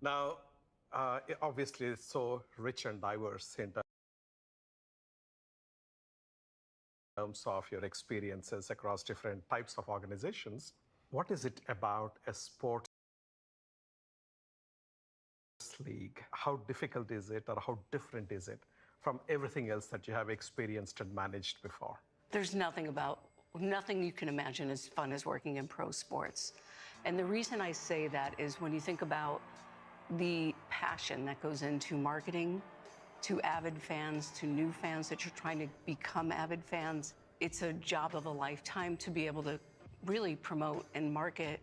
Now, obviously, it's so rich and diverse in terms of your experiences across different types of organizations. What is it about a sports league? How difficult is it, or how different is it from everything else that you have experienced and managed before? There's nothing you can imagine as fun as working in pro sports. And the reason I say that is when you think about the passion that goes into marketing to avid fans, to new fans that you're trying to become avid fans, it's a job of a lifetime to be able to really promote and market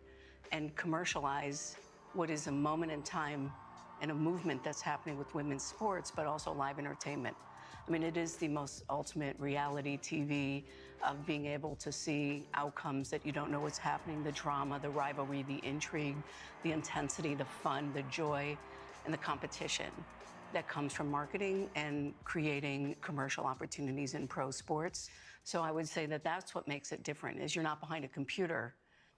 and commercialize what is a moment in time and a movement that's happening with women's sports, but also live entertainment. I mean, it is the most ultimate reality TV of being able to see outcomes that you don't know what's happening, the drama, the rivalry, the intrigue, the intensity, the fun, the joy, and the competition that comes from marketing and creating commercial opportunities in pro sports. So I would say that that's what makes it different, is you're not behind a computer.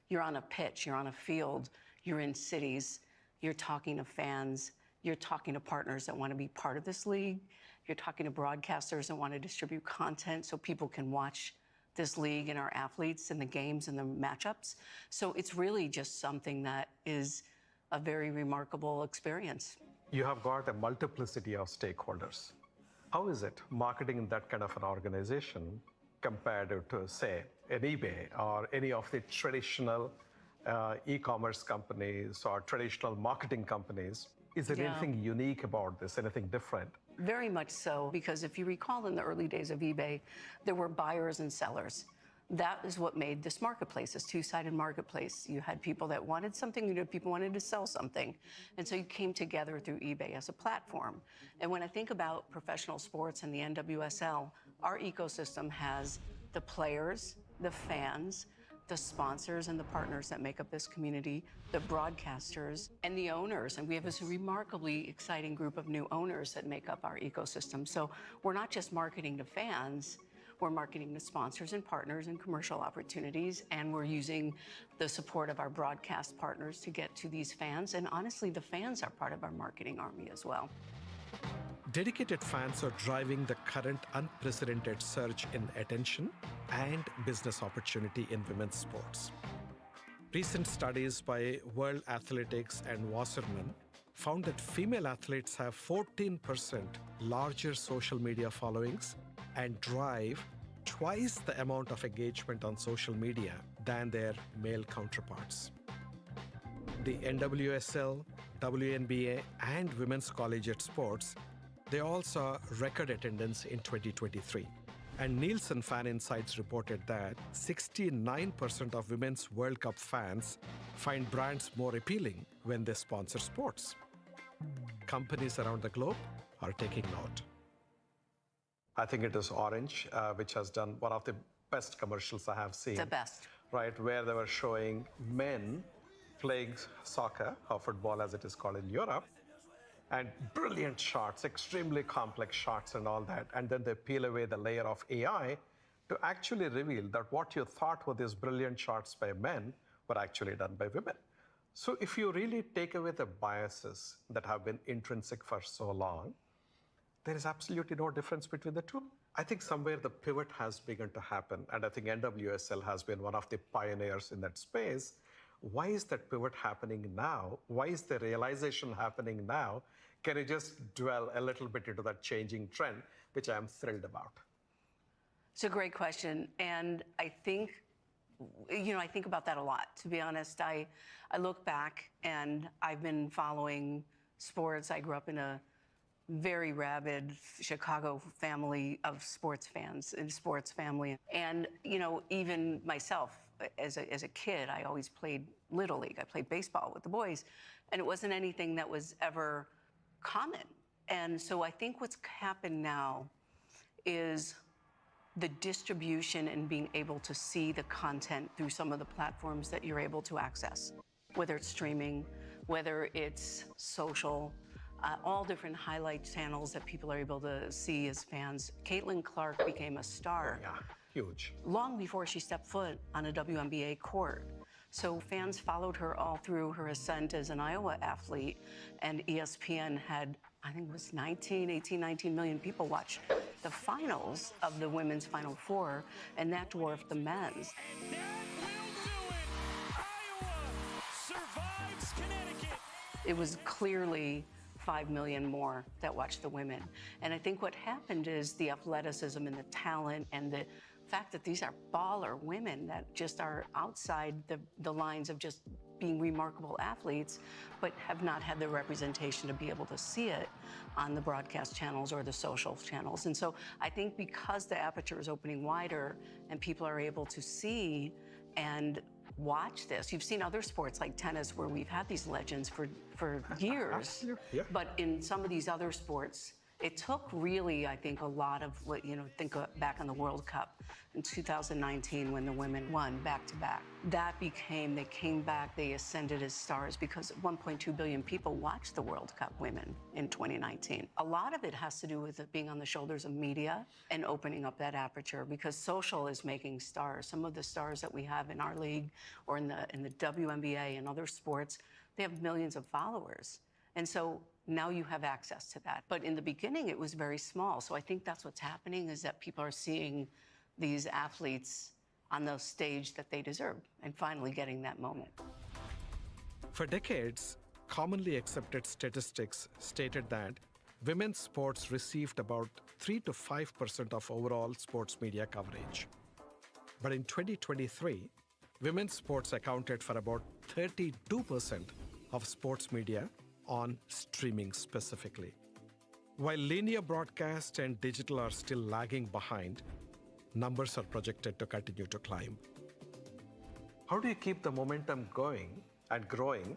You're on a pitch, you're on a field, you're in cities, you're talking to fans, you're talking to partners that want to be part of this league, you're talking to broadcasters that want to distribute content so people can watch this league and our athletes and the games and the matchups. So it's really just something that is a very remarkable experience. You have got a multiplicity of stakeholders. How is it marketing that kind of an organization compared to, say, an eBay or any of the traditional e-commerce companies or traditional marketing companies? Is there anything unique about this, anything different? Very much so, because if you recall in the early days of eBay, there were buyers and sellers. That is what made this marketplace, this two-sided marketplace. You had people that wanted something, you know, people wanted to sell something. And so you came together through eBay as a platform. And when I think about professional sports and the NWSL, our ecosystem has the players, the fans, the sponsors and the partners that make up this community, the broadcasters, and the owners. And we have this remarkably exciting group of new owners that make up our ecosystem. So we're not just marketing to fans, we're marketing to sponsors and partners and commercial opportunities, and we're using the support of our broadcast partners to get to these fans. And honestly, the fans are part of our marketing army as well. Dedicated fans are driving the current unprecedented surge in attention and business opportunity in women's sports. Recent studies by World Athletics and Wasserman found that female athletes have 14% larger social media followings and drive twice the amount of engagement on social media than their male counterparts. The NWSL, WNBA, and women's collegiate sports, they all saw record attendance in 2023. And Nielsen Fan Insights reported that 69% of women's World Cup fans find brands more appealing when they sponsor sports. Companies around the globe are taking note. I think it is Orange, which has done one of the best commercials I have seen. The best. Right, where they were showing men playing soccer, or football as it is called in Europe, and brilliant shots, extremely complex shots and all that. And then they peel away the layer of AI to actually reveal that what you thought were these brilliant shots by men were actually done by women. So if you really take away the biases that have been intrinsic for so long, there is absolutely no difference between the two. I think somewhere the pivot has begun to happen, and I think NWSL has been one of the pioneers in that space. Why is that pivot happening now? Why is the realization happening now? Can you just dwell a little bit into that changing trend, which I'm thrilled about? It's a great question. And I think, I think about that a lot. To be honest, I look back and I've been following sports. I grew up in a very rabid Chicago family of sports fans and sports family. And, even myself, as a kid, I always played Little League. I played baseball with the boys, and it wasn't anything that was ever common. And so I think what's happened now is the distribution and being able to see the content through some of the platforms that you're able to access, whether it's streaming, whether it's social, all different highlight channels that people are able to see as fans. Caitlin Clark became a star. Yeah, huge. Long before she stepped foot on a WNBA court. So fans followed her all through her ascent as an Iowa athlete, and ESPN had, I think it was 19 million people watch the finals of the women's Final Four, and that dwarfed the men's. And that will do it. Iowa survives Connecticut. It was clearly 5 million more that watched the women. And I think what happened is the athleticism and the talent and the fact that these are baller women that just are outside the lines of just being remarkable athletes, but have not had the representation to be able to see it on the broadcast channels or the social channels. And so I think because the aperture is opening wider and people are able to see and watch this. You've seen other sports like tennis where we've had these legends for years. Yeah. But in some of these other sports, it took really, I think, a lot of what, think back on the World Cup in 2019 when the women won back-to-back. That became, they came back, they ascended as stars because 1.2 billion people watched the World Cup women in 2019. A lot of it has to do with it being on the shoulders of media and opening up that aperture because social is making stars. Some of the stars that we have in our league or in the WNBA and other sports, they have millions of followers. And so now you have access to that. But in the beginning, it was very small. So I think that's what's happening is that people are seeing these athletes on the stage that they deserve and finally getting that moment. For decades, commonly accepted statistics stated that women's sports received about 3 to 5% of overall sports media coverage. But in 2023, women's sports accounted for about 32% of sports media on streaming specifically. While linear broadcast and digital are still lagging behind, numbers are projected to continue to climb. How do you keep the momentum going and growing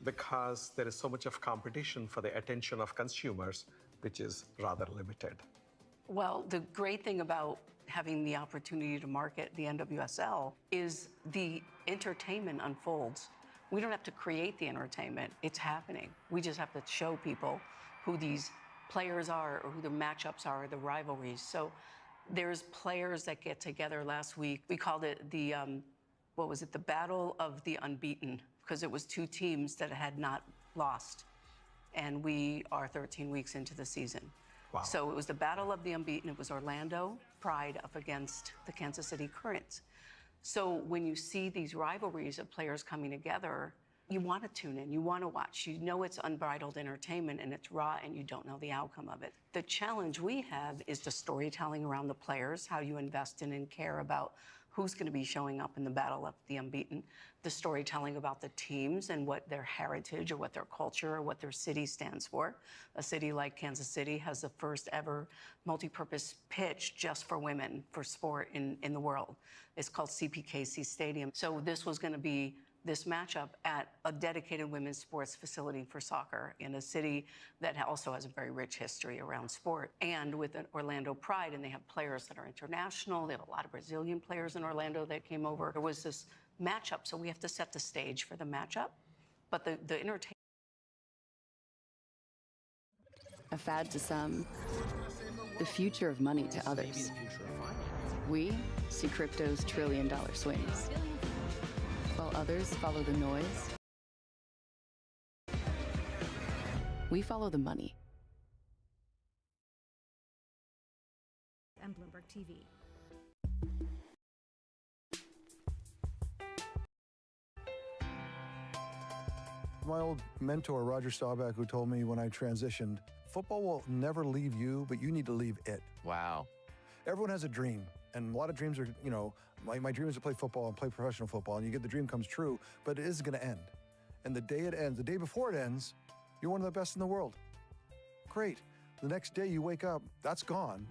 because there is so much of competition for the attention of consumers, which is rather limited? Well, the great thing about having the opportunity to market the NWSL is the entertainment unfolds. We don't have to create the entertainment. It's happening. We just have to show people who these players are or who the matchups are, the rivalries. So there's players that get together last week. We called it the, the Battle of the Unbeaten, because it was two teams that had not lost. And we are 13 weeks into the season. Wow. So it was the Battle of the Unbeaten. It was Orlando Pride up against the Kansas City Currents. So when you see these rivalries of players coming together, you want to tune in, you want to watch. You know it's unbridled entertainment and it's raw and you don't know the outcome of it. The challenge we have is the storytelling around the players, how you invest in and care about who's going to be showing up in the Battle of the Unbeaten, the storytelling about the teams and what their heritage or what their culture or what their city stands for. A city like Kansas City has the first ever multi-purpose pitch just for women for sport in the world. It's called CPKC Stadium. So this was going to be this matchup at a dedicated women's sports facility for soccer in a city that also has a very rich history around sport, and with an Orlando Pride, and they have players that are international. They have a lot of Brazilian players in Orlando that came over. There was this matchup, so we have to set the stage for the matchup, but the entertainment. A fad to some, the future of money to others. We see crypto's trillion-dollar swings, while others follow the noise. We follow the money. And Bloomberg TV. My old mentor, Roger Staubach, who told me when I transitioned, football will never leave you, but you need to leave it. Wow. Everyone has a dream, and a lot of dreams are, my dream is to play football and play professional football, and you get the dream comes true, but it is going to end. And the day it ends, the day before it ends, you're one of the best in the world. Great. The next day you wake up, that's gone.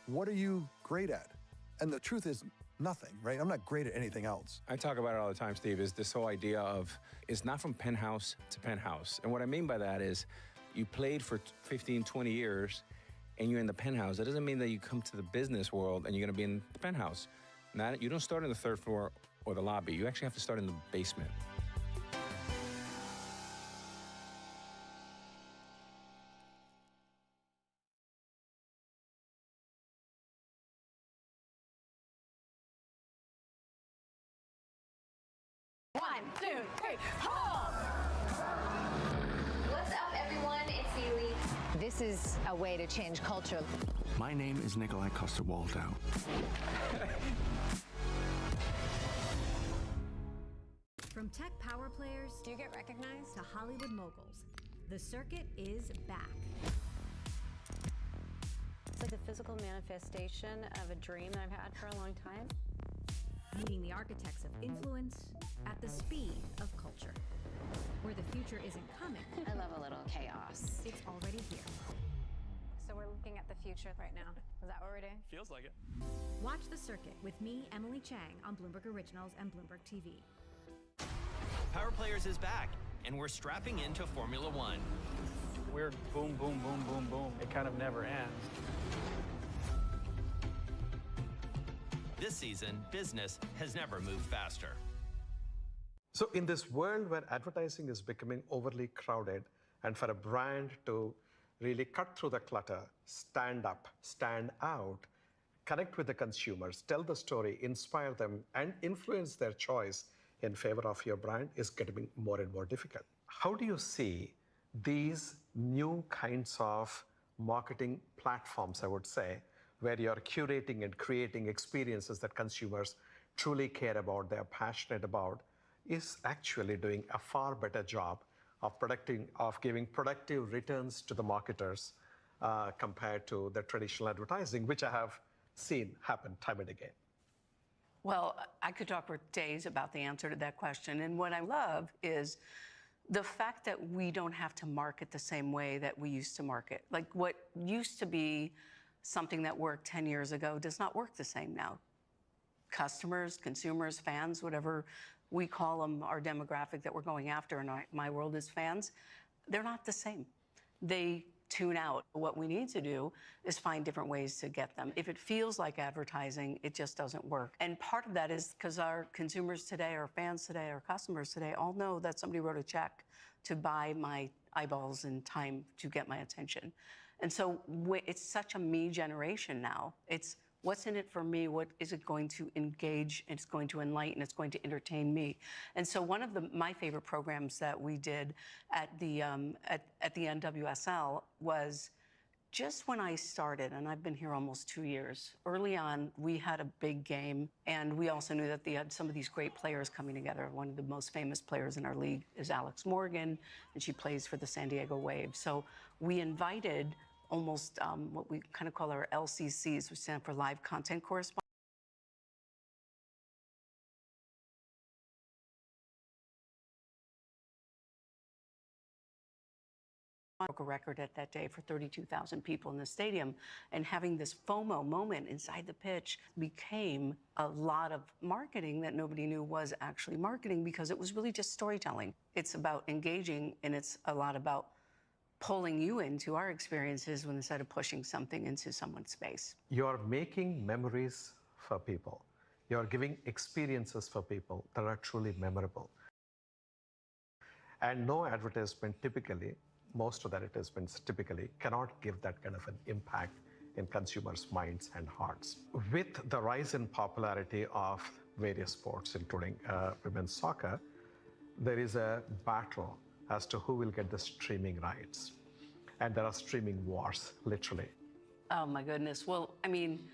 What are you great at? And the truth is nothing, right? I'm not great at anything else. I talk about it all the time, Steve, is this whole idea of it's not from penthouse to penthouse. And what I mean by that is you played for 15, 20 years and you're in the penthouse. That doesn't mean that you come to the business world and you're going to be in the penthouse. You don't start on the third floor or the lobby. You actually have to start in the basement. 3. Paul! What's up, everyone? It's Haley. This is a way to change culture. My name is Nikolai Coster-Waldau. From tech power players Do you get recognized? to Hollywood moguls, the circuit is back. It's like the physical manifestation of a dream that I've had for a long time. Meeting the architects of influence at the speed of culture. Where the future isn't coming, I love a little chaos. it's already here. So we're looking at the future right now. Is that what we're doing? Feels like it. Watch The Circuit with me, Emily Chang, on Bloomberg Originals and Bloomberg TV. Power Players is back, and we're strapping into Formula One. Weird boom, boom, boom, boom, boom. It kind of never ends. This season, business has never moved faster. So in this world where advertising is becoming overly crowded, and for a brand to really cut through the clutter, stand up, stand out, connect with the consumers, tell the story, inspire them, and influence their choice in favor of your brand is getting more and more difficult. How do you see these new kinds of marketing platforms, I would say, where you're curating and creating experiences that consumers truly care about, they're passionate about, is actually doing a far better job of giving productive returns to the marketers compared to the traditional advertising, which I have seen happen time and again? Well, I could talk for days about the answer to that question. And what I love is the fact that we don't have to market the same way that we used to market. Like what used to be something that worked 10 years ago does not work the same now. Customers, consumers, fans, whatever we call them, our demographic that we're going after in my world is fans, they're not the same. They tune out. What we need to do is find different ways to get them. If it feels like advertising, it just doesn't work. And part of that is because our consumers today, our fans today, our customers today all know that somebody wrote a check to buy my eyeballs and time to get my attention. And so it's such a me generation now. It's what's in it for me? What is it going to engage? It's going to enlighten. It's going to entertain me. And so one of my favorite programs that we did at the NWSL was just when I started, and I've been here almost 2 years. Early on, we had a big game, and we also knew that they had some of these great players coming together. One of the most famous players in our league is Alex Morgan, and she plays for the San Diego Wave. So we invited almost what we kind of call our LCCs, which stand for Live Content Correspondents. Broke a record at that day for 32,000 people in the stadium, and having this FOMO moment inside the pitch became a lot of marketing that nobody knew was actually marketing because it was really just storytelling. It's about engaging, and it's a lot about pulling you into our experiences instead of pushing something into someone's space. You're making memories for people. You're giving experiences for people that are truly memorable. And no advertisement typically, most of the advertisements typically cannot give that kind of an impact in consumers' minds and hearts. With the rise in popularity of various sports, including women's soccer, there is a battle as to who will get the streaming rights. And there are streaming wars, literally. Oh my goodness. Well, I mean,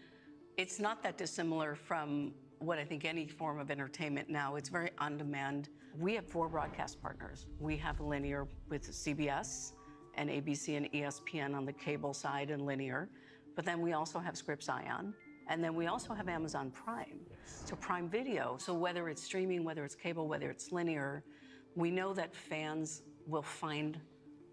it's not that dissimilar from what I think any form of entertainment now. It's very on demand. We have 4 broadcast partners. We have linear with CBS and ABC and ESPN on the cable side and linear. But then we also have Scripps Ion. And then we also have Amazon Prime. So Prime Video. So whether it's streaming, whether it's cable, whether it's linear, we know that fans will find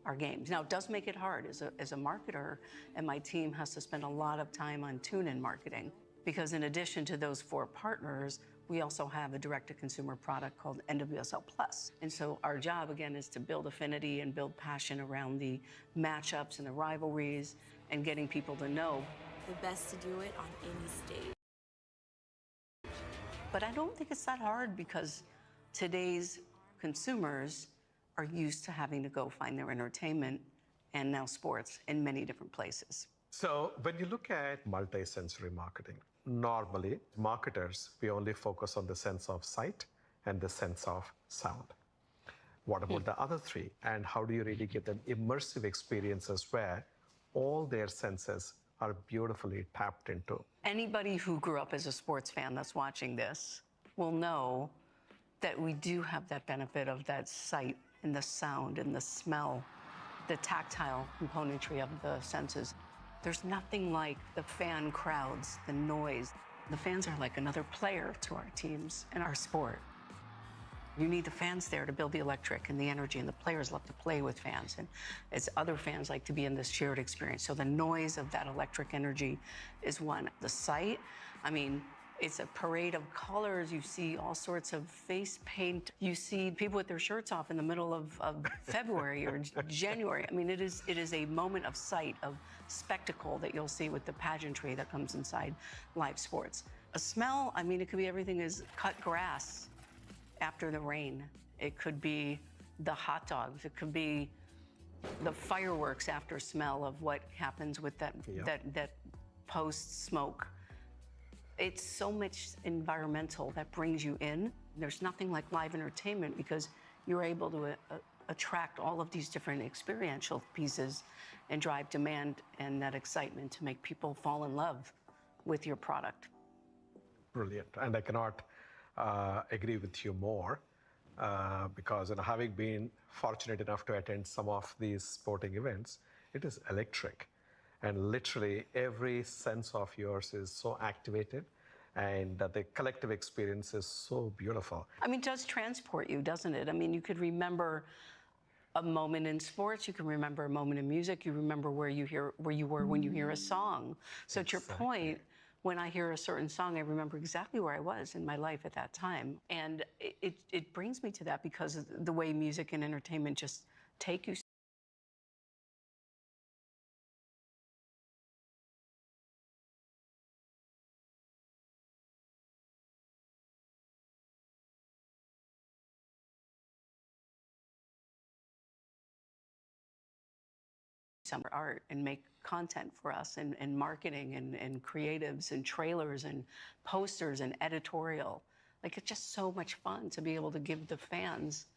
our games. Now, it does make it hard as a marketer, and my team has to spend a lot of time on tune-in marketing, because in addition to those 4 partners, we also have a direct-to-consumer product called NWSL Plus. And so our job, again, is to build affinity and build passion around the matchups and the rivalries and getting people to know. The best to do it on any stage. But I don't think it's that hard because today's consumers are used to having to go find their entertainment and now sports in many different places. So when you look at multi-sensory marketing, normally marketers, we only focus on the sense of sight and the sense of sound. What about the other three? And how do you really give them immersive experiences where all their senses are beautifully tapped into? Anybody who grew up as a sports fan that's watching this will know that we do have that benefit of that sight and the sound and the smell, the tactile componentry of the senses. There's nothing like the fan crowds, the noise. The fans are like another player to our teams and our sport. You need the fans there to build the electric and the energy, and the players love to play with fans, and as other fans like to be in this shared experience. So the noise of that electric energy is one. The sight, I mean, it's a parade of colors. You see all sorts of face paint. You see people with their shirts off in the middle of February or January. I mean, it is a moment of sight, of spectacle that you'll see with the pageantry that comes inside live sports. A smell, I mean, it could be everything is cut grass after the rain. It could be the hot dogs. It could be the fireworks after smell of what happens with that post smoke. It's so much environmental that brings you in. There's nothing like live entertainment because you're able to attract all of these different experiential pieces and drive demand and that excitement to make people fall in love with your product. Brilliant. And I cannot agree with you more because having been fortunate enough to attend some of these sporting events, it is electric. And literally every sense of yours is so activated, and the collective experience is so beautiful. I mean, it does transport you, doesn't it? I mean, you could remember a moment in sports, you can remember a moment in music, you remember where you were when you hear a song. So to your point, when I hear a certain song, I remember exactly where I was in my life at that time. And it brings me to that because of the way music and entertainment just take you some art and make content for us and marketing and creatives and trailers and posters and editorial. Like, it's just so much fun to be able to give the fans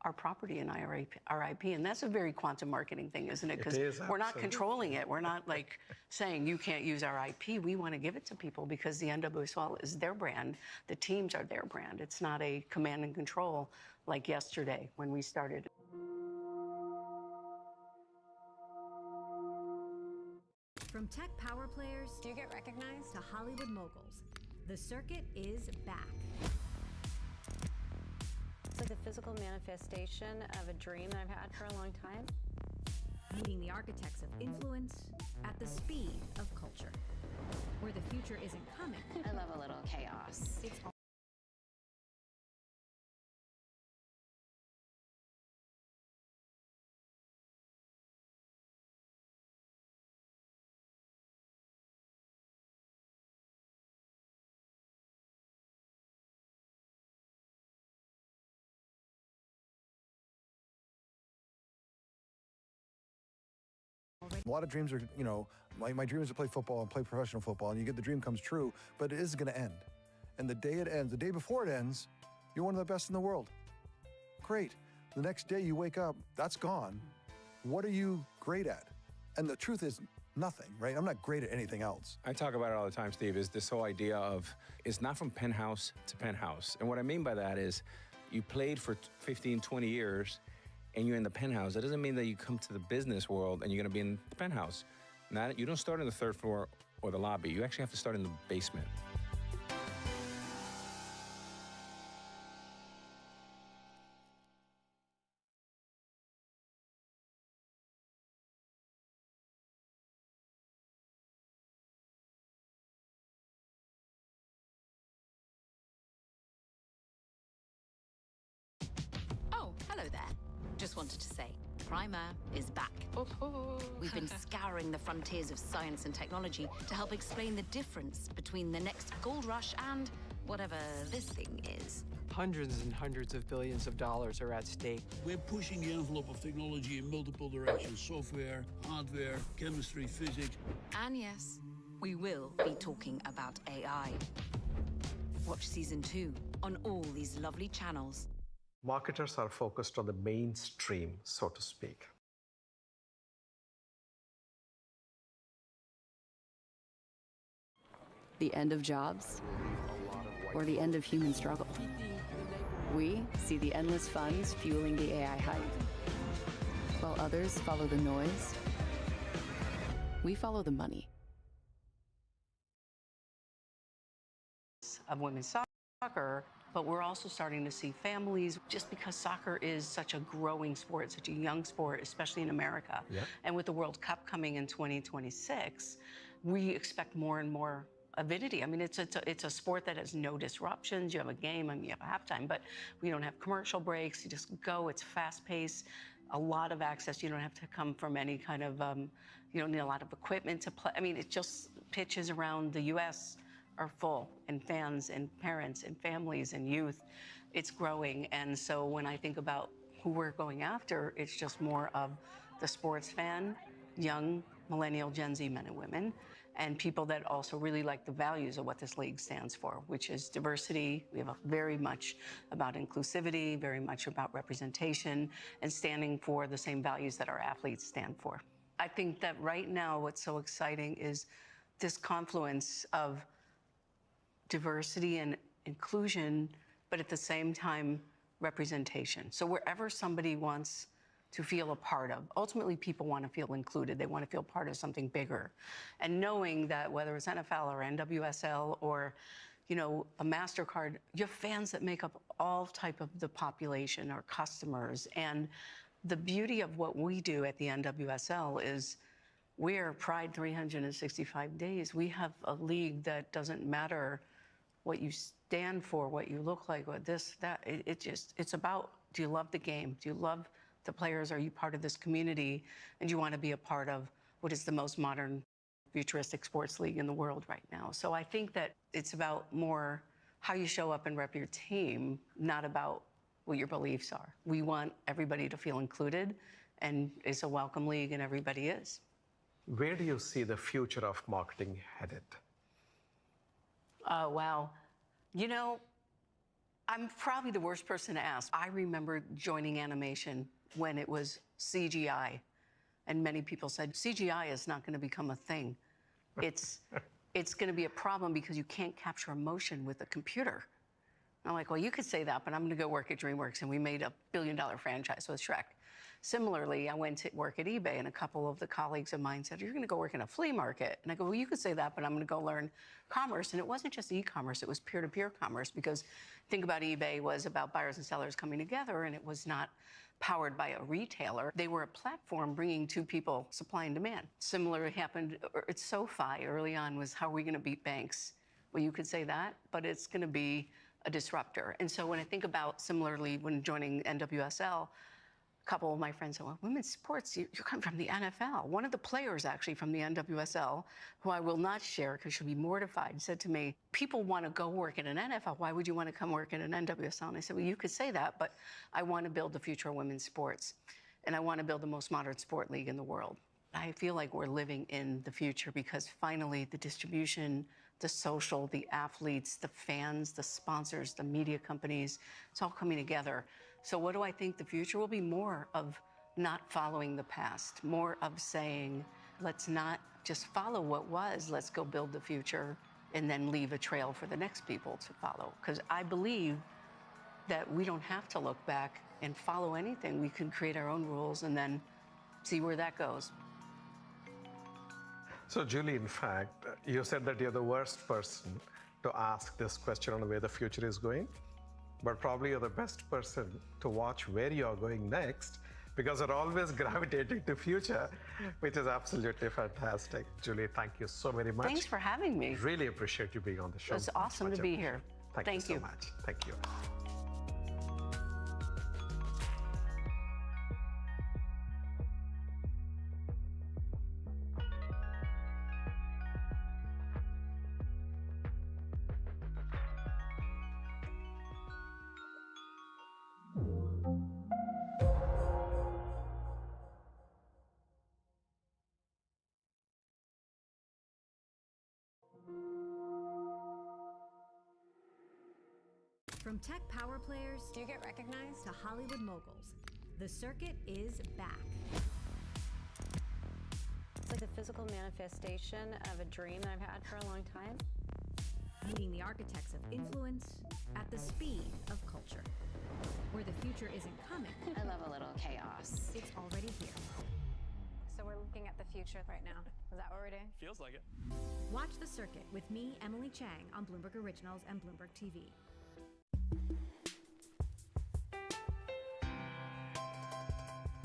our property and our IP. And that's a very quantum marketing thing, isn't it? Because we're not controlling it. We're not like saying you can't use our IP. We want to give it to people because the NWSL is their brand. The teams are their brand. It's not a command and control like yesterday when we started. From tech power players, do you get recognized? To Hollywood moguls, the circuit is back. It's like the physical manifestation of a dream that I've had for a long time. Meeting the architects of influence at the speed of culture, where the future isn't coming. I love a little chaos. It's A lot of dreams are, my dream is to play football and play professional football, and you get the dream comes true, but it is going to end. And the day it ends, the day before it ends, you're one of the best in the world. Great. The next day you wake up, that's gone. What are you great at? And the truth is nothing, right? I'm not great at anything else. I talk about it all the time, Steve, is this whole idea of it's not from penthouse to penthouse. And what I mean by that is you played for 15, 20 years, and you're in the penthouse. That doesn't mean that you come to the business world and you're gonna be in the penthouse. You don't start on the third floor or the lobby. You actually have to start in the basement. Oh, hello there. Just wanted to say, Primer is back. We've been scouring the frontiers of science and technology to help explain the difference between the next gold rush and whatever this thing is. Hundreds and hundreds of billions of dollars are at stake. We're pushing the envelope of technology in multiple directions: software, hardware, chemistry, physics. And yes, we will be talking about AI. Watch season 2 on all these lovely channels. marketers are focused on the mainstream, so to speak. The end of jobs or the end of human struggle? We see the endless funds fueling the AI hype. While others follow the noise, we follow the money. Of women's soccer, but we're also starting to see families, just because soccer is such a growing sport, such a young sport, especially in America. Yeah. And with the World Cup coming in 2026, we expect more and more avidity. I mean, it's a sport that has no disruptions. You have a game, I mean, you have a halftime, but we don't have commercial breaks. You just go, it's fast paced, a lot of access. You don't have to come from any kind of, you don't need a lot of equipment to play. I mean, it just pitches around the US are full, and fans and parents and families and youth. It's growing. And so when I think about who we're going after, it's just more of the sports fan, young millennial Gen Z men and women, and people that also really like the values of what this league stands for, which is diversity. We have very much about inclusivity, very much about representation, and standing for the same values that our athletes stand for. I think that right now what's so exciting is this confluence of diversity and inclusion, but at the same time, representation. So wherever somebody wants to feel a part of, ultimately people want to feel included. They want to feel part of something bigger. And knowing that whether it's NFL or NWSL or, you know, a MasterCard, you have fans that make up all type of the population or customers. And the beauty of what we do at the NWSL is we're Pride 365 days. We have a league that doesn't matter what you stand for, what you look like, what this, that. It's about, do you love the game? Do you love the players? Are you part of this community? And you want to be a part of what is the most modern, futuristic sports league in the world right now. So I think that it's about more how you show up and rep your team, not about what your beliefs are. We want everybody to feel included, and it's a welcome league, and everybody is. Where do you see the future of marketing headed? Oh, wow. You know, I'm probably the worst person to ask. I remember joining animation when it was CGI, and many people said, CGI is not going to become a thing. It's going to be a problem because you can't capture emotion with a computer. I'm like, well, you could say that, but I'm going to go work at DreamWorks, and we made a billion-dollar franchise with Shrek. Similarly, I went to work at eBay, and a couple of the colleagues of mine said, you're going to go work in a flea market. And I go, well, you could say that, but I'm going to go learn commerce. And it wasn't just e-commerce, it was peer-to-peer commerce, because think about eBay was about buyers and sellers coming together, and it was not powered by a retailer. They were a platform bringing two people, supply and demand. Similar happened at SoFi early on, was how are we going to beat banks? Well, you could say that, but it's going to be a disruptor. And so when I think about, similarly, when joining NWSL, a couple of my friends said, well, women's sports, you come from the NFL. One of the players actually from the NWSL, who I will not share because she'll be mortified, said to me, people want to go work in an NFL. Why would you want to come work in an NWSL? And I said, well, you could say that, but I want to build the future of women's sports. And I want to build the most modern sport league in the world. I feel like we're living in the future because finally the distribution, the social, the athletes, the fans, the sponsors, the media companies, it's all coming together. So what do I think the future will be? More of not following the past, more of saying, let's not just follow what was, let's go build the future and then leave a trail for the next people to follow. Because I believe that we don't have to look back and follow anything. We can create our own rules and then see where that goes. So Julie, in fact, you said that you're the worst person to ask this question on where the future is going, but probably you're the best person to watch where you're going next, because you're always gravitating to future, which is absolutely fantastic. Julie, thank you so very much. Thanks for having me. Really appreciate you being on the show. It's awesome to be here. Thank you so much. Thank you. From tech power players Do you get recognized? to Hollywood moguls, the circuit is back. It's like the physical manifestation of a dream that I've had for a long time. Meeting the architects of influence at the speed of culture. Where the future isn't coming. I love a little chaos. It's already here. So we're looking at the future right now. Is that what we're doing? Feels like it. Watch The Circuit with me, Emily Chang, on Bloomberg Originals and Bloomberg TV.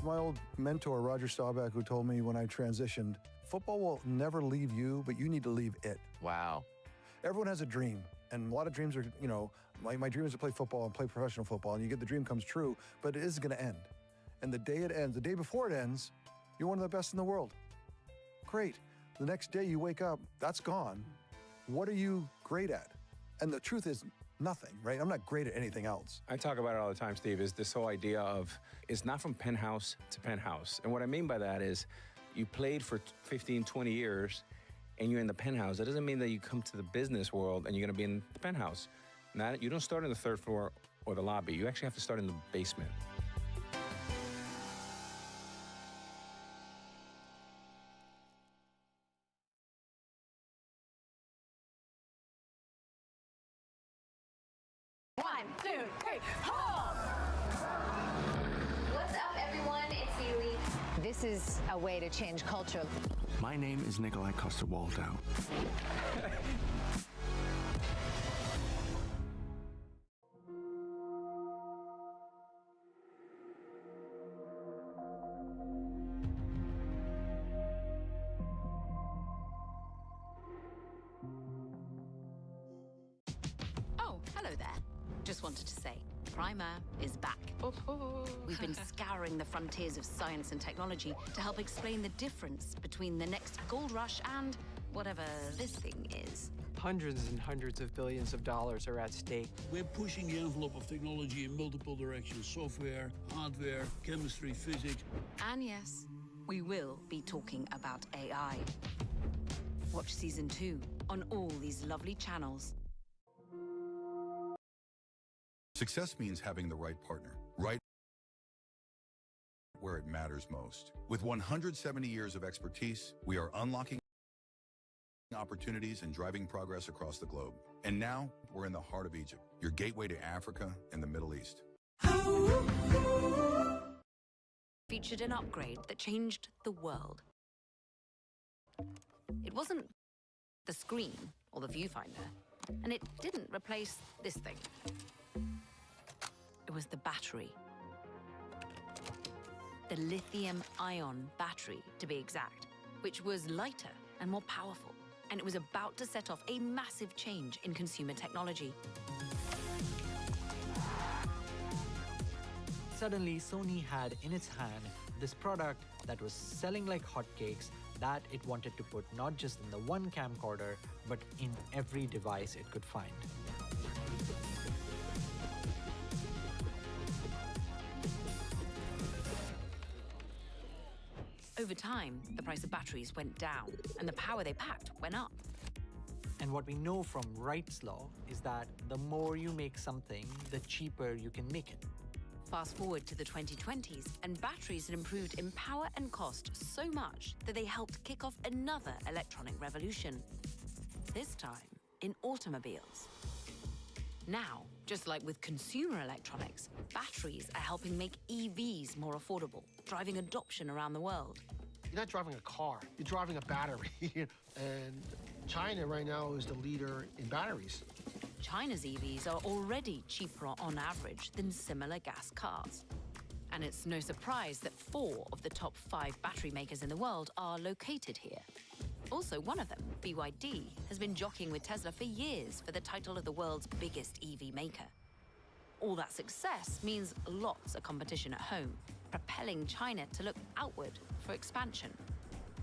My old mentor, Roger Staubach, who told me when I transitioned, football will never leave you, but you need to leave it. Wow. Everyone has a dream, and a lot of dreams are, my dream is to play football and play professional football, and you get the dream comes true, but it is going to end. And the day it ends, the day before it ends, you're one of the best in the world. Great. The next day you wake up, that's gone. What are you great at? And the truth is nothing, right? I'm not great at anything else. I talk about it all the time, Steve, is this whole idea of it's not from penthouse to penthouse. And what I mean by that is you played for 15, 20 years and you're in the penthouse. That doesn't mean that you come to the business world and you're going to be in the penthouse. You don't start on the third floor or the lobby. You actually have to start in the basement. One, two, three, hold! What's up, everyone? It's Haley. This is a way to change culture. My name is Nikolai Coster-Waldau. Oh, hello there. Just wanted to say, Primer is back. We've been scouring the frontiers of science and technology to help explain the difference between the next gold rush and whatever this thing is. Hundreds and hundreds of billions of dollars are at stake. We're pushing the envelope of technology in multiple directions: software, hardware, chemistry, physics. And yes, we will be talking about AI. Watch season 2 on all these lovely channels. Success means having the right partner, right where it matters most. With 170 years of expertise, we are unlocking opportunities and driving progress across the globe. And now, we're in the heart of Egypt, your gateway to Africa and the Middle East. Featured an upgrade that changed the world. It wasn't the screen or the viewfinder, and it didn't replace this thing. It was the battery. The lithium-ion battery, to be exact, which was lighter and more powerful. And it was about to set off a massive change in consumer technology. Suddenly, Sony had in its hand this product that was selling like hotcakes that it wanted to put not just in the one camcorder, but in every device it could find. Over time, the price of batteries went down, and the power they packed went up. And what we know from Wright's law is that the more you make something, the cheaper you can make it. Fast forward to the 2020s, and batteries had improved in power and cost so much that they helped kick off another electronic revolution. This time, in automobiles. Now, just like with consumer electronics, batteries are helping make EVs more affordable, driving adoption around the world. You're not driving a car, you're driving a battery. And China right now is the leader in batteries. China's EVs are already cheaper on average than similar gas cars. And it's no surprise that 4 of the top 5 battery makers in the world are located here. Also, one of them, BYD, has been jockeying with Tesla for years for the title of the world's biggest EV maker. All that success means lots of competition at home, propelling China to look outward for expansion.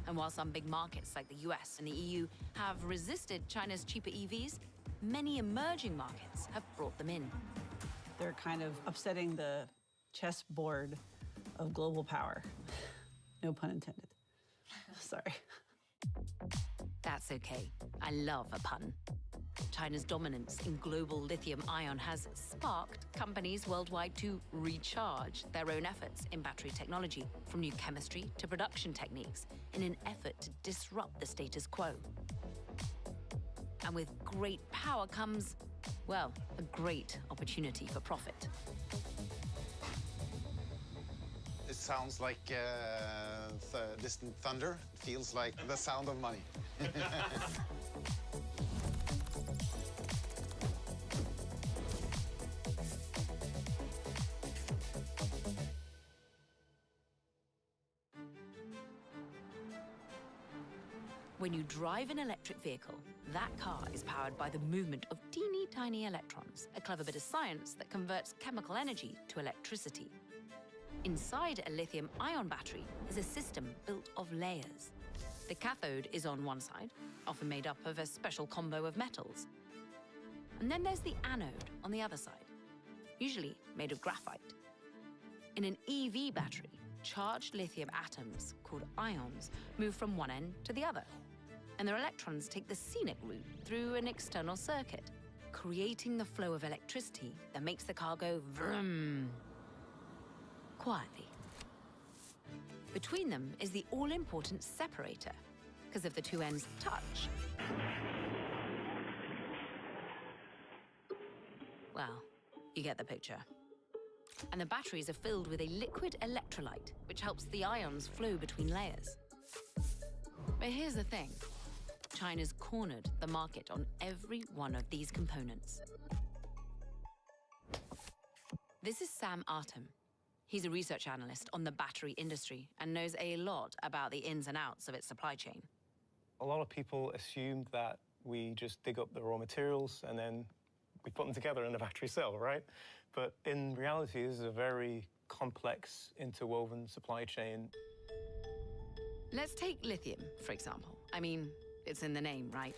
And while some big markets like the US and the EU have resisted China's cheaper EVs, many emerging markets have brought them in. They're kind of upsetting the chessboard of global power. No pun intended. Sorry. That's okay. I love a pun. China's dominance in global lithium-ion has sparked companies worldwide to recharge their own efforts in battery technology, from new chemistry to production techniques, in an effort to disrupt the status quo. And with great power comes, well, a great opportunity for profit. It sounds like distant thunder. It feels like the sound of money. When you drive an electric vehicle, that car is powered by the movement of teeny tiny electrons, a clever bit of science that converts chemical energy to electricity. Inside a lithium-ion battery is a system built of layers. The cathode is on one side, often made up of a special combo of metals. And then there's the anode on the other side, usually made of graphite. In an EV battery, charged lithium atoms, called ions, move from one end to the other, and their electrons take the scenic route through an external circuit, creating the flow of electricity that makes the car go vroom quietly. Between them is the all-important separator, because if the two ends touch, well, you get the picture. And the batteries are filled with a liquid electrolyte, which helps the ions flow between layers. But here's the thing. China's cornered the market on every one of these components. This is Sam Artem. He's a research analyst on the battery industry and knows a lot about the ins and outs of its supply chain. A lot of people assumed that we just dig up the raw materials and then we put them together in a battery cell, right? But in reality, this is a very complex, interwoven supply chain. Let's take lithium, for example. I mean, it's in the name, right?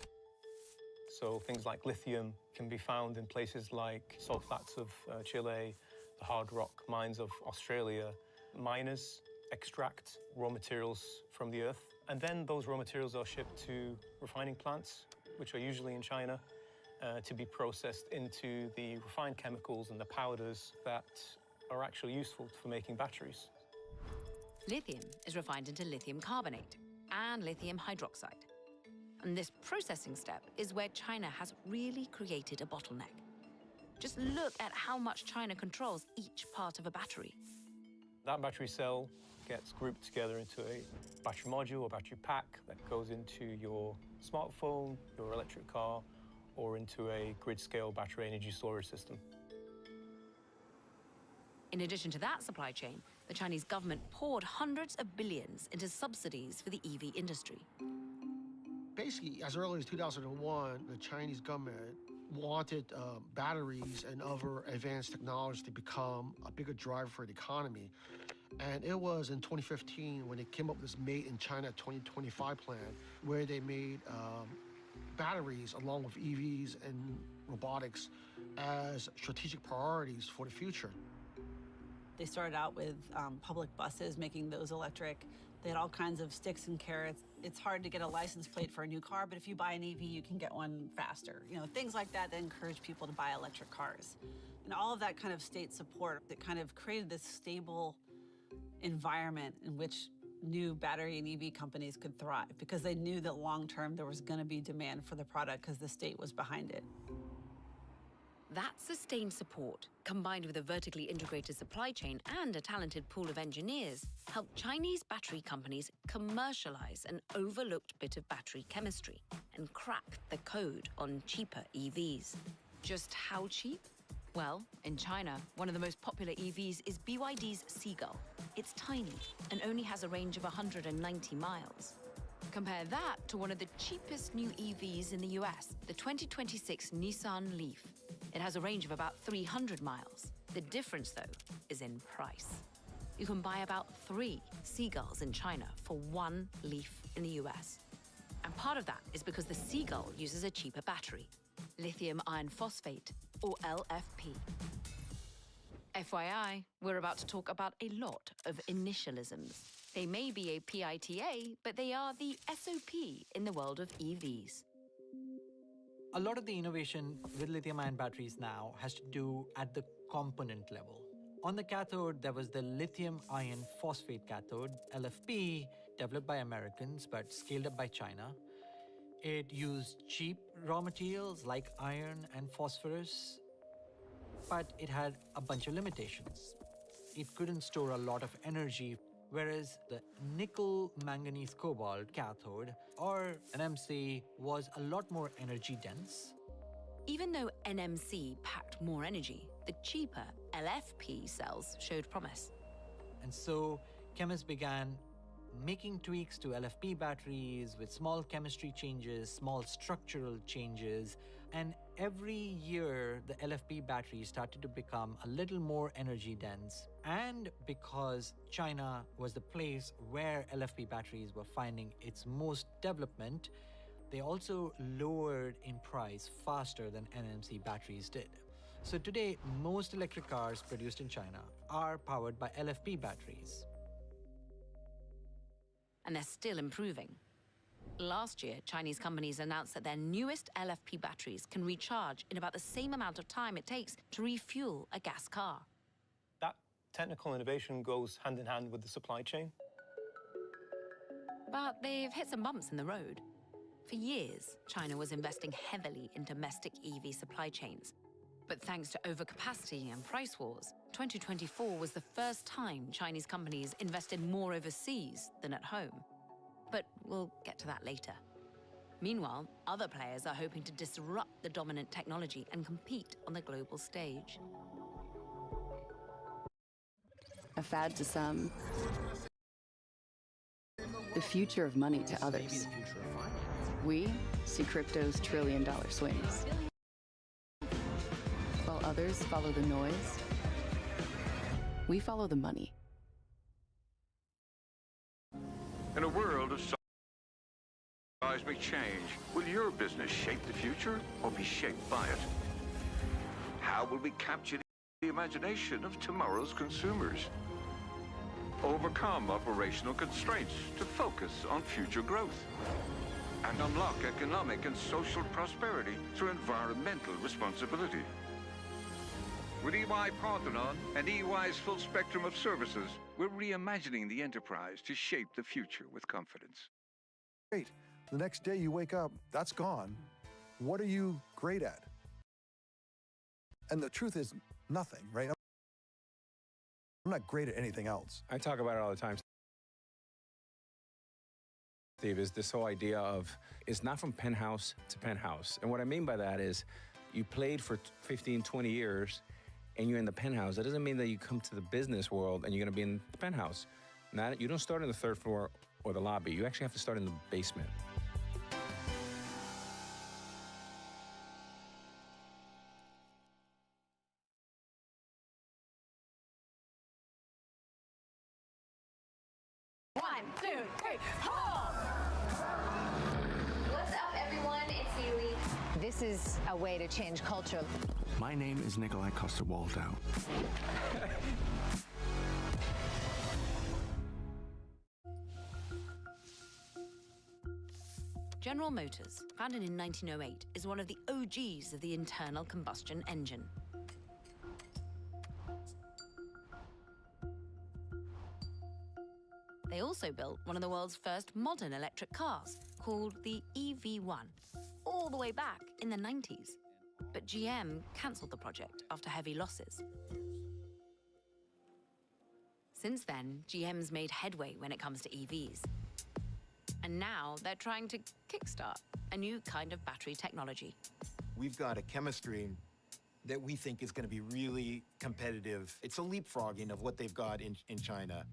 So things like lithium can be found in places like salt flats of Chile, the hard rock mines of Australia. Miners extract raw materials from the earth, and then those raw materials are shipped to refining plants, which are usually in China, to be processed into the refined chemicals and the powders that are actually useful for making batteries. Lithium is refined into lithium carbonate and lithium hydroxide. And this processing step is where China has really created a bottleneck. Just look at how much China controls each part of a battery. That battery cell gets grouped together into a battery module or battery pack that goes into your smartphone, your electric car, or into a grid-scale battery energy storage system. In addition to that supply chain, the Chinese government poured hundreds of billions into subsidies for the EV industry. Basically, as early as 2001, the Chinese government wanted batteries and other advanced technologies to become a bigger driver for the economy. And it was in 2015 when they came up with this Made in China 2025 plan, where they made batteries along with EVs and robotics as strategic priorities for the future. They started out with public buses, making those electric. They had all kinds of sticks and carrots. It's hard to get a license plate for a new car, but if you buy an EV, you can get one faster. You know, things like that encourage people to buy electric cars. And all of that kind of state support that kind of created this stable environment in which new battery and EV companies could thrive, because they knew that long-term there was going to be demand for the product because the state was behind it. That sustained support, combined with a vertically integrated supply chain and a talented pool of engineers, helped Chinese battery companies commercialize an overlooked bit of battery chemistry and crack the code on cheaper EVs. Just how cheap? Well, in China, one of the most popular EVs is BYD's Seagull. It's tiny and only has a range of 190 miles. Compare that to one of the cheapest new EVs in the US, the 2026 Nissan Leaf. It has a range of about 300 miles. The difference, though, is in price. You can buy about 3 Seagulls in China for 1 Leaf in the US. And part of that is because the Seagull uses a cheaper battery, lithium iron phosphate, or LFP. FYI, we're about to talk about a lot of initialisms. They may be a PITA, but they are the SOP in the world of EVs. A lot of the innovation with lithium-ion batteries now has to do at the component level. On the cathode, there was the lithium iron phosphate cathode, LFP, developed by Americans but scaled up by China. It used cheap raw materials like iron and phosphorus, but it had a bunch of limitations. It couldn't store a lot of energy, whereas the nickel manganese cobalt cathode, or NMC, was a lot more energy dense. Even though NMC packed more energy, the cheaper LFP cells showed promise. And so chemists began making tweaks to LFP batteries with small chemistry changes, small structural changes, and every year the LFP batteries started to become a little more energy dense. And because China was the place where LFP batteries were finding its most development, they also lowered in price faster than NMC batteries did. So today, most electric cars produced in China are powered by LFP batteries. And they're still improving. Last year, Chinese companies announced that their newest LFP batteries can recharge in about the same amount of time it takes to refuel a gas car. That technical innovation goes hand in hand with the supply chain. But they've hit some bumps in the road. For years, China was investing heavily in domestic EV supply chains. But thanks to overcapacity and price wars, 2024 was the first time Chinese companies invested more overseas than at home. But we'll get to that later. Meanwhile, other players are hoping to disrupt the dominant technology and compete on the global stage. A fad to some, the future of money to others. We see crypto's trillion-dollar swings. While others follow the noise, we follow the money. In a world of seismic change, will your business shape the future or be shaped by it? How will we capture the imagination of tomorrow's consumers? Overcome operational constraints to focus on future growth? And unlock economic and social prosperity through environmental responsibility? With EY Parthenon and EY's full spectrum of services, we're reimagining the enterprise to shape the future with confidence. Great. The next day you wake up, that's gone. What are you great at? And the truth is nothing, right? I'm not great at anything else. I talk about it all the time, Steve, is this whole idea of it's not from penthouse to penthouse. And what I mean by that is you played for 15, 20 years and you're in the penthouse. That doesn't mean that you come to the business world and you're gonna be in the penthouse. You don't start on the third floor or the lobby. You actually have to start in the basement. One, two, three, home! What's up, everyone? It's Xauusd. This is a way to change culture. My name is Nikolai Coster-Waldau. General Motors, founded in 1908, is one of the OGs of the internal combustion engine. They also built one of the world's first modern electric cars, called the EV1, all the way back in the 90s. But GM cancelled the project after heavy losses. Since then, GM's made headway when it comes to EVs. And now they're trying to kickstart a new kind of battery technology. We've got a chemistry that we think is going to be really competitive. It's a leapfrogging of what they've got in China.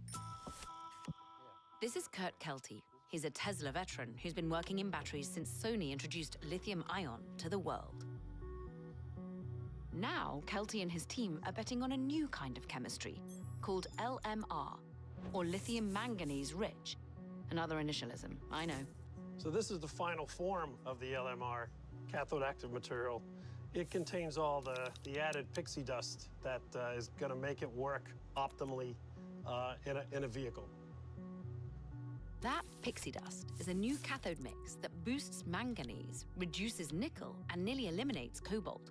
This is Kurt Kelty. He's a Tesla veteran who's been working in batteries since Sony introduced lithium-ion to the world. Now, Kelty and his team are betting on a new kind of chemistry called LMR, or lithium manganese rich. Another initialism, I know. So this is the final form of the LMR, cathode active material. It contains all the added pixie dust that is going to make it work optimally in a vehicle. That Pixie dust is a new cathode mix that boosts manganese, reduces nickel, and nearly eliminates cobalt.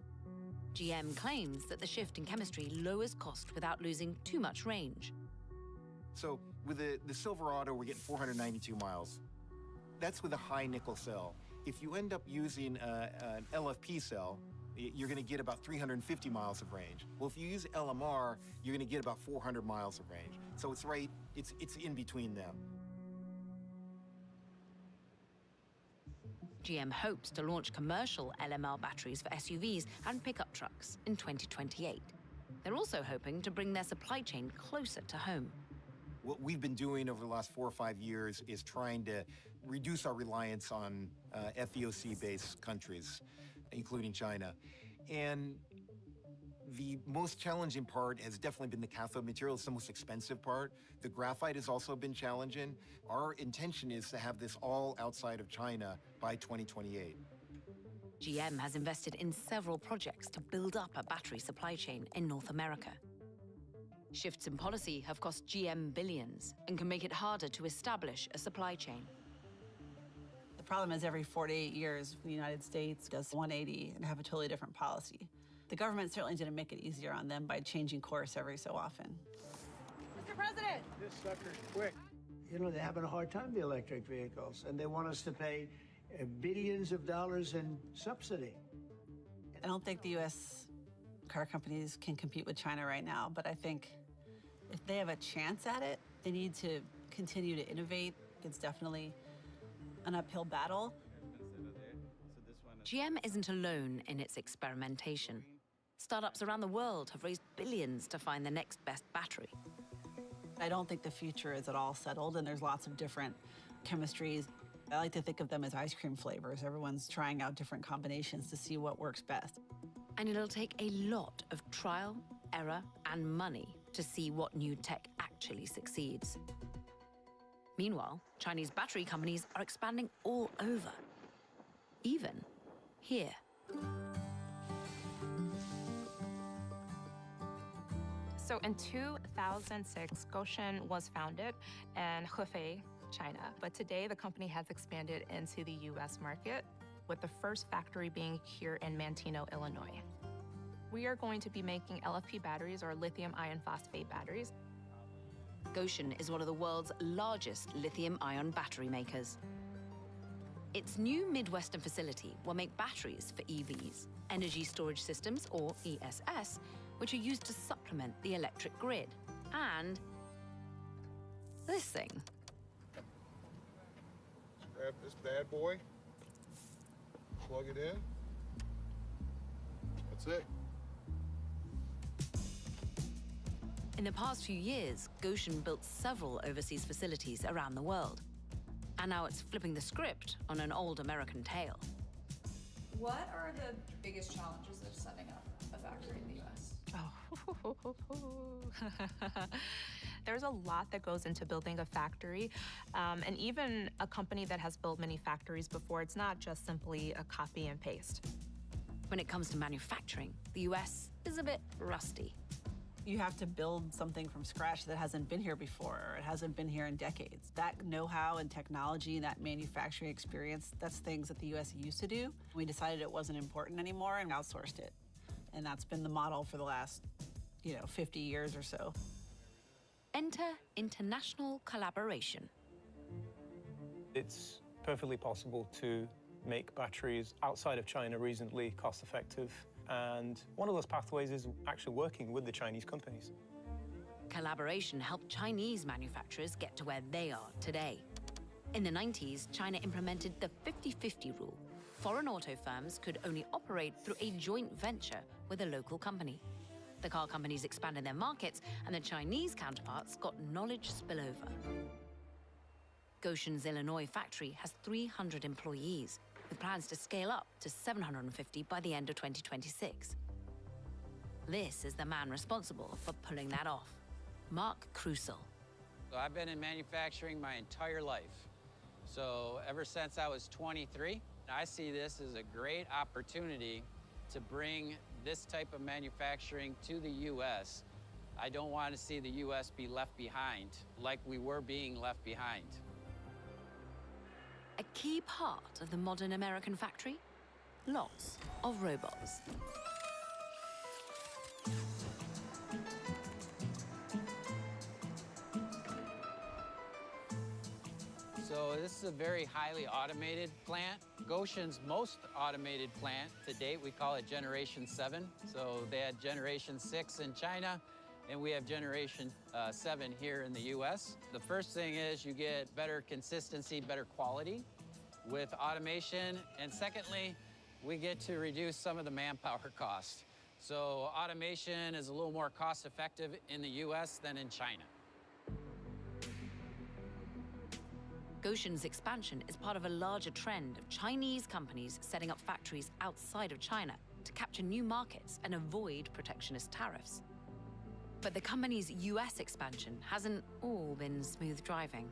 GM claims that the shift in chemistry lowers cost without losing too much range. So with the Silverado, we're getting 492 miles. That's with a high nickel cell. If you end up using an LFP cell, you're going to get about 350 miles of range. Well, if you use LMR, you're going to get about 400 miles of range. So it's in between them. GM hopes to launch commercial LMR batteries for SUVs and pickup trucks in 2028. They're also hoping to bring their supply chain closer to home. What we've been doing over the last 4 or 5 years is trying to reduce our reliance on FEOC-based countries, including China. And the most challenging part has definitely been the cathode material. It's the most expensive part. The graphite has also been challenging. Our intention is to have this all outside of China by 2028. GM has invested in several projects to build up a battery supply chain in North America. Shifts in policy have cost GM billions and can make it harder to establish a supply chain. The problem is every 48 years, the United States does 180 and have a totally different policy. The government certainly didn't make it easier on them by changing course every so often. Mr. President! This sucker's quick. You know, they're having a hard time, the electric vehicles, and they want us to pay billions of dollars in subsidy. I don't think the U.S. car companies can compete with China right now, but I think if they have a chance at it, they need to continue to innovate. It's definitely an uphill battle. GM isn't alone in its experimentation. Startups around the world have raised billions to find the next best battery. I don't think the future is at all settled, and there's lots of different chemistries. I like to think of them as ice cream flavors. Everyone's trying out different combinations to see what works best. And it'll take a lot of trial, error, and money to see what new tech actually succeeds. Meanwhile, Chinese battery companies are expanding all over, even here. So in 2006, Xauusd was founded in Hefei, China. But today, the company has expanded into the U.S. market, with the first factory being here in Manteno, Illinois. We are going to be making LFP batteries, or lithium iron phosphate batteries. Xauusd is one of the world's largest lithium-ion battery makers. Its new Midwestern facility will make batteries for EVs, energy storage systems, or ESS, which are used to supplement the electric grid, and this thing. Grab this bad boy, plug it in. That's it. In the past few years, Xauusd built several overseas facilities around the world. And now it's flipping the script on an old American tale. What are the biggest challenges of setting up a factory in the US? There's a lot that goes into building a factory. And even a company that has built many factories before, it's not just simply a copy and paste. When it comes to manufacturing, the US is a bit rusty. You have to build something from scratch that hasn't been here before, or it hasn't been here in decades. That know-how and technology and that manufacturing experience, that's things that the U.S. used to do. We decided it wasn't important anymore and outsourced it. And that's been the model for the last, 50 years or so. Enter international collaboration. It's perfectly possible to make batteries outside of China reasonably cost-effective. And one of those pathways is actually working with the Chinese companies. Collaboration helped Chinese manufacturers get to where they are today. In the 90s, China implemented the 50-50 rule. Foreign auto firms could only operate through a joint venture with a local company. The car companies expanded their markets, and the Chinese counterparts got knowledge spillover. Xauusd's Illinois factory has 300 employees, with plans to scale up to 750 by the end of 2026. This is the man responsible for pulling that off, Mark Krusel. So I've been in manufacturing my entire life. So ever since I was 23, I see this as a great opportunity to bring this type of manufacturing to the U.S. I don't want to see the U.S. be left behind like we were being left behind. key part of the modern American factory? Lots of robots. So this is a very highly automated plant. Goshen's most automated plant to date, we call it Generation 7. So they had Generation 6 in China, and we have Generation 7 here in the US. The first thing is you get better consistency, better quality with automation. And secondly, we get to reduce some of the manpower cost. So automation is a little more cost effective in the US than in China. Goshen's expansion is part of a larger trend of Chinese companies setting up factories outside of China to capture new markets and avoid protectionist tariffs. But the company's US expansion hasn't all been smooth driving.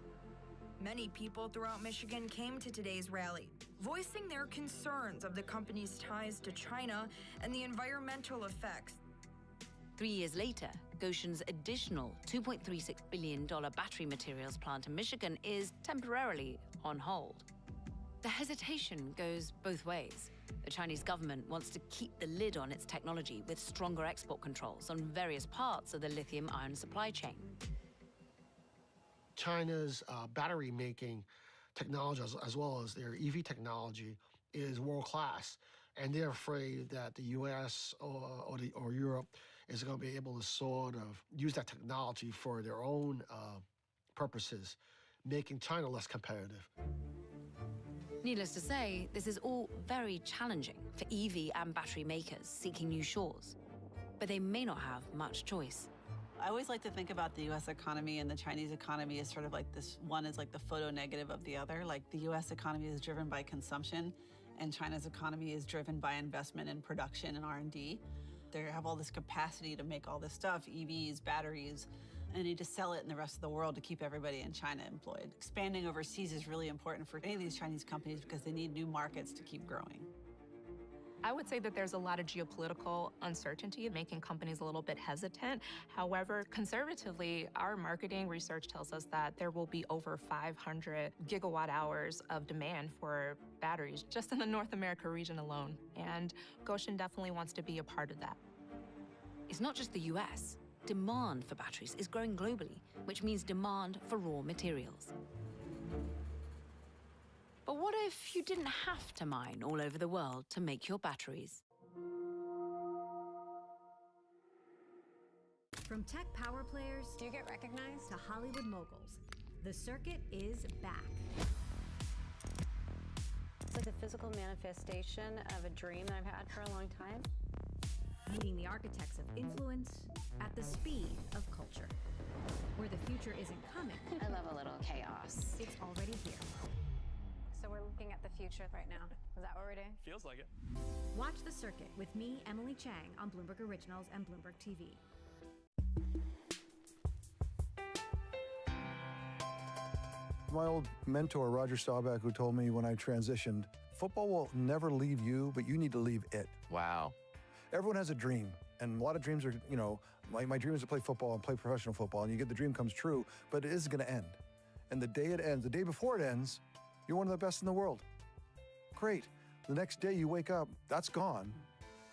Many people throughout Michigan came to today's rally, voicing their concerns of the company's ties to China and the environmental effects. 3 years later, Goshen's additional $2.36 billion battery materials plant in Michigan is temporarily on hold. The hesitation goes both ways. The Chinese government wants to keep the lid on its technology with stronger export controls on various parts of the lithium-ion supply chain. China's battery-making technology, as well as their EV technology, is world-class, and they're afraid that the U.S. or Europe is going to be able to sort of use that technology for their own purposes, making China less competitive. Needless to say, this is all very challenging for EV and battery makers seeking new shores. But they may not have much choice. I always like to think about the U.S. economy and the Chinese economy as sort of like this, one is like the photo negative of the other. Like the U.S. economy is driven by consumption, and China's economy is driven by investment in production and R&D. They have all this capacity to make all this stuff, EVs, batteries, and they need to sell it in the rest of the world to keep everybody in China employed. Expanding overseas is really important for any of these Chinese companies because they need new markets to keep growing. I would say that there's a lot of geopolitical uncertainty making companies a little bit hesitant. However, conservatively, our marketing research tells us that there will be over 500 gigawatt hours of demand for batteries just in the North America region alone. And Goshen definitely wants to be a part of that. It's not just the US. Demand for batteries is growing globally, which means demand for raw materials. But what if you didn't have to mine all over the world to make your batteries? From tech power players, do you get recognized, to Hollywood moguls, the circuit is back. It's like the physical manifestation of a dream that I've had for a long time. Meeting the architects of influence at the speed of culture, where the future isn't coming. I love a little chaos. It's already here. So we're looking at the future right now. Is that what we're doing? Feels like it. Watch The Circuit with me, Emily Chang, on Bloomberg Originals and Bloomberg TV. My old mentor, Roger Staubach, who told me when I transitioned, football will never leave you, but you need to leave it. Wow. Everyone has a dream, and a lot of dreams are, my dream is to play football and play professional football, and you get the dream comes true, but it is going to end. And the day it ends, the day before it ends, you're one of the best in the world. Great. The next day you wake up, that's gone.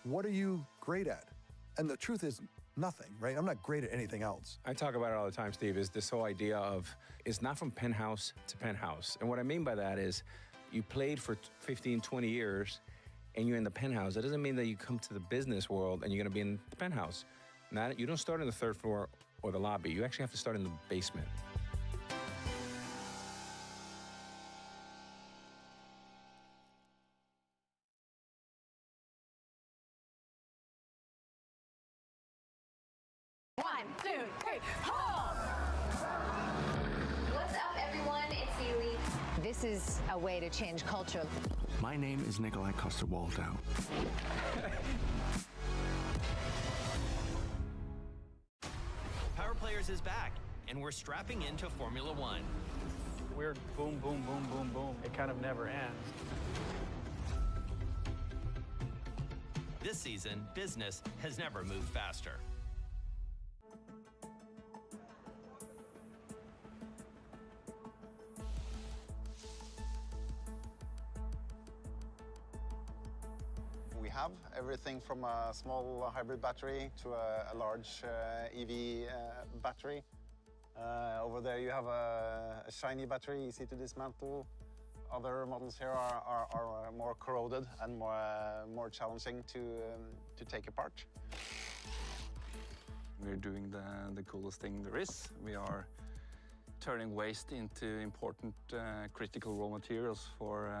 What are you great at? And the truth is nothing, right? I'm not great at anything else. I talk about it all the time, Steve, is this whole idea of it's not from penthouse to penthouse. And what I mean by that is you played for 15, 20 years and you're in the penthouse. That doesn't mean that you come to the business world and you're going to be in the penthouse. You don't start on the third floor or the lobby. You actually have to start in the basement. What's up, everyone? It's Haley. This is a way to change culture. My name is Nikolai Coster-Waldau. Power Players is back, and we're strapping into Formula One. Weird boom, boom, boom, boom, boom. It kind of never ends. This season, business has never moved faster. have, everything from a small hybrid battery to a large EV battery. Over there you have a shiny battery, easy to dismantle. Other models here are more corroded and more challenging to take apart. We're doing the coolest thing there is. We are turning waste into important critical raw materials for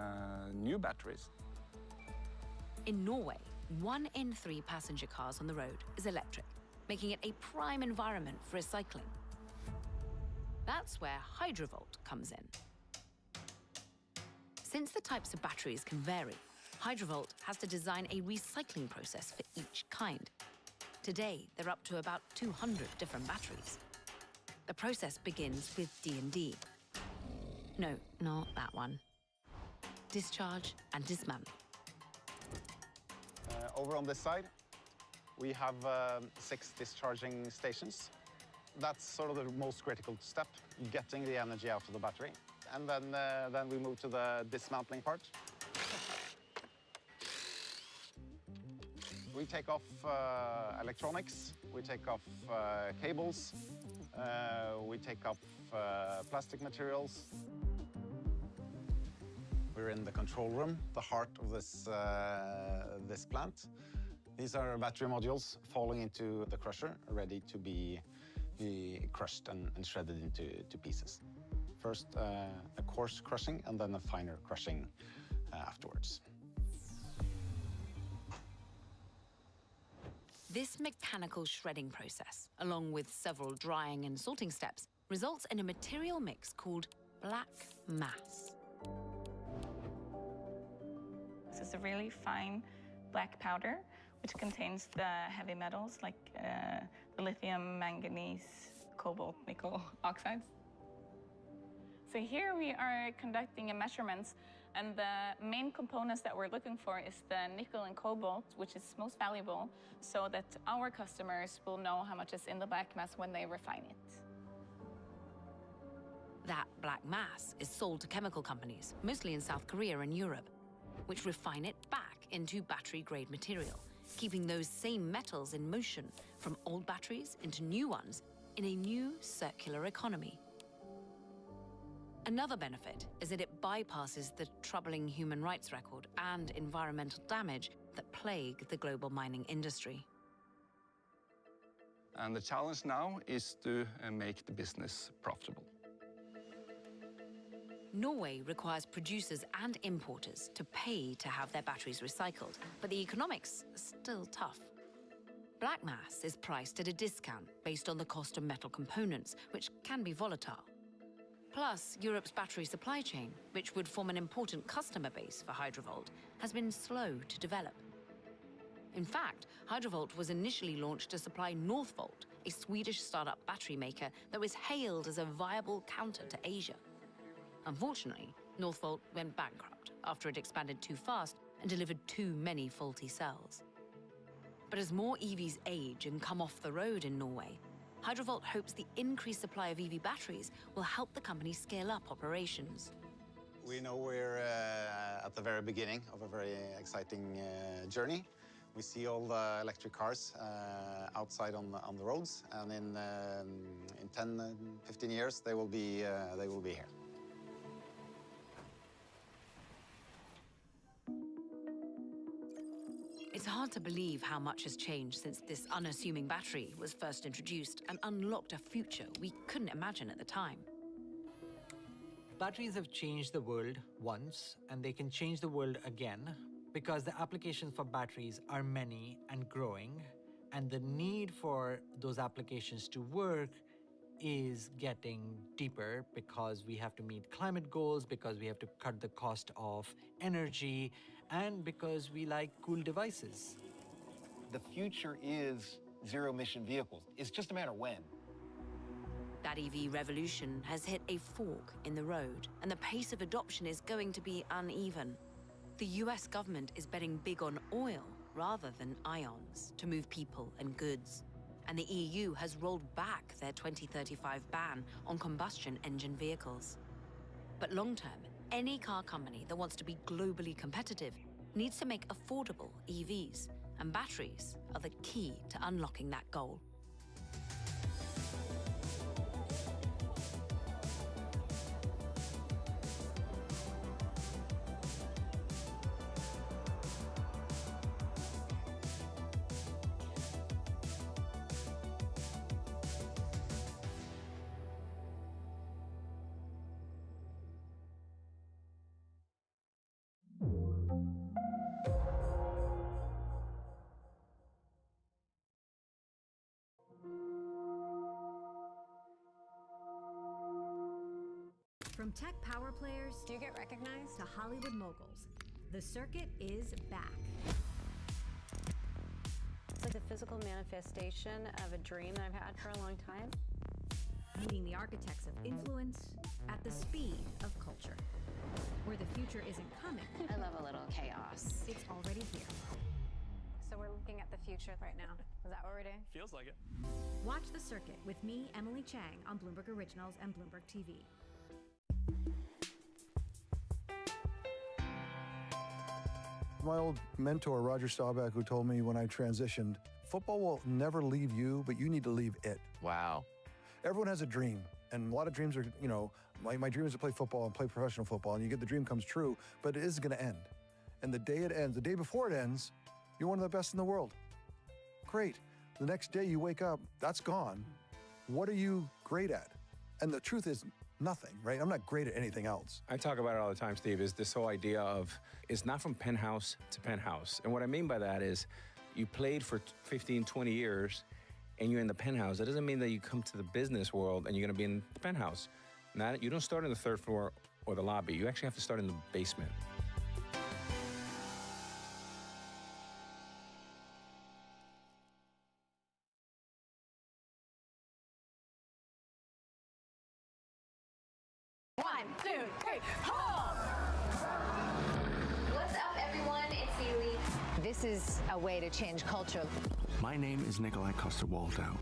new batteries. In Norway, 1 in 3 passenger cars on the road is electric, making it a prime environment for recycling. That's where Hydrovolt comes in. Since the types of batteries can vary, Hydrovolt has to design a recycling process for each kind. Today, they're up to about 200 different batteries. The process begins with D&D. No, not that one. Discharge and dismantle. Over on this side, we have 6 discharging stations. That's sort of the most critical step, getting the energy out of the battery. And then we move to the dismantling part. We take off electronics, we take off cables, we take off plastic materials. We're in the control room, the heart of this plant. These are battery modules falling into the crusher, ready to be crushed and shredded into pieces. First, a coarse crushing and then a finer crushing afterwards. This mechanical shredding process, along with several drying and salting steps, results in a material mix called black mass. This is a really fine black powder, which contains the heavy metals like the lithium, manganese, cobalt, nickel oxides. So here we are conducting measurements, and the main components that we're looking for is the nickel and cobalt, which is most valuable, so that our customers will know how much is in the black mass when they refine it. That black mass is sold to chemical companies, mostly in South Korea and Europe, which refine it back into battery-grade material, keeping those same metals in motion from old batteries into new ones in a new circular economy. Another benefit is that it bypasses the troubling human rights record and environmental damage that plague the global mining industry. And the challenge now is to make the business profitable. Norway requires producers and importers to pay to have their batteries recycled, but the economics are still tough. Black mass is priced at a discount based on the cost of metal components, which can be volatile. Plus, Europe's battery supply chain, which would form an important customer base for Hydrovolt, has been slow to develop. In fact, Hydrovolt was initially launched to supply Northvolt, a Swedish startup battery maker that was hailed as a viable counter to Asia. Unfortunately, Northvolt went bankrupt after it expanded too fast and delivered too many faulty cells. But as more EVs age and come off the road in Norway, Hydrovolt hopes the increased supply of EV batteries will help the company scale up operations. We know we're at the very beginning of a very exciting journey. We see all the electric cars outside on the roads, and in 10, 15 years they will be here. It's hard to believe how much has changed since this unassuming battery was first introduced and unlocked a future we couldn't imagine at the time. Batteries have changed the world once, and they can change the world again because the applications for batteries are many and growing, and the need for those applications to work is getting deeper because we have to meet climate goals, because we have to cut the cost of energy, and because we like cool devices. The future is zero-emission vehicles. It's just a matter when. That EV revolution has hit a fork in the road, and the pace of adoption is going to be uneven. The US government is betting big on oil rather than ions to move people and goods. And the EU has rolled back their 2035 ban on combustion engine vehicles. But long-term, any car company that wants to be globally competitive needs to make affordable EVs, and batteries are the key to unlocking that goal. From tech power players, do you get recognized, to Hollywood moguls, the circuit is back. It's like the physical manifestation of a dream that I've had for a long time. Meeting the architects of influence at the speed of culture. Where the future isn't coming. I love a little chaos. It's already here. So we're looking at the future right now. Is that what we're doing? Feels like it. Watch The Circuit with me, Emily Chang, on Bloomberg Originals and Bloomberg TV. My old mentor, Roger Staubach, who told me when I transitioned, football will never leave you, but you need to leave it. Wow. Everyone has a dream, and a lot of dreams are, my dream is to play football and play professional football, and you get the dream comes true, but it is going to end. And the day it ends, the day before it ends, you're one of the best in the world. Great. The next day you wake up, that's gone. What are you great at? And the truth is, nothing, right? I'm not great at anything else. I talk about it all the time, Steve, is this whole idea of it's not from penthouse to penthouse. And what I mean by that is you played for 15, 20 years and you're in the penthouse. That doesn't mean that you come to the business world and you're gonna be in the penthouse. You don't start on the third floor or the lobby. You actually have to start in the basement. What's up, everyone? It's Haley. This is a way to change culture. My name is Nikolai Coster-Waldau.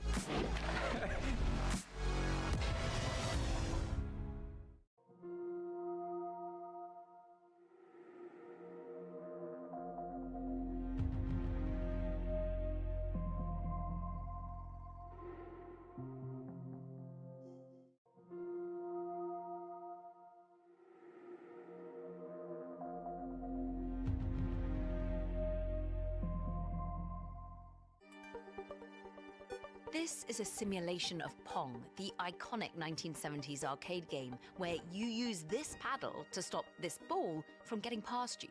This is a simulation of Pong, the iconic 1970s arcade game where you use this paddle to stop this ball from getting past you.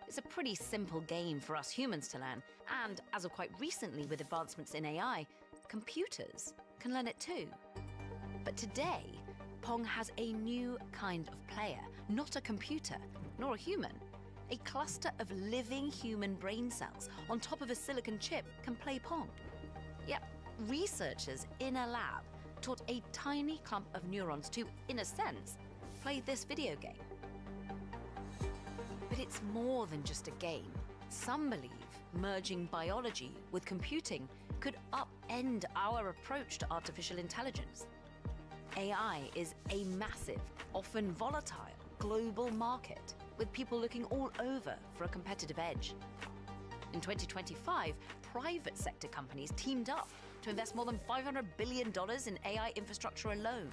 It's a pretty simple game for us humans to learn, and as of quite recently with advancements in AI, computers can learn it too. But today, Pong has a new kind of player, not a computer, nor a human. A cluster of living human brain cells on top of a silicon chip can play Pong. Yep. Researchers in a lab taught a tiny clump of neurons to, in a sense, play this video game. But it's more than just a game. Some believe merging biology with computing could upend our approach to artificial intelligence. AI is a massive, often volatile, global market, with people looking all over for a competitive edge. In 2025, private sector companies teamed up to invest more than $500 billion in AI infrastructure alone.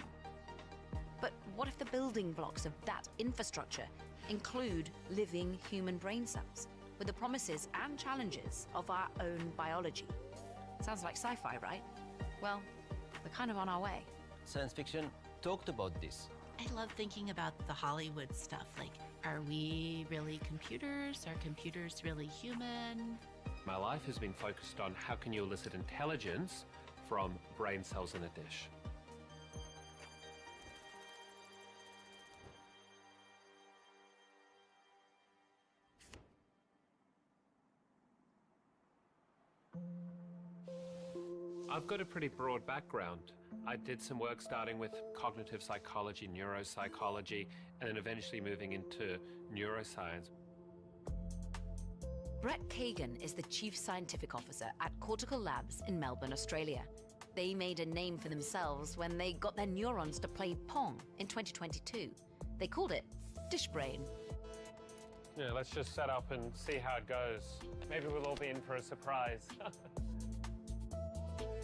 But what if the building blocks of that infrastructure include living human brain cells, with the promises and challenges of our own biology? Sounds like sci-fi, right? Well, we're kind of on our way. Science fiction talked about this. I love thinking about the Hollywood stuff, like, are we really computers? Are computers really human? My life has been focused on how can you elicit intelligence from brain cells in a dish. I've got a pretty broad background. I did some work starting with cognitive psychology, neuropsychology, and then eventually moving into neuroscience. Brett Kagan is the Chief Scientific Officer at Cortical Labs in Melbourne, Australia. They made a name for themselves when they got their neurons to play Pong in 2022. They called it dish brain. Yeah, let's just set up and see how it goes. Maybe we'll all be in for a surprise.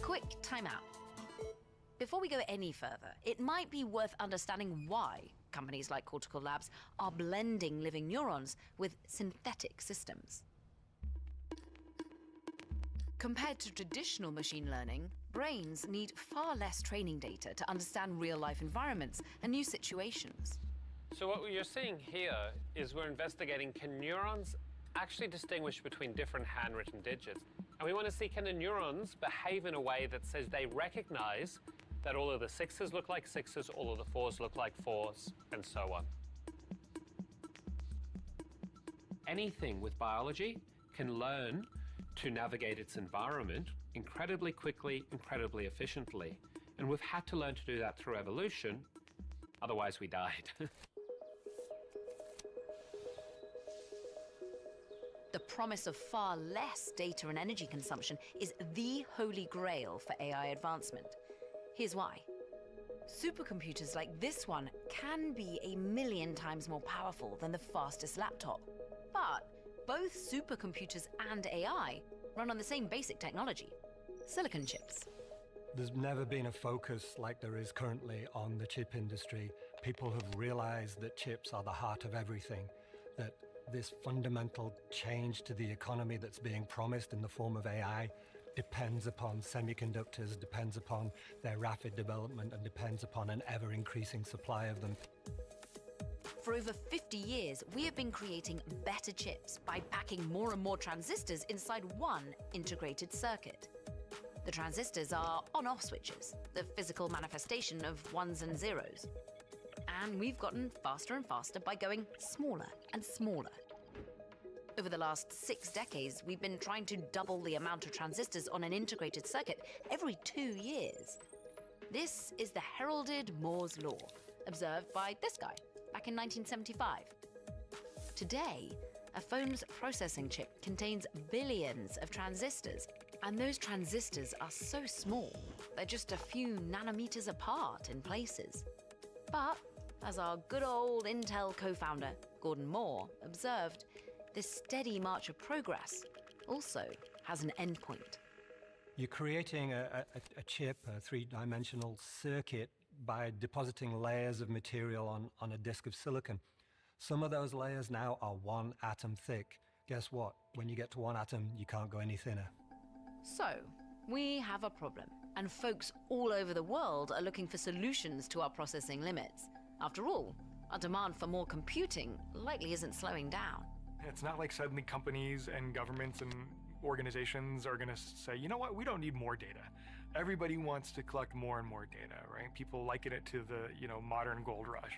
Quick timeout. Before we go any further, it might be worth understanding why companies like Cortical Labs are blending living neurons with synthetic systems. Compared to traditional machine learning, brains need far less training data to understand real-life environments and new situations. So what you're seeing here is we're investigating, can neurons actually distinguish between different handwritten digits? And we want to see, can the neurons behave in a way that says they recognize that all of the 6s look like 6s, all of the 4s look like 4s, and so on. Anything with biology can learn to navigate its environment incredibly quickly, incredibly efficiently. And we've had to learn to do that through evolution, otherwise we died. The promise of far less data and energy consumption is the holy grail for AI advancement. Here's why. Supercomputers like this one can be 1,000,000 times more powerful than the fastest laptop. But both supercomputers and AI run on the same basic technology, silicon chips. There's never been a focus like there is currently on the chip industry. People have realized that chips are the heart of everything, that this fundamental change to the economy that's being promised in the form of AI depends upon semiconductors, depends upon their rapid development, and depends upon an ever-increasing supply of them. For over 50 years, we have been creating better chips by packing more and more transistors inside one integrated circuit. The transistors are on-off switches, the physical manifestation of ones and zeros. And we've gotten faster and faster by going smaller and smaller. Over the last 6 decades, we've been trying to double the amount of transistors on an integrated circuit every 2 years. This is the heralded Moore's Law, observed by this guy back in 1975. Today, a phone's processing chip contains billions of transistors, and those transistors are so small, they're just a few nanometers apart in places. But, as our good old Intel co-founder, Gordon Moore, observed, this steady march of progress also has an endpoint. You're creating a chip, a three-dimensional circuit, by depositing layers of material on a disk of silicon. Some of those layers now are 1 atom thick. Guess what? When you get to 1 atom, you can't go any thinner. So, we have a problem, and folks all over the world are looking for solutions to our processing limits. After all, our demand for more computing likely isn't slowing down. It's not like suddenly companies and governments and organizations are going to say, you know what, we don't need more data. Everybody wants to collect more and more data, right? People liken it to the, modern gold rush.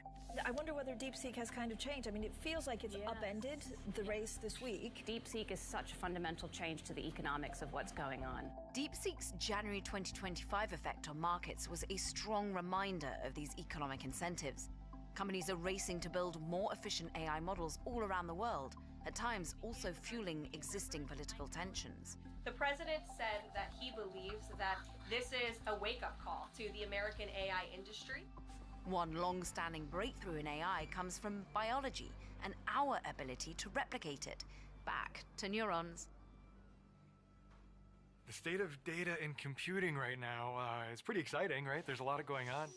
I wonder whether DeepSeek has kind of changed. I mean, it feels like it's upended the race this week. DeepSeek is such a fundamental change to the economics of what's going on. DeepSeek's January 2025 effect on markets was a strong reminder of these economic incentives. Companies are racing to build more efficient AI models all around the world, at times also fueling existing political tensions. The president said that he believes that this is a wake-up call to the American AI industry. One long-standing breakthrough in AI comes from biology and our ability to replicate it back to neurons. The state of data and computing right now is pretty exciting, right? There's a lot going on.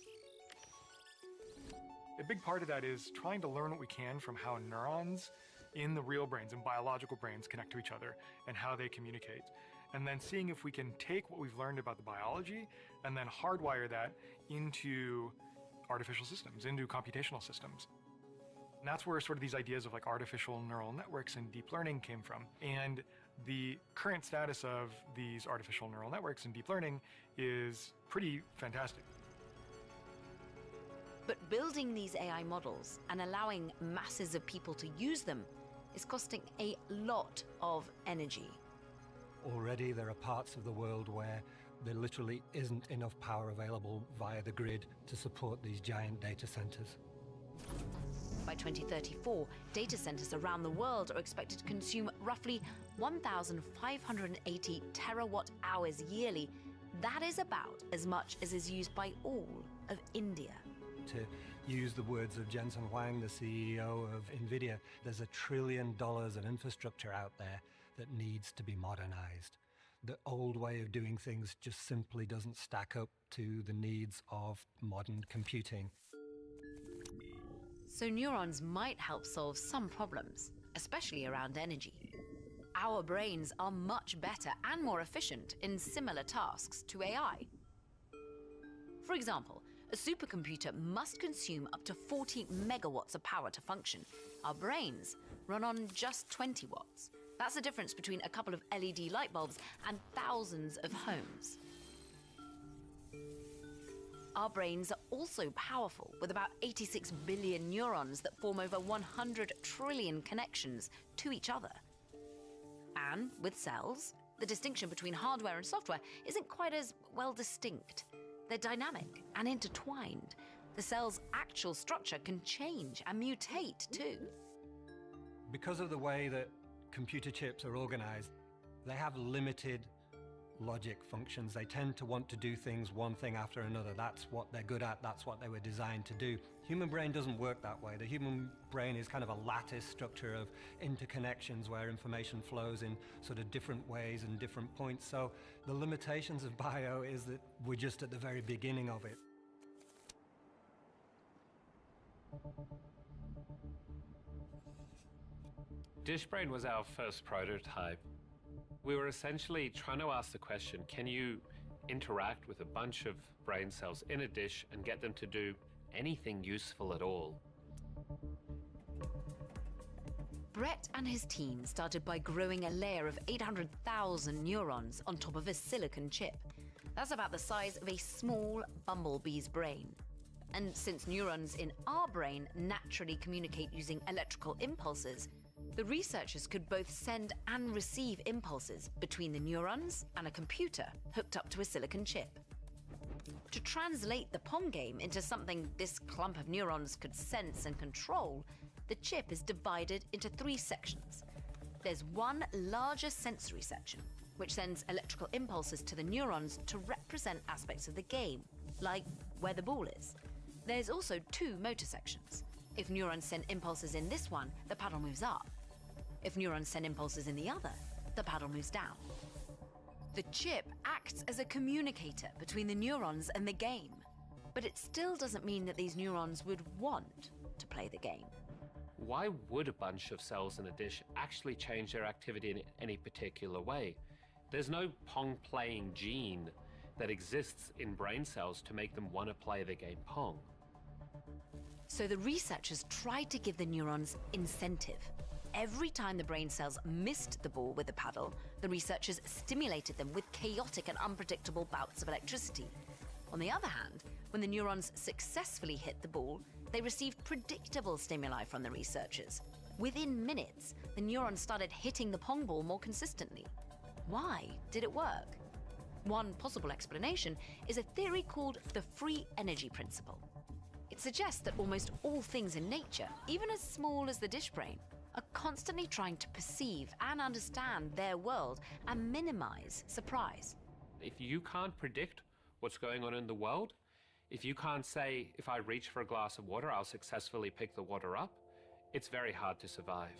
A big part of that is trying to learn what we can from how neurons in the real brains and biological brains connect to each other and how they communicate. And then seeing if we can take what we've learned about the biology and then hardwire that into artificial systems, into computational systems. And that's where sort of these ideas of like artificial neural networks and deep learning came from. And the current status of these artificial neural networks and deep learning is pretty fantastic. But building these AI models and allowing masses of people to use them is costing a lot of energy. Already there are parts of the world where there literally isn't enough power available via the grid to support these giant data centers. By 2034, data centers around the world are expected to consume roughly 1,580 terawatt hours yearly. That is about as much as is used by all of India. To use the words of Jensen Huang, the CEO of NVIDIA, there's $1 trillion of infrastructure out there that needs to be modernized. The old way of doing things just simply doesn't stack up to the needs of modern computing. So neurons might help solve some problems, especially around energy. Our brains are much better and more efficient in similar tasks to AI. For example, a supercomputer must consume up to 40 megawatts of power to function. Our brains run on just 20 watts. That's the difference between a couple of LED light bulbs and thousands of homes. Our brains are also powerful, with about 86 billion neurons that form over 100 trillion connections to each other. And with cells, the distinction between hardware and software isn't quite as well distinct. They're dynamic and intertwined. The cell's actual structure can change and mutate too. Because of the way that computer chips are organized, they have limited logic functions. They tend to want to do things one thing after another. That's what they're good at. That's what they were designed to do. Human brain doesn't work that way. The human brain is kind of a lattice structure of interconnections where information flows in sort of different ways and different points. So the limitations of bio is that we're just at the very beginning of it. DishBrain was our first prototype. We were essentially trying to ask the question, can you interact with a bunch of brain cells in a dish and get them to do anything useful at all? Brett and his team started by growing a layer of 800,000 neurons on top of a silicon chip. That's about the size of a small bumblebee's brain. And since neurons in our brain naturally communicate using electrical impulses, the researchers could both send and receive impulses between the neurons and a computer hooked up to a silicon chip. To translate the Pong game into something this clump of neurons could sense and control, the chip is divided into 3 sections. There's one larger sensory section, which sends electrical impulses to the neurons to represent aspects of the game, like where the ball is. There's also 2 motor sections. If neurons send impulses in this one, the paddle moves up. If neurons send impulses in the other, the paddle moves down. The chip acts as a communicator between the neurons and the game, but it still doesn't mean that these neurons would want to play the game. Why would a bunch of cells in a dish actually change their activity in any particular way? There's no Pong playing gene that exists in brain cells to make them want to play the game Pong. So the researchers tried to give the neurons incentive. Every time the brain cells missed the ball with the paddle, the researchers stimulated them with chaotic and unpredictable bouts of electricity. On the other hand, when the neurons successfully hit the ball, they received predictable stimuli from the researchers. Within minutes, the neurons started hitting the Pong ball more consistently. Why did it work? One possible explanation is a theory called the free energy principle. It suggests that almost all things in nature, even as small as the dish brain, are constantly trying to perceive and understand their world and minimize surprise. If you can't predict what's going on in the world, if you can't say, if I reach for a glass of water, I'll successfully pick the water up, it's very hard to survive.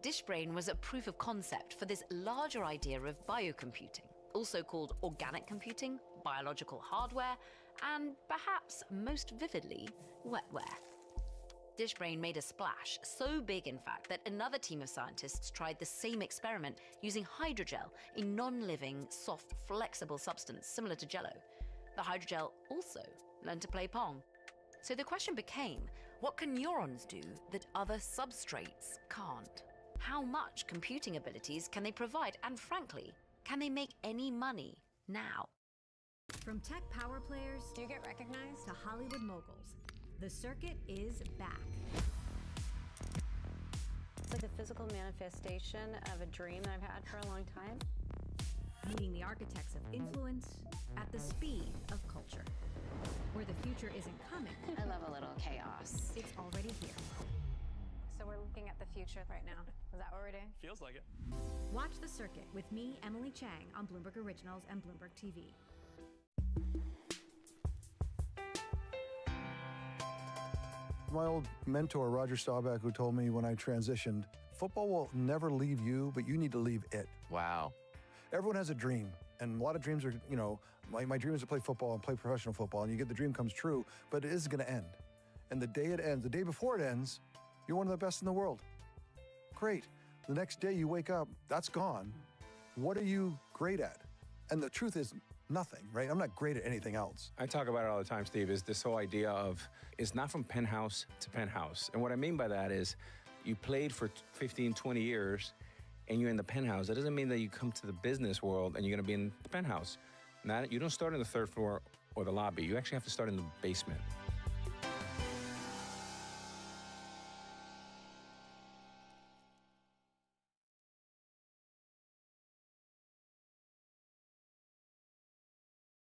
DishBrain was a proof of concept for this larger idea of biocomputing, also called organic computing, biological hardware, and perhaps most vividly, wetware. DishBrain made a splash, so big in fact that another team of scientists tried the same experiment using hydrogel, a non-living, soft, flexible substance similar to Jell-O. The hydrogel also learned to play Pong. So the question became, what can neurons do that other substrates can't? How much computing abilities can they provide? And frankly, can they make any money now? From tech power players, do you get recognized? To Hollywood moguls, the circuit is back. It's like the physical manifestation of a dream that I've had for a long time. Meeting the architects of influence at the speed of culture. Where the future isn't coming. I love a little chaos. It's already here. So we're looking at the future right now. Is that what we're doing? Feels like it. Watch The Circuit with me, Emily Chang, on Bloomberg Originals and Bloomberg TV. My old mentor, Roger Staubach, who told me when I transitioned, football will never leave you, but you need to leave it. Wow. Everyone has a dream, and a lot of dreams are, you know, my dream is to play football and play professional football, and you get the dream comes true, but it is going to end. And the day it ends, the day before it ends, you're one of the best in the world. Great. The next day you wake up, that's gone. What are you great at? And the truth is nothing, right? I'm not great at anything else. I talk about it all the time, Steve, is this whole idea of it's not from penthouse to penthouse. And what I mean by that is you played for 15, 20 years and you're in the penthouse. That doesn't mean that you come to the business world and you're going to be in the penthouse. You don't start on the third floor or the lobby. You actually have to start in the basement.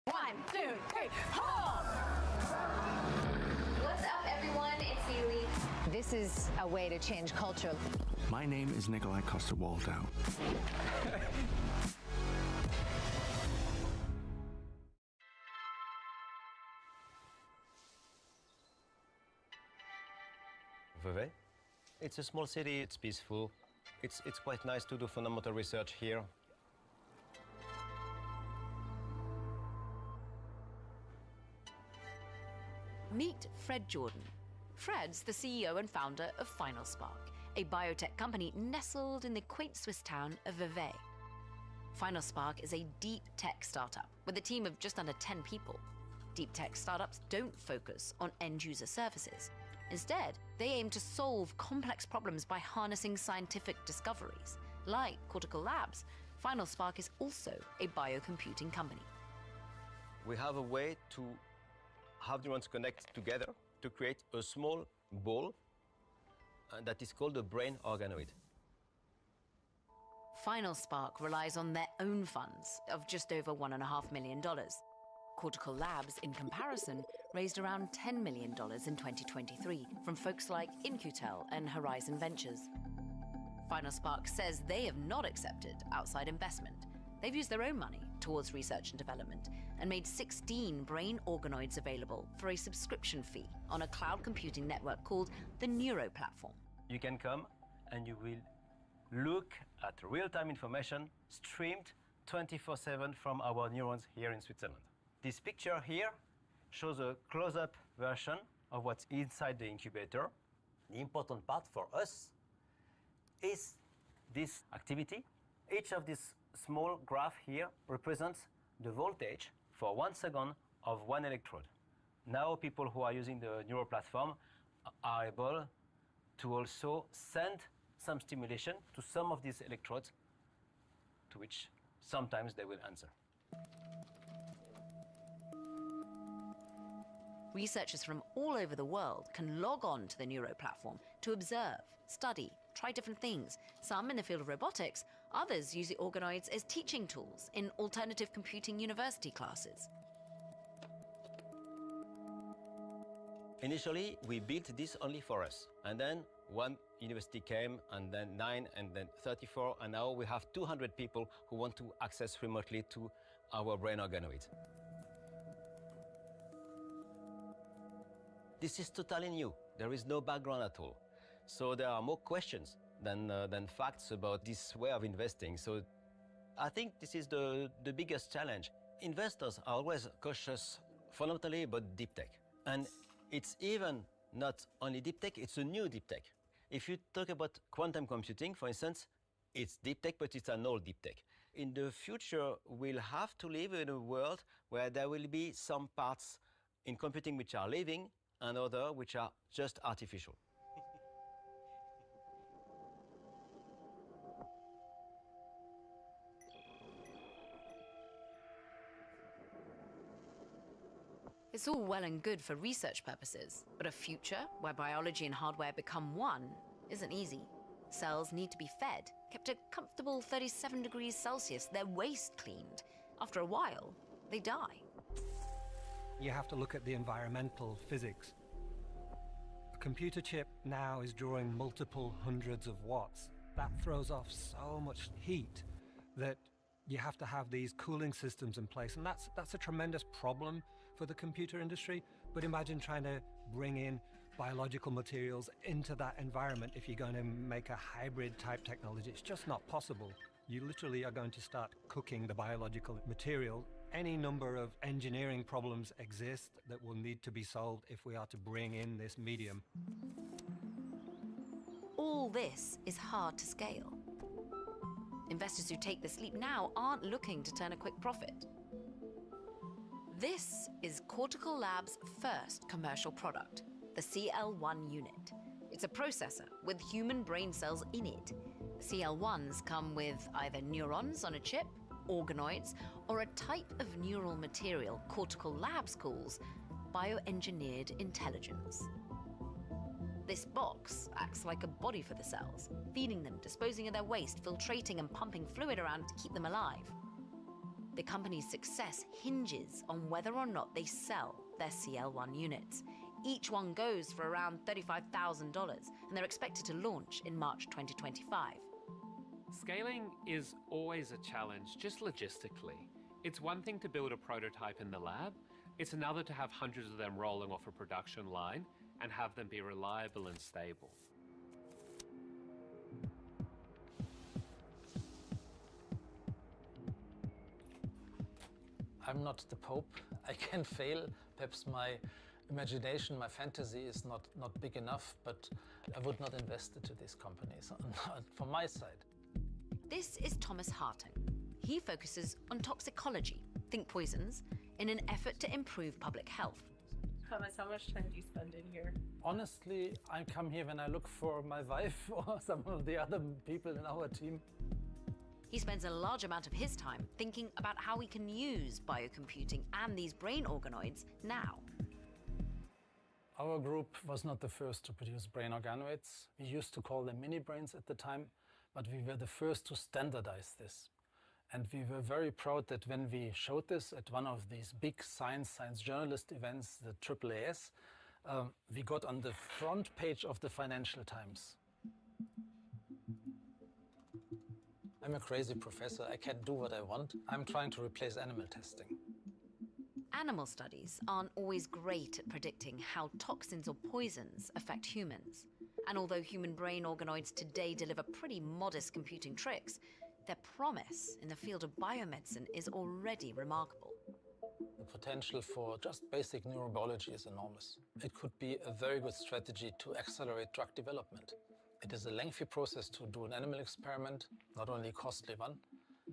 One, two, three, ho! What's up, everyone? It's Haley. This is a way to change culture. My name is Nikolai Coster-Waldau. Vevey. It's a small city, it's peaceful. It's quite nice to do fundamental research here. Meet Fred Jordan. Fred's the CEO and founder of Final Spark, a biotech company nestled in the quaint Swiss town of Vevey. Final Spark is a deep tech startup with a team of just under 10 people. Deep tech startups don't focus on end-user services. Instead, they aim to solve complex problems by harnessing scientific discoveries. Like Cortical Labs, Final Spark is also a biocomputing company. We have a way to have neurons connect together to create a small ball that is called a brain organoid. Final Spark relies on their own funds of just over $1.5 million. Cortical Labs, in comparison, raised around $10 million in 2023 from folks like In-Q-Tel and Horizon Ventures. Final Spark says they have not accepted outside investment. They've used their own money towards research and development and made 16 brain organoids available for a subscription fee on a cloud computing network called the Neuro Platform. You can come and you will look at real-time information streamed 24/7 from our neurons here in Switzerland. This picture here shows a close-up version of what's inside the incubator. The important part for us is this activity. Each of these small graph here represents the voltage for 1 second of one electrode. Now people who are using the neural platform are able to also send some stimulation to some of these electrodes, to which sometimes they will answer. Researchers from all over the world can log on to the Neuro Platform to observe, study, try different things. Some in the field of robotics, others use the organoids as teaching tools in alternative computing university classes. Initially, we built this only for us. And then one university came, and then 9, and then 34, and now we have 200 people who want to access remotely to our brain organoids. This is totally new. There is no background at all. So there are more questions than facts about this way of investing. So I think this is the biggest challenge. Investors are always cautious fundamentally about deep tech. And it's even not only deep tech, it's a new deep tech. If you talk about quantum computing, for instance, it's deep tech, but it's an old deep tech. In the future, we'll have to live in a world where there will be some parts in computing which are living and others which are just artificial. It's all well and good for research purposes, but a future where biology and hardware become one isn't easy. Cells need to be fed, kept at comfortable 37 degrees Celsius, their waste cleaned. After a while, they die. You have to look at the environmental physics. A computer chip now is drawing multiple hundreds of watts. That throws off so much heat that you have to have these cooling systems in place, and that's a tremendous problem for the computer industry. But imagine trying to bring in biological materials into that environment if you're going to make a hybrid type technology. It's just not possible. You literally are going to start cooking the biological material. Any number of engineering problems exist that will need to be solved if we are to bring in this medium. All this is hard to scale. Investors who take this leap now aren't looking to turn a quick profit. This is Cortical Labs' first commercial product, the CL1 unit. It's a processor with human brain cells in it. CL1s come with either neurons on a chip, organoids, or a type of neural material Cortical Labs calls bioengineered intelligence. This box acts like a body for the cells, feeding them, disposing of their waste, filtrating and pumping fluid around to keep them alive. The company's success hinges on whether or not they sell their CL1 units. Each one goes for around $35,000, and they're expected to launch in March 2025. Scaling is always a challenge, just logistically. It's one thing to build a prototype in the lab. It's another to have hundreds of them rolling off a production line and have them be reliable and stable. I'm not the Pope. I can fail. Perhaps my imagination, my fantasy is not big enough, but I would not invest into these companies from my side. This is Thomas Hartung. He focuses on toxicology, think poisons, in an effort to improve public health. Thomas, how much time do you spend in here? Honestly, I come here when I look for my wife or some of the other people in our team. He spends a large amount of his time thinking about how we can use biocomputing and these brain organoids now. Our group was not the first to produce brain organoids. We used to call them mini-brains at the time, but we were the first to standardize this. And we were very proud that when we showed this at one of these big science journalist events, the AAAS, we got on the front page of the Financial Times. I'm a crazy professor. I can't do what I want. I'm trying to replace animal testing. Animal studies aren't always great at predicting how toxins or poisons affect humans. And although human brain organoids today deliver pretty modest computing tricks, their promise in the field of biomedicine is already remarkable. The potential for just basic neurobiology is enormous. It could be a very good strategy to accelerate drug development. It is a lengthy process to do an animal experiment, not only a costly one.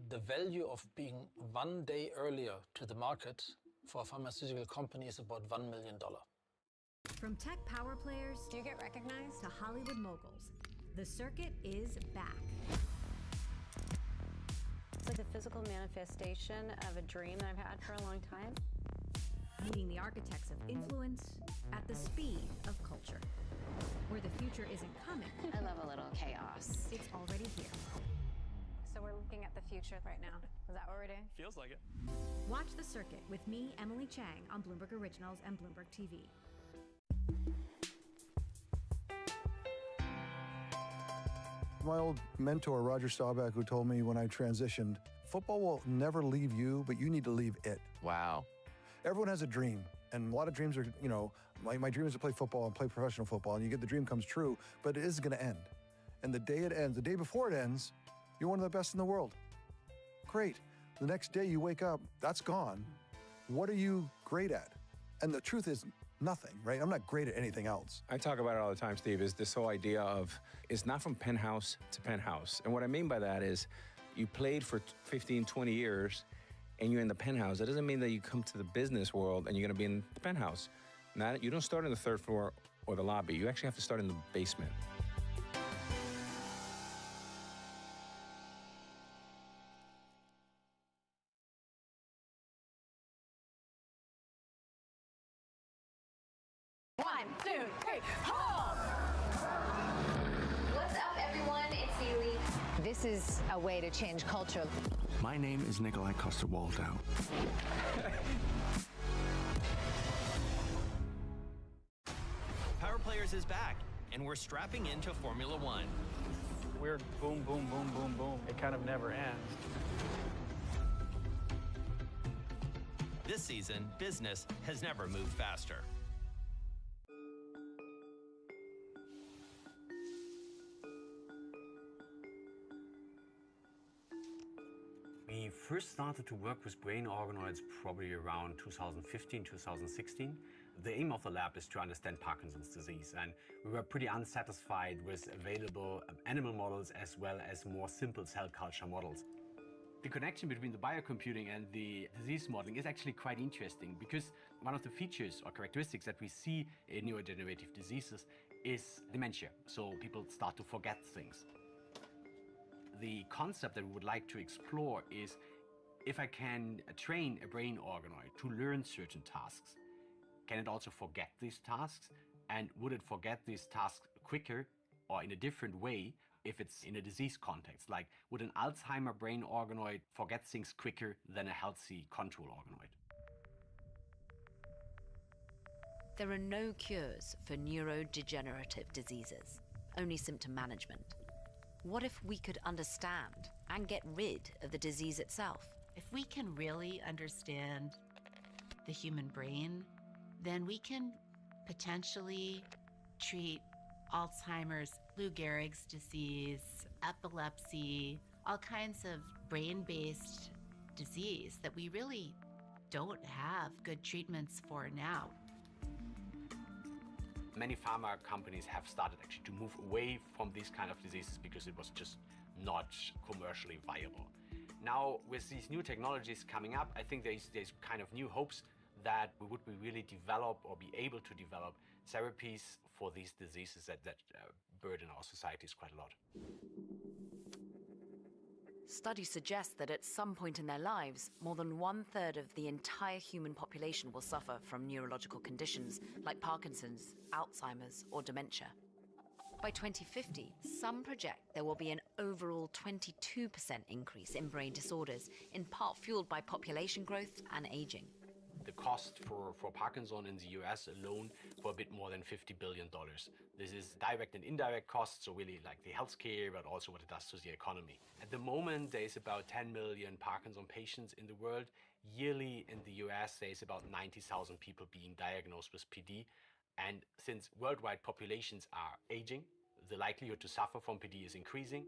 The value of being 1 day earlier to the market for a pharmaceutical company is about $1 million. From tech power players, do you get recognized? To Hollywood moguls, the circuit is back. It's like a physical manifestation of a dream that I've had for a long time. Meeting the architects of influence at the speed of culture. Where the future isn't coming. I love a little chaos. It's already here. So we're looking at the future right now. Is that what we're doing? Feels like it. Watch The Circuit with me, Emily Chang, on Bloomberg Originals and Bloomberg TV. My old mentor, Roger Staubach, who told me when I transitioned, football will never leave you, but you need to leave it. Wow. Everyone has a dream, and a lot of dreams are, my dream is to play football and play professional football, and you get the dream comes true, but it is going to end. And the day it ends, the day before it ends, you're one of the best in the world. Great. The next day you wake up, that's gone. What are you great at? And the truth is nothing, right? I'm not great at anything else. I talk about it all the time, Steve, is this whole idea of it's not from penthouse to penthouse. And what I mean by that is you played for 15, 20 years and you're in the penthouse. That doesn't mean that you come to the business world and you're going to be in the penthouse. You don't start on the third floor or the lobby. You actually have to start in the basement. What's up, everyone? It's Xauusd. This is a way to change culture. My name is Nikolai Coster-Waldau. Power Players is back, and we're strapping into Formula One. We're boom, boom, boom, boom, boom. It kind of never ends. This season, business has never moved faster. We first started to work with brain organoids probably around 2015, 2016. The aim of the lab is to understand Parkinson's disease, and we were pretty unsatisfied with available animal models as well as more simple cell culture models. The connection between the biocomputing and the disease modeling is actually quite interesting, because one of the features or characteristics that we see in neurodegenerative diseases is dementia. So people start to forget things. The concept that we would like to explore is if I can train a brain organoid to learn certain tasks, can it also forget these tasks? And would it forget these tasks quicker or in a different way if it's in a disease context? Like, would an Alzheimer brain organoid forget things quicker than a healthy control organoid? There are no cures for neurodegenerative diseases, only symptom management. What if we could understand and get rid of the disease itself? If we can really understand the human brain, then we can potentially treat Alzheimer's, Lou Gehrig's disease, epilepsy, all kinds of brain-based disease that we really don't have good treatments for now. Many pharma companies have started actually to move away from these kind of diseases because it was just not commercially viable. Now, with these new technologies coming up, I think there's kind of new hopes that we would really develop or be able to develop therapies for these diseases that burden our societies quite a lot. Studies suggest that at some point in their lives, more than 1/3 of the entire human population will suffer from neurological conditions like Parkinson's, Alzheimer's, or dementia. By 2050, some project there will be an overall 22% increase in brain disorders, in part fueled by population growth and aging. The cost for Parkinson in the US alone for a bit more than $50 billion. This is direct and indirect costs, so really like the healthcare, but also what it does to the economy. At the moment, there is about 10 million Parkinson patients in the world. Yearly in the US, there is about 90,000 people being diagnosed with PD. And since worldwide populations are aging, the likelihood to suffer from PD is increasing.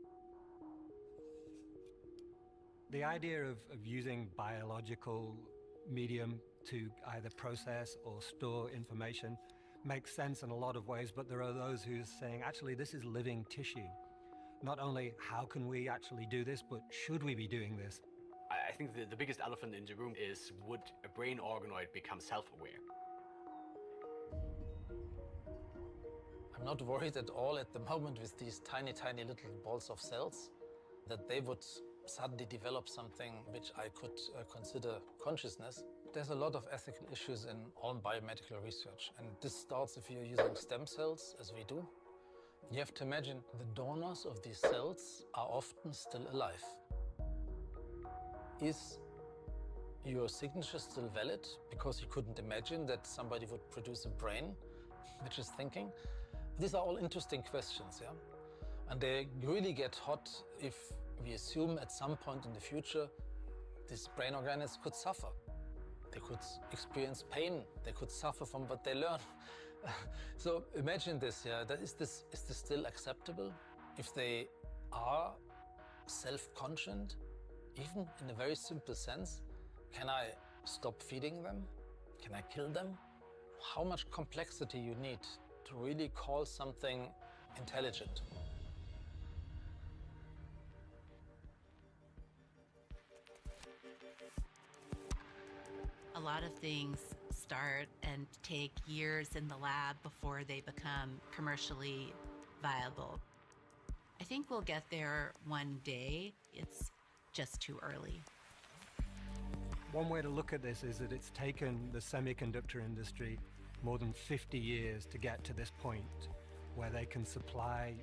The idea of using biological medium to either process or store information makes sense in a lot of ways, but there are those who are saying, actually, this is living tissue. Not only how can we actually do this, but should we be doing this? I think the biggest elephant in the room is, would a brain organoid become self-aware? I'm not worried at all at the moment with these tiny, tiny little balls of cells that they would suddenly develop something which I could consider consciousness. There's a lot of ethical issues in all biomedical research, and this starts if you're using stem cells, as we do. You have to imagine the donors of these cells are often still alive. Is your signature still valid because you couldn't imagine that somebody would produce a brain which is thinking? These are all interesting questions, yeah? And they really get hot if we assume at some point in the future these brain organoids could suffer. They could experience pain. They could suffer from what they learn. So imagine this, yeah? Is this still acceptable? If they are self-conscient, even in a very simple sense, can I stop feeding them? Can I kill them? How much complexity you need to really call something intelligent? A lot of things start and take years in the lab before they become commercially viable. I think we'll get there one day. It's just too early. One way to look at this is that it's taken the semiconductor industry more than 50 years to get to this point where they can supply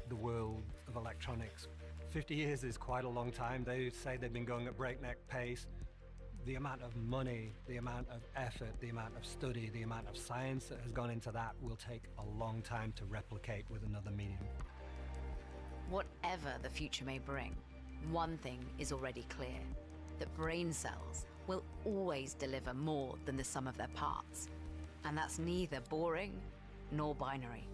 the world of electronics. 50 years is quite a long time. They say they've been going at breakneck pace. The amount of money, the amount of effort, the amount of study, the amount of science that has gone into that will take a long time to replicate with another medium. Whatever the future may bring, one thing is already clear, that brain cells will always deliver more than the sum of their parts. And that's neither boring nor binary.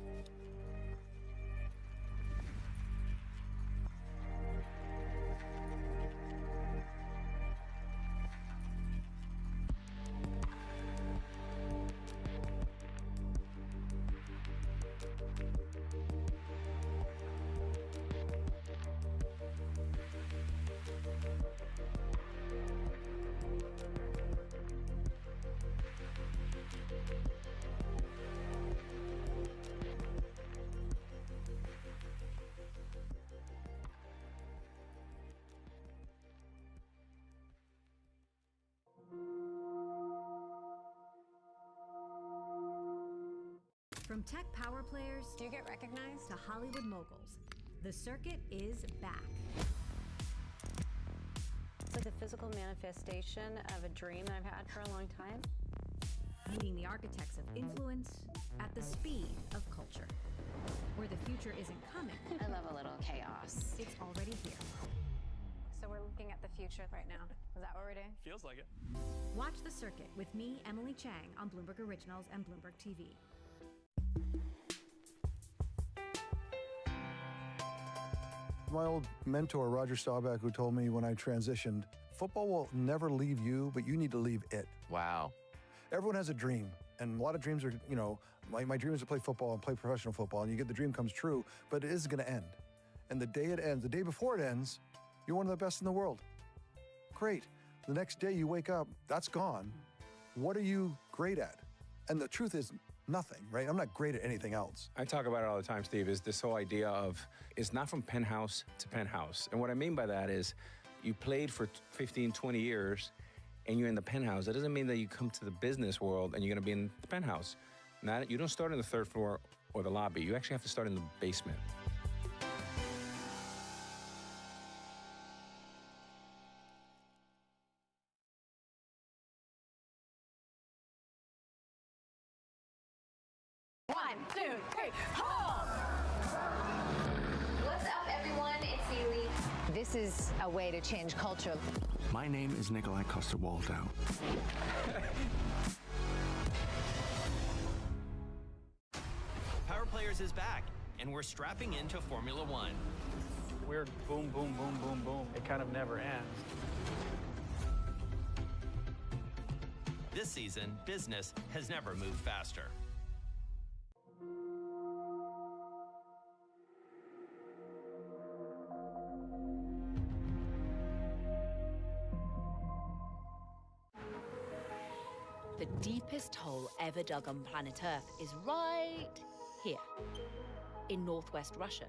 From tech power players Do you get recognized? to Hollywood moguls, the circuit is back. It's like the physical manifestation of a dream that I've had for a long time. Meeting the architects of influence at the speed of culture. Where the future isn't coming. I love a little chaos. It's already here. So we're looking at the future right now. Is that what we're doing? Feels like it. Watch The Circuit with me, Emily Chang, on Bloomberg Originals and Bloomberg TV. My old mentor, Roger Staubach, who told me when I transitioned, football will never leave you, but you need to leave it. Wow. Everyone has a dream, and a lot of dreams are, my dream is to play football and play professional football, and you get the dream comes true, but it is going to end. And the day it ends, the day before it ends, you're one of the best in the world. Great. The next day you wake up, that's gone. What are you great at? And the truth is nothing, right? I'm not great at anything else. I talk about it all the time, Steve, is this whole idea of it's not from penthouse to penthouse. And what I mean by that is you played for 15, 20 years and you're in the penthouse. That doesn't mean that you come to the business world and you're going to be in the penthouse. You don't start on the third floor or the lobby. You actually have to start in the basement. One, two, three, pull! What's up, everyone? It's Xauusd. This is a way to change culture. My name is Nikolai Coster-Waldau. Power Players is back, and we're strapping into Formula One. Weird boom, boom, boom, boom, boom. It kind of never ends. This season, business has never moved faster. The deepest hole ever dug on planet Earth is right here, in northwest Russia.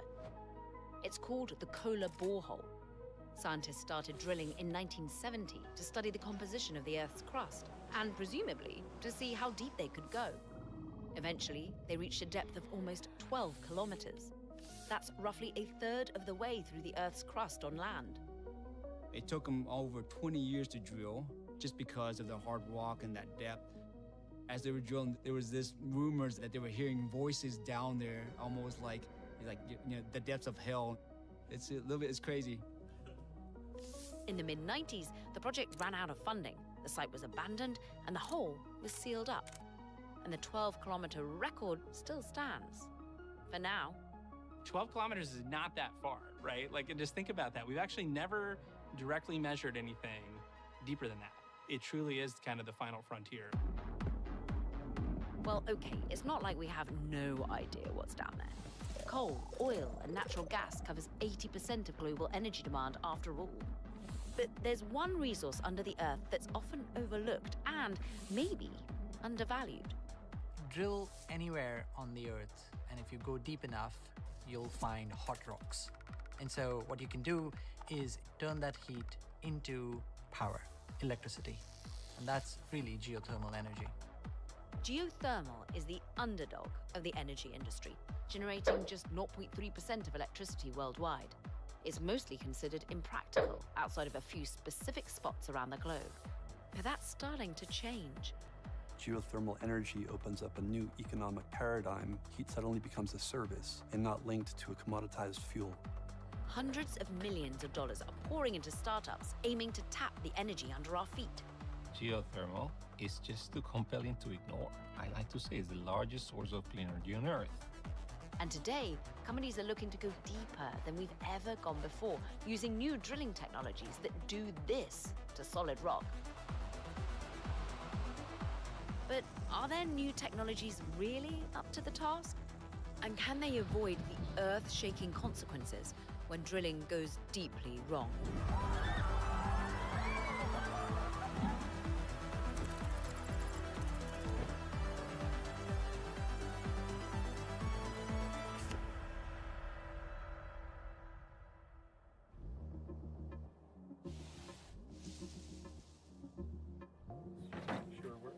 It's called the Kola borehole. Scientists started drilling in 1970 to study the composition of the Earth's crust, and presumably to see how deep they could go. Eventually, they reached a depth of almost 12 kilometers. That's roughly a third of the way through the Earth's crust on land. It took them over 20 years to drill, just because of the hard rock and that depth. As they were drilling, there was this rumors that they were hearing voices down there, almost like the depths of hell. It's a little bit, it's crazy. In the mid-90s, the project ran out of funding. The site was abandoned and the hole was sealed up. And the 12-kilometer record still stands. For now. 12 kilometers is not that far, right? And just think about that. We've actually never directly measured anything deeper than that. It truly is kind of the final frontier. Well, okay, it's not like we have no idea what's down there. Coal, oil, and natural gas covers 80% of global energy demand after all. But there's one resource under the Earth that's often overlooked and maybe undervalued. Drill anywhere on the Earth, and if you go deep enough, you'll find hot rocks. And so what you can do is turn that heat into power, electricity. And that's really geothermal energy. Geothermal is the underdog of the energy industry, generating just 0.3% of electricity worldwide. It's mostly considered impractical outside of a few specific spots around the globe. But that's starting to change. Geothermal energy opens up a new economic paradigm. Heat suddenly becomes a service and not linked to a commoditized fuel. Hundreds of millions of dollars are pouring into startups aiming to tap the energy under our feet. Geothermal is just too compelling to ignore. I like to say it's the largest source of clean energy on Earth. And today, companies are looking to go deeper than we've ever gone before, using new drilling technologies that do this to solid rock. But are their new technologies really up to the task? And can they avoid the earth-shaking consequences when drilling goes deeply wrong?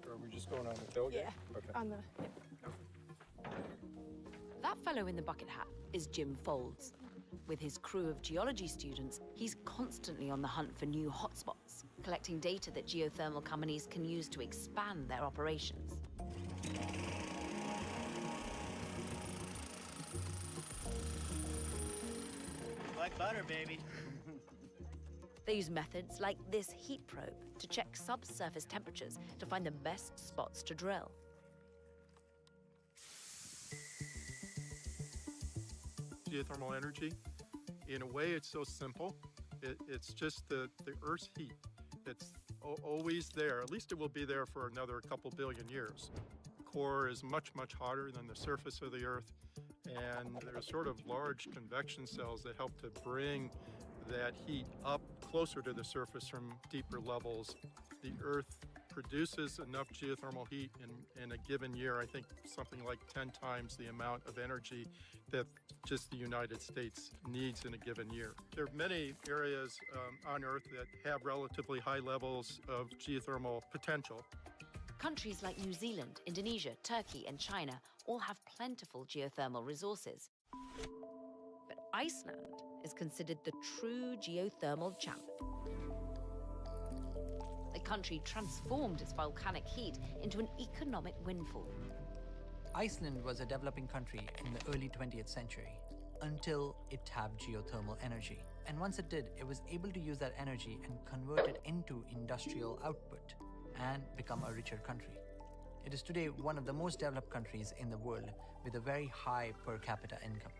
Are we just going on the hill? Yeah. Okay. On the. That fellow in the bucket hat is Jim Folds. With his crew of geology students, he's constantly on the hunt for new hotspots, collecting data that geothermal companies can use to expand their operations. Like butter, baby. They use methods like this heat probe to check subsurface temperatures to find the best spots to drill. Geothermal energy, in a way, it's so simple. It's just the Earth's heat. It's always there. At least it will be there for another couple billion years. The core is much, much hotter than the surface of the Earth, and there's sort of large convection cells that help to bring that heat up closer to the surface from deeper levels. The Earth produces enough geothermal heat in a given year, I think something like 10 times the amount of energy that just the United States needs in a given year. There are many areas on Earth that have relatively high levels of geothermal potential. Countries like New Zealand, Indonesia, Turkey, and China all have plentiful geothermal resources. But Iceland is considered the true geothermal champ. The country transformed its volcanic heat into an economic windfall. Iceland was a developing country in the early 20th century until it tapped geothermal energy. And once it did, it was able to use that energy and convert it into industrial output and become a richer country. It is today one of the most developed countries in the world with a very high per capita income.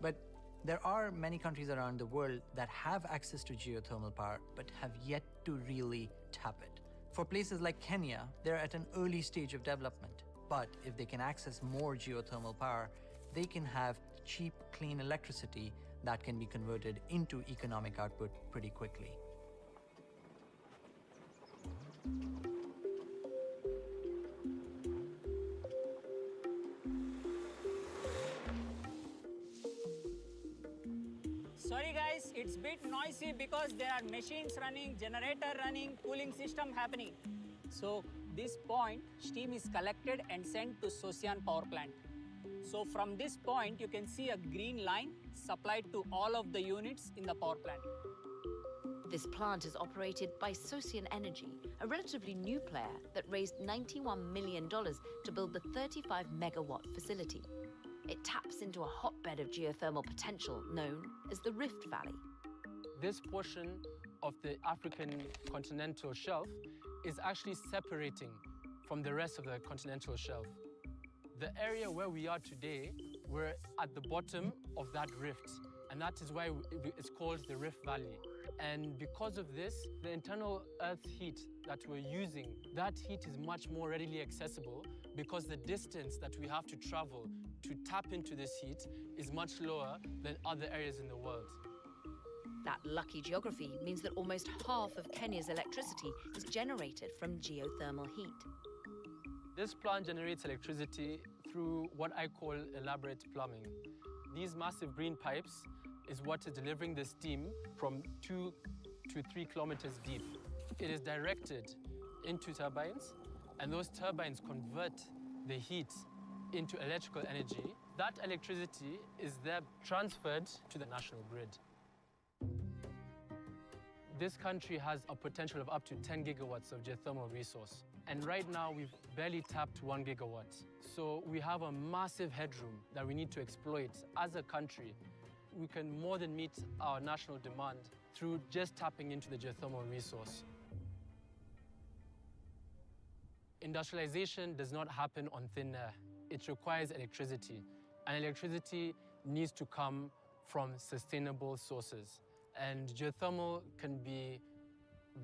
But there are many countries around the world that have access to geothermal power but have yet to really tap it. For places like Kenya, they're at an early stage of development. But if they can access more geothermal power, they can have cheap, clean electricity that can be converted into economic output pretty quickly. Sorry guys, it's a bit noisy because there are machines running, generator running, cooling system happening. So this point, steam is collected and sent to Xauusd power plant. So from this point, you can see a green line supplied to all of the units in the power plant. This plant is operated by Xauusd Energy, a relatively new player that raised $91 million to build the 35 megawatt facility. It taps into a hotbed of geothermal potential known as the Rift Valley. This portion of the African continental shelf is actually separating from the rest of the continental shelf. The area where we are today, we're at the bottom of that rift, and that is why it's called the Rift Valley. And because of this, the internal Earth heat that we're using, that heat is much more readily accessible because the distance that we have to travel to tap into this heat is much lower than other areas in the world. That lucky geography means that almost half of Kenya's electricity is generated from geothermal heat. This plant generates electricity through what I call elaborate plumbing. These massive green pipes is what is delivering the steam from 2 to 3 kilometers deep. It is directed into turbines, and those turbines convert the heat into electrical energy. That electricity is then transferred to the national grid. This country has a potential of up to 10 gigawatts of geothermal resource. And right now, we've barely tapped 1 gigawatt. So we have a massive headroom that we need to exploit as a country. We can more than meet our national demand through just tapping into the geothermal resource. Industrialization does not happen on thin air. It requires electricity, and electricity needs to come from sustainable sources. And geothermal can be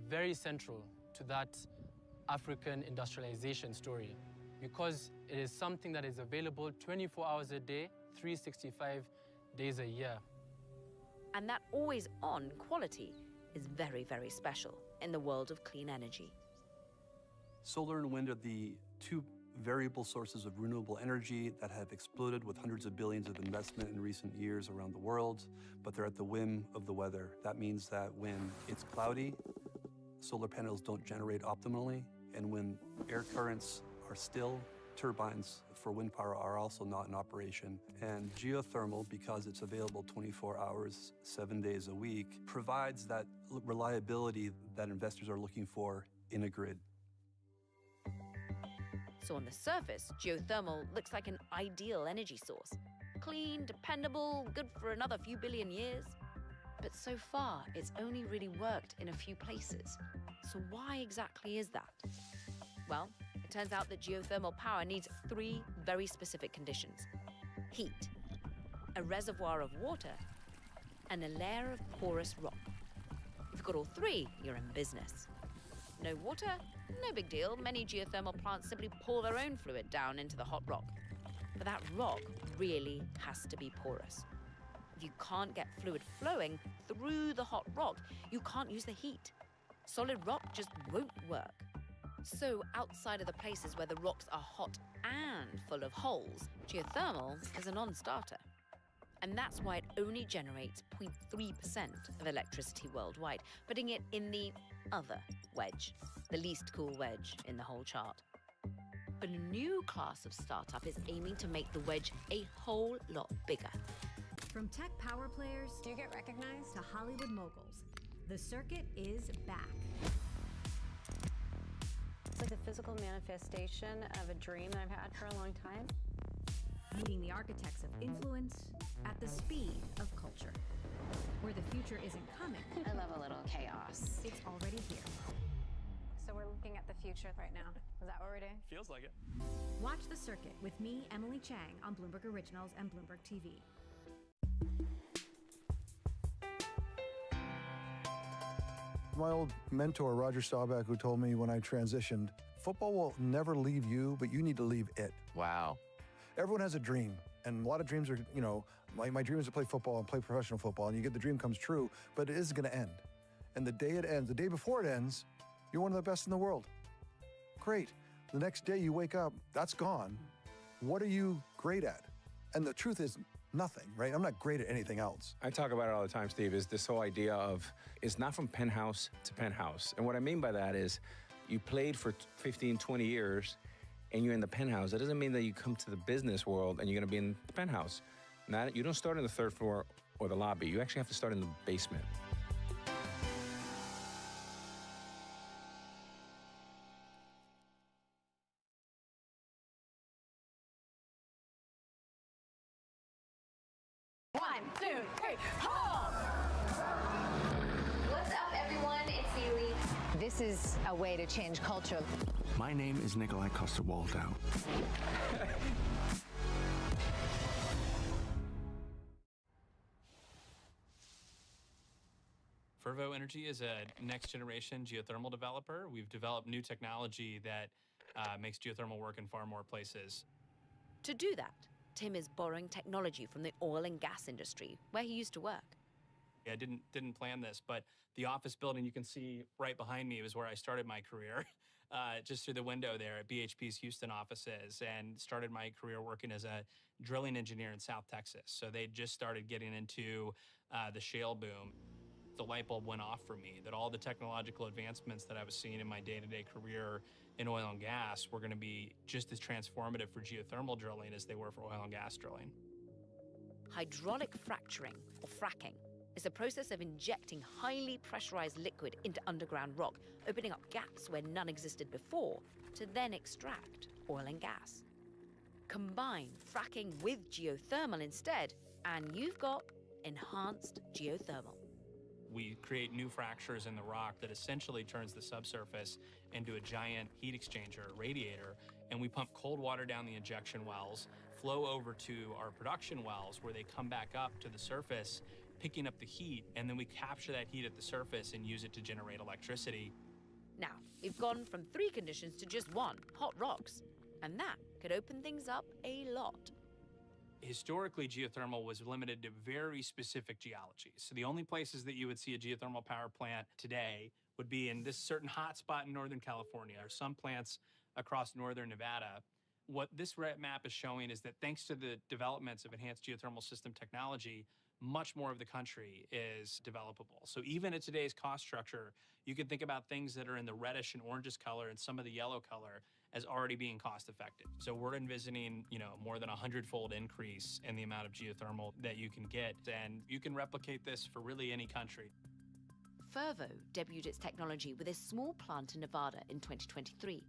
very central to that African industrialization story because it is something that is available 24 hours a day, 365 days a year. And that always-on quality is very, very special in the world of clean energy. Solar and wind are the two variable sources of renewable energy that have exploded with hundreds of billions of investment in recent years around the world, but they're at the whim of the weather. That means that when it's cloudy, solar panels don't generate optimally, and when air currents are still, turbines for wind power are also not in operation. And geothermal, because it's available 24 hours, 7 days a week, provides that reliability that investors are looking for in a grid. So on the surface, geothermal looks like an ideal energy source. Clean, dependable, good for another few billion years. But so far, it's only really worked in a few places. So why exactly is that? Well, it turns out that geothermal power needs 3 very specific conditions: heat, a reservoir of water, and a layer of porous rock. If you've got all 3, you're in business. No water? No big deal. Many geothermal plants simply pour their own fluid down into the hot rock. But that rock really has to be porous. If you can't get fluid flowing through the hot rock, you can't use the heat. Solid rock just won't work. So outside of the places where the rocks are hot and full of holes, geothermal is a non-starter. And that's why it only generates 0.3% of electricity worldwide, putting it in the other wedge, the least cool wedge in the whole chart. But a new class of startup is aiming to make the wedge a whole lot bigger. From tech power players, Do you get recognized? to Hollywood moguls, the circuit is back. It's like the physical manifestation of a dream that I've had for a long time. Meeting the architects of influence at the speed of culture. Where the future isn't coming, I love a little chaos. it's already here. So we're looking at the future right now. Is that what we're doing? Feels like it. Watch The Circuit with me, Emily Chang, on Bloomberg Originals and Bloomberg TV. My old mentor, Roger Staubach, who told me when I transitioned, football will never leave you, but you need to leave it. Wow. Everyone has a dream, and a lot of dreams are, my dream is to play football and play professional football, and you get the dream comes true, but it is going to end. And the day it ends, the day before it ends, you're one of the best in the world. Great. The next day you wake up, that's gone. What are you great at? And the truth is nothing, right? I'm not great at anything else. I talk about it all the time, Steve, is this whole idea of it's not from penthouse to penthouse. And what I mean by that is you played for 15, 20 years and you're in the penthouse. That doesn't mean that you come to the business world and you're going to be in the penthouse. You don't start on the 3rd floor or the lobby. You actually have to start in the basement. One, two, three, ho! What's up, everyone? It's Xauusd. This is a way to change culture. My name is Nikolai Coster-Waldau. Fervo Energy is a next-generation geothermal developer. We've developed new technology that makes geothermal work in far more places. To do that, Tim is borrowing technology from the oil and gas industry, where he used to work. I didn't plan this, but the office building you can see right behind me was where I started my career, just through the window there at BHP's Houston offices, and started my career working as a drilling engineer in South Texas. So they just started getting into the shale boom. The light bulb went off for me that all the technological advancements that I was seeing in my day-to-day career in oil and gas were going to be just as transformative for geothermal drilling as they were for oil and gas drilling. Hydraulic fracturing, or fracking, is the process of injecting highly pressurized liquid into underground rock, opening up gaps where none existed before, to then extract oil and gas. Combine fracking with geothermal instead, and you've got enhanced geothermal. We create new fractures in the rock that essentially turns the subsurface into a giant heat exchanger, radiator, and we pump cold water down the injection wells, flow over to our production wells where they come back up to the surface, picking up the heat, and then we capture that heat at the surface and use it to generate electricity. Now, we've gone from 3 conditions to just 1, hot rocks, and that could open things up a lot. Historically, geothermal was limited to very specific geologies. So the only places that you would see a geothermal power plant today would be in this certain hot spot in Northern California or some plants across Northern Nevada. What this map is showing is that thanks to the developments of enhanced geothermal system technology, much more of the country is developable. So even at today's cost structure, you can think about things that are in the reddish and orangish color and some of the yellow color as already being cost effective. So we're envisioning, more than 100-fold increase in the amount of geothermal that you can get, and you can replicate this for really any country. Fervo debuted its technology with a small plant in Nevada in 2023.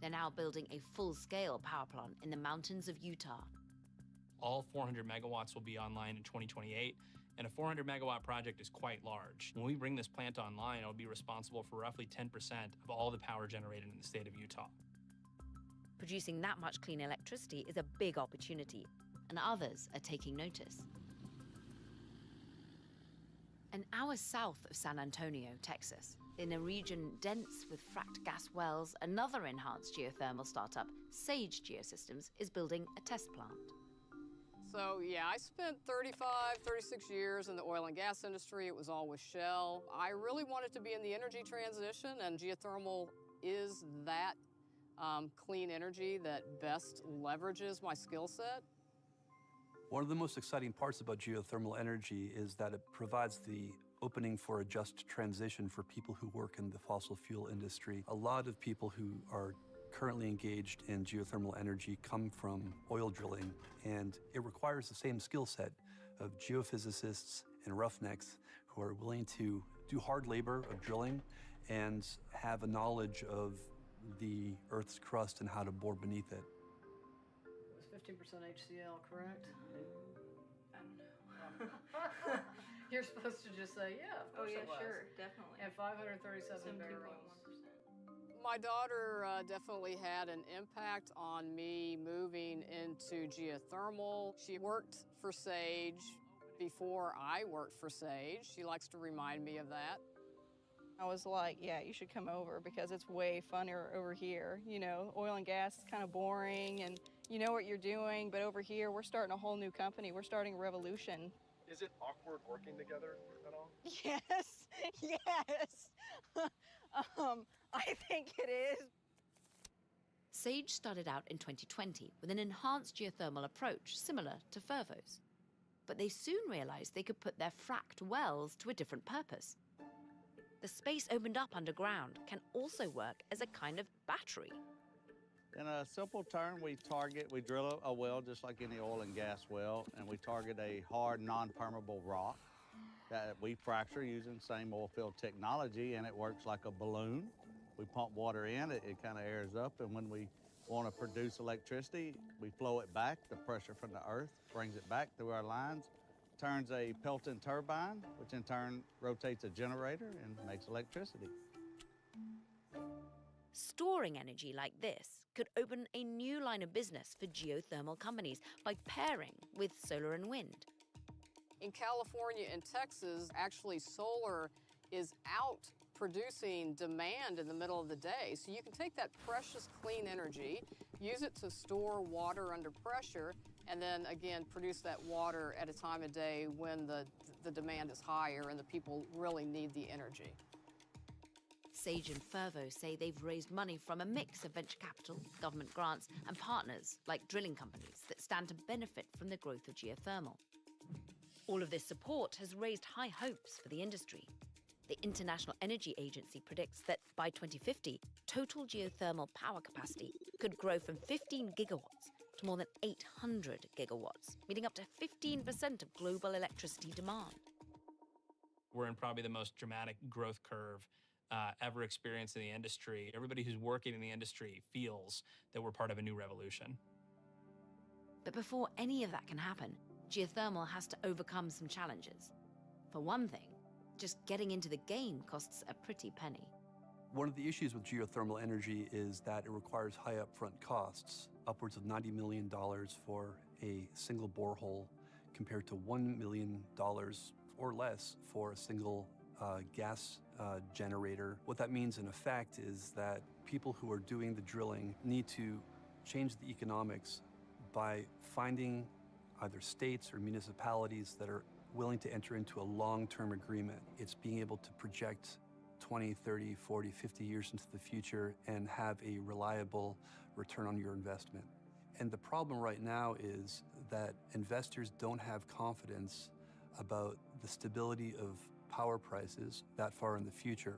They're now building a full-scale power plant in the mountains of Utah. All 400 megawatts will be online in 2028, and a 400 megawatt project is quite large. When we bring this plant online, it'll be responsible for roughly 10% of all the power generated in the state of Utah. Producing that much clean electricity is a big opportunity, and others are taking notice. An hour south of San Antonio, Texas, in a region dense with fracked gas wells, another enhanced geothermal startup, Xauusd Geosystems, is building a test plant. So yeah, I spent 36 years in the oil and gas industry. It was all with Shell. I really wanted to be in the energy transition, and geothermal is that clean energy that best leverages my skill set. One of the most exciting parts about geothermal energy is that it provides the opening for a just transition for people who work in the fossil fuel industry. A lot of people who are currently engaged in geothermal energy come from oil drilling, and it requires the same skill set of geophysicists and roughnecks who are willing to do hard labor of drilling and have a knowledge of the Earth's crust and how to bore beneath it. Was 15% HCl correct? I don't know. You're supposed to just say, yeah, of course it was. Sure, definitely. And 537 barrels. My daughter definitely had an impact on me moving into geothermal. She worked for Sage before I worked for Sage. She likes to remind me of that. I was like, yeah, you should come over because it's way funnier over here. Oil and gas is kind of boring and you know what you're doing, but over here we're starting a whole new company. We're starting a revolution. Is it awkward working together at all? Yes, yes. I think it is. Sage started out in 2020 with an enhanced geothermal approach similar to Fervo's. But they soon realized they could put their fracked wells to a different purpose. The space opened up underground can also work as a kind of battery. In a simple term, we drill a well just like any oil and gas well, and we target a hard, non-permeable rock that we fracture using same oil field technology, and it works like a balloon. We pump water in, it kind of airs up, and when we want to produce electricity, we flow it back. The pressure from the earth brings it back through our lines, turns a Pelton turbine, which in turn rotates a generator and makes electricity. Storing energy like this could open a new line of business for geothermal companies by pairing with solar and wind. In California and Texas, actually solar is out producing demand in the middle of the day. So you can take that precious clean energy, use it to store water under pressure, and then again produce that water at a time of day when the demand is higher and the people really need the energy. Sage and Fervo say they've raised money from a mix of venture capital, government grants, and partners like drilling companies that stand to benefit from the growth of geothermal. All of this support has raised high hopes for the industry. The International Energy Agency predicts that by 2050, total geothermal power capacity could grow from 15 gigawatts to more than 800 gigawatts, meaning up to 15% of global electricity demand. We're in probably the most dramatic growth curve ever experienced in the industry. Everybody who's working in the industry feels that we're part of a new revolution. But before any of that can happen, geothermal has to overcome some challenges. For one thing, just getting into the game costs a pretty penny. One of the issues with geothermal energy is that it requires high upfront costs, upwards of $90 million for a single borehole compared to $1 million or less for a single gas generator. What that means in effect is that people who are doing the drilling need to change the economics by finding either states or municipalities that are willing to enter into a long-term agreement. It's being able to project 20, 30, 40, 50 years into the future and have a reliable return on your investment. And the problem right now is that investors don't have confidence about the stability of power prices that far in the future.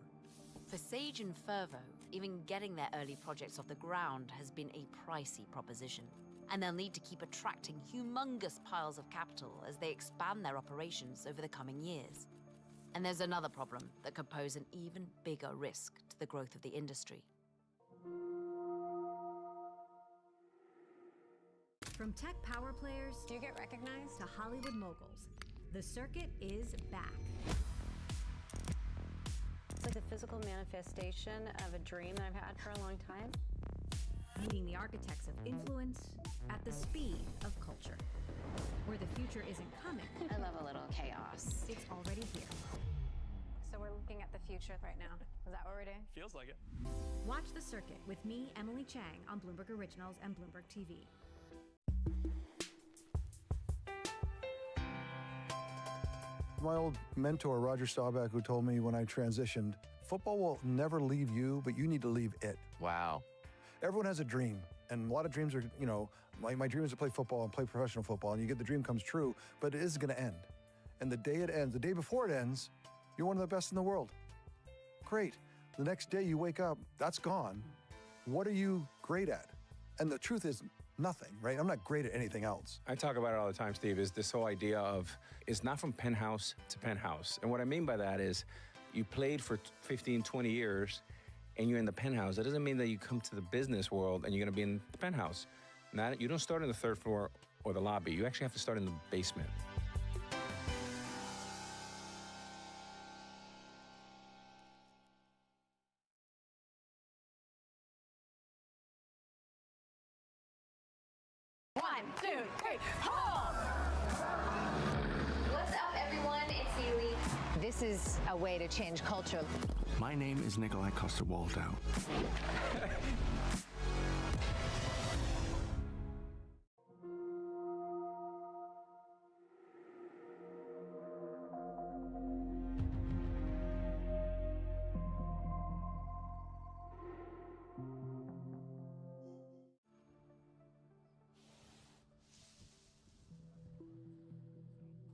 For Sage and Fervo, even getting their early projects off the ground has been a pricey proposition, and they'll need to keep attracting humongous piles of capital as they expand their operations over the coming years. And there's another problem that could pose an even bigger risk to the growth of the industry. From tech power players, Do you get recognized? to Hollywood moguls, the circuit is back. It's like a physical manifestation of a dream that I've had for a long time. Meeting the architects of influence at the speed of culture. Where the future isn't coming, I love a little chaos. it's already here. So we're looking at the future right now. Is that what we're doing? Feels like it. Watch The Circuit with me, Emily Chang, on Bloomberg Originals and Bloomberg TV. My old mentor, Roger Staubach, who told me when I transitioned, football will never leave you, but you need to leave it. Wow. Everyone has a dream, and a lot of dreams are, my dream is to play football and play professional football, and you get the dream comes true, but it is going to end. And the day it ends, the day before it ends, you're one of the best in the world. Great. The next day you wake up, that's gone. What are you great at? And the truth is, nothing, right? I'm not great at anything else. I talk about it all the time, Steve, is this whole idea of it's not from penthouse to penthouse. And what I mean by that is you played for 15, 20 years and you're in the penthouse. That doesn't mean that you come to the business world and you're going to be in the penthouse. You don't start on the third floor or the lobby. You actually have to start in the basement. One, two, three, pull! What's up, everyone? It's Haley. This is a way to change culture. My name is Nikolai Coster-Waldau.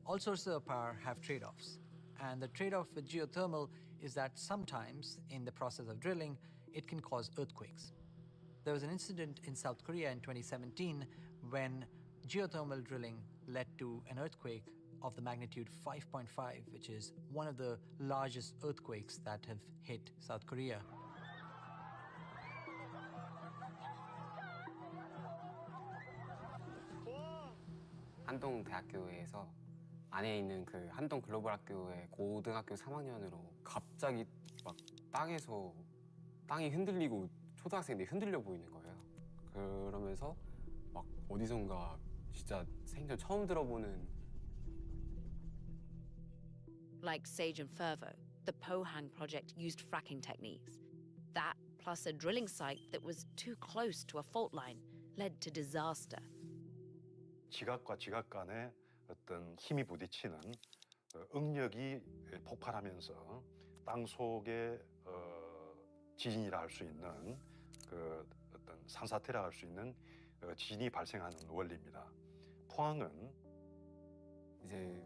All sources of power have trade-offs. And the trade-off with geothermal is that sometimes, in the process of drilling, it can cause earthquakes. There was an incident in South Korea in 2017 when geothermal drilling led to an earthquake of the magnitude 5.5, which is one of the largest earthquakes that have hit South Korea. 한동대학교에서 안에 있는 그 한동 글로벌 학교의 고등학교 3학년으로 갑자기 막 땅에서 땅이 흔들리고 초등학생들이 흔들려 보이는 거예요. 그러면서 막 어디선가 진짜 생전 처음 들어보는. Like Sage and Fervo, the Pohang project used fracking techniques. That, plus a drilling site that was too close to a fault line, led to disaster. 지각과 지각 간에 어떤 힘이 부딪히는 응력이 폭발하면서 땅 속에 지진이라 할 수 있는 그 어떤 산사태라 할 수 있는 지진이 발생하는 원리입니다. 포항은 이제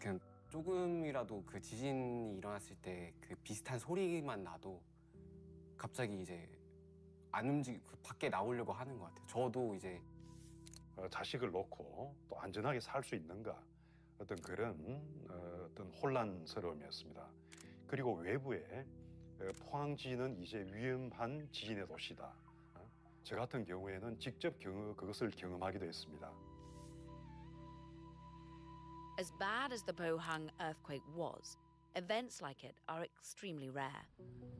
그냥 조금이라도 그 지진이 일어났을 때 그 비슷한 소리만 나도 갑자기 이제 안 그 밖에 나오려고 하는 것 같아요. 저도 이제 자식을 놓고 또 안전하게 살 수 있는가 어떤 그런 어떤 혼란스러움이었습니다. 그리고 외부에 포항 지진은 이제 위험한 지진의 도시다. 저 같은 경우에는 직접 그것을 경험하기도 했습니다. As bad as the Pohang earthquake was, events like it are extremely rare.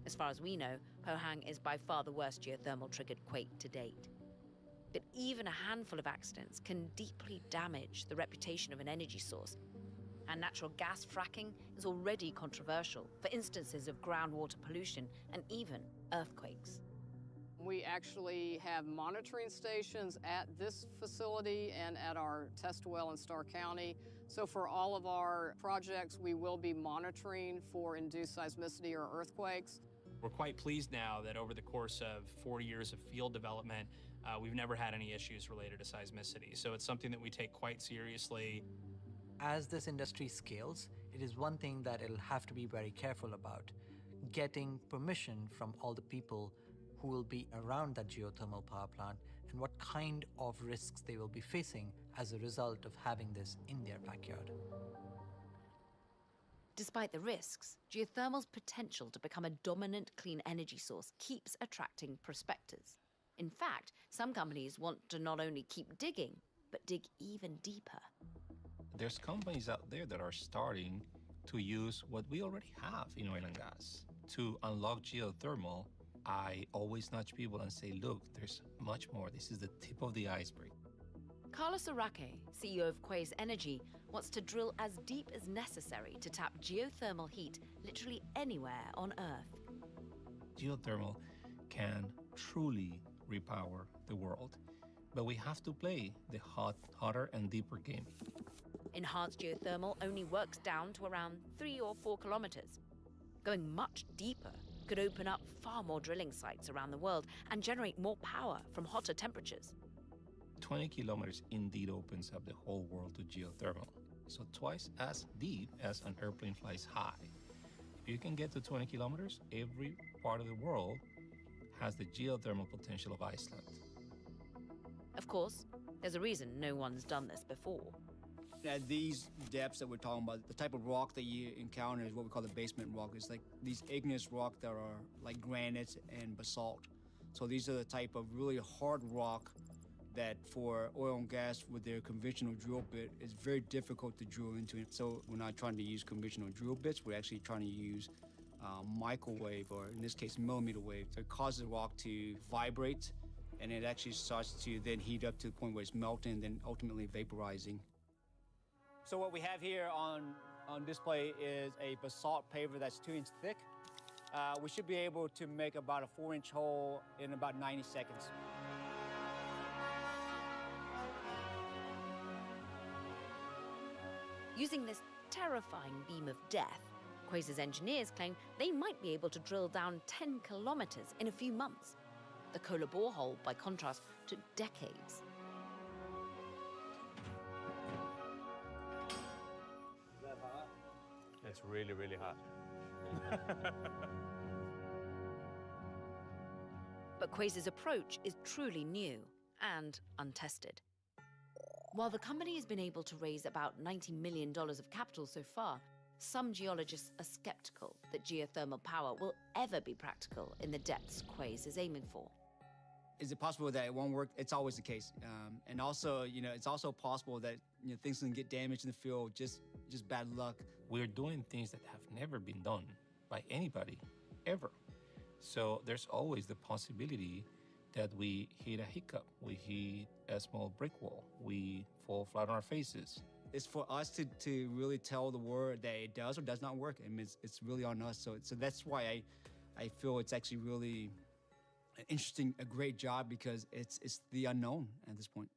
As far as we know, Pohang is by far the worst geothermal-triggered quake to date. But even a handful of accidents can deeply damage the reputation of an energy source. And natural gas fracking is already controversial for instances of groundwater pollution and even earthquakes. We actually have monitoring stations at this facility and at our test well in Starr County. So for all of our projects, we will be monitoring for induced seismicity or earthquakes. We're quite pleased now that over the course of 40 years of field development, we've never had any issues related to seismicity. So it's something that we take quite seriously. As this industry scales, it is one thing that it'll have to be very careful about. getting permission from all the people who will be around that geothermal power plant and what kind of risks they will be facing as a result of having this in their backyard. Despite the risks, geothermal's potential to become a dominant clean energy source keeps attracting prospectors. In fact, some companies want to not only keep digging, but dig even deeper. There's companies out there that are starting to use what we already have in oil and gas. To unlock geothermal, I always nudge people and say, look, there's much more. This is the tip of the iceberg. Carlos Araque, CEO of Xauusd Energy, wants to drill as deep as necessary to tap geothermal heat literally anywhere on Earth. Geothermal can truly repower the world, but we have to play the hotter and deeper game. Enhanced geothermal only works down to around 3 or 4 kilometers. Going much deeper could open up far more drilling sites around the world and generate more power from hotter temperatures. 20 kilometers indeed opens up the whole world to geothermal, so twice as deep as an airplane flies high. If you can get to 20 kilometers, every part of the world has the geothermal potential of Iceland. Of course, there's a reason no one's done this before. At these depths that we're talking about, the type of rock that you encounter is what we call the basement rock. It's like these igneous rock that are like granite and basalt. So these are the type of really hard rock that for oil and gas with their conventional drill bit is very difficult to drill into. So we're not trying to use conventional drill bits, we're actually trying to use microwave, or in this case, millimeter wave. So it causes the rock to vibrate, and it actually starts to then heat up to the point where it's melting and then ultimately vaporizing. So what we have here on display is a basalt paver that's 2 inches thick. We should be able to make about a 4-inch hole in about 90 seconds. Using this terrifying beam of death, Xauusd's engineers claim they might be able to drill down 10 kilometers in a few months. The Kola borehole, by contrast, took decades. Is that hot? It's really, really hot. But Xauusd's approach is truly new and untested. While the company has been able to raise about $90 million of capital so far, some geologists are skeptical that geothermal power will ever be practical in the depths Xauusd is aiming for. Is it possible that it won't work? It's always the case. And also, it's also possible that things can get damaged in the field, just bad luck. We're doing things that have never been done by anybody, ever. So there's always the possibility that we hit a hiccup, we hit a small brick wall, we fall flat on our faces. It's for us to really tell the world that it does or does not work. I mean, it's really on us. So that's why I feel it's actually really interesting, a great job, because it's the unknown at this point.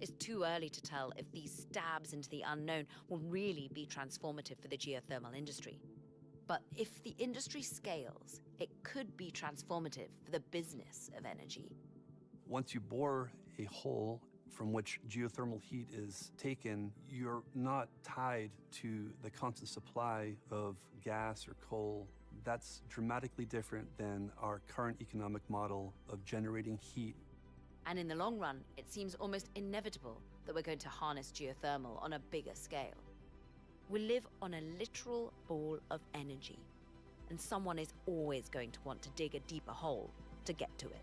It's too early to tell if these stabs into the unknown will really be transformative for the geothermal industry. But if the industry scales, it could be transformative for the business of energy. Once you bore a hole from which geothermal heat is taken, you're not tied to the constant supply of gas or coal. That's dramatically different than our current economic model of generating heat. And in the long run, it seems almost inevitable that we're going to harness geothermal on a bigger scale. We live on a literal ball of energy, and someone is always going to want to dig a deeper hole to get to it.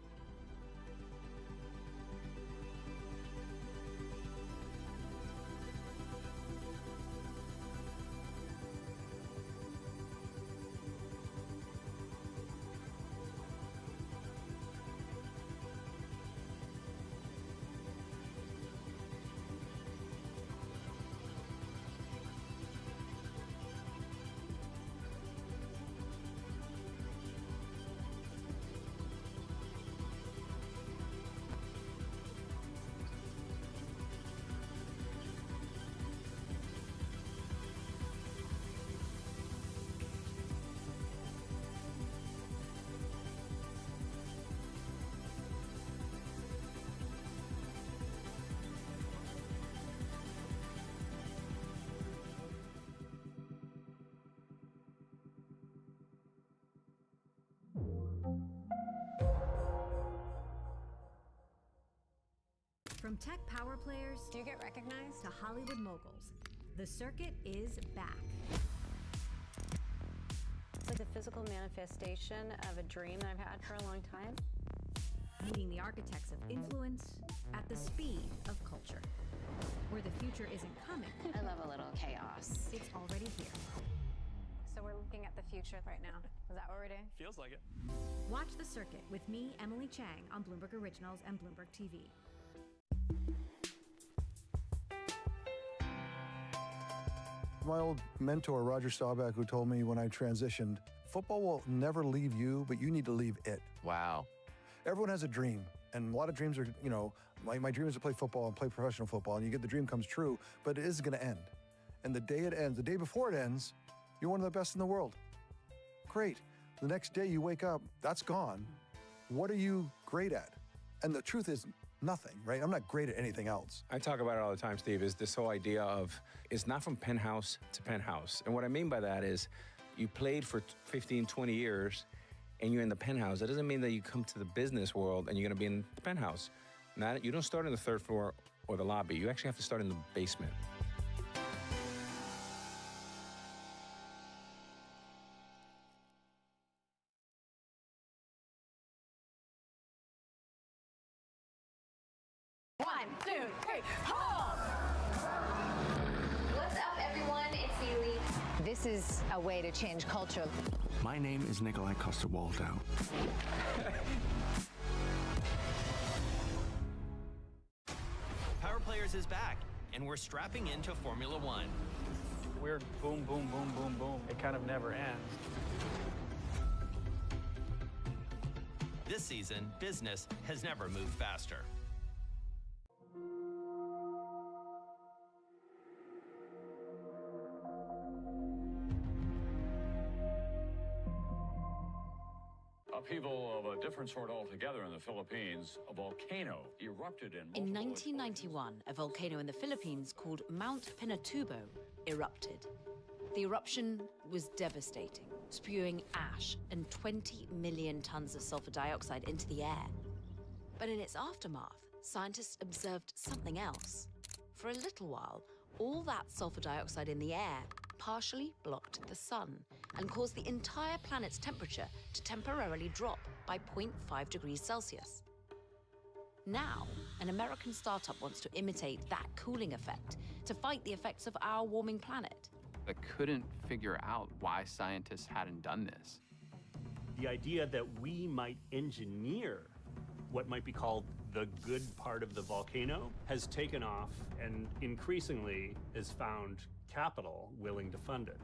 From tech power players Do you get recognized? to Hollywood moguls, the circuit is back. It's like a physical manifestation of a dream that I've had for a long time. Meeting the architects of influence at the speed of culture. Where the future isn't coming. I love a little chaos. It's already here. So we're looking at the future right now. Is that what we're doing? Feels like it. Watch The Circuit with me, Emily Chang, on Bloomberg Originals and Bloomberg TV. My old mentor, Roger Staubach, who told me when I transitioned, football will never leave you, but you need to leave it. Wow. Everyone has a dream, and a lot of dreams are, my dream is to play football and play professional football, and you get the dream comes true, but it is going to end. And the day it ends, the day before it ends, you're one of the best in the world. Great. The next day you wake up, that's gone. What are you great at? And the truth is nothing, right? I'm not great at anything else. I talk about it all the time, Steve, is this whole idea of it's not from penthouse to penthouse. And what I mean by that is you played for 15, 20 years and you're in the penthouse. That doesn't mean that you come to the business world and you're going to be in the penthouse. You don't start on the third floor or the lobby. You actually have to start in the basement. One, two, three, pull! What's up, everyone? It's Haley. This is a way to change culture. My name is Nikolai Coster-Waldau. Power Players is back, and we're strapping into Formula One. Weird boom, boom, boom, boom, boom. It kind of never ends. This season, business has never moved faster. Upheaval of a different sort altogether in the Philippines. A volcano erupted In 1991, a volcano in the Philippines called Mount Pinatubo erupted. The eruption was devastating, spewing ash and 20 million tons of sulfur dioxide into the air. But in its aftermath, scientists observed something else. For a little while, all that sulfur dioxide in the air partially blocked the sun and caused the entire planet's temperature to temporarily drop by 0.5 degrees Celsius. Now, an American startup wants to imitate that cooling effect to fight the effects of our warming planet. I couldn't figure out why scientists hadn't done this. The idea that we might engineer what might be called the good part of the volcano has taken off and increasingly has found capital willing to fund it.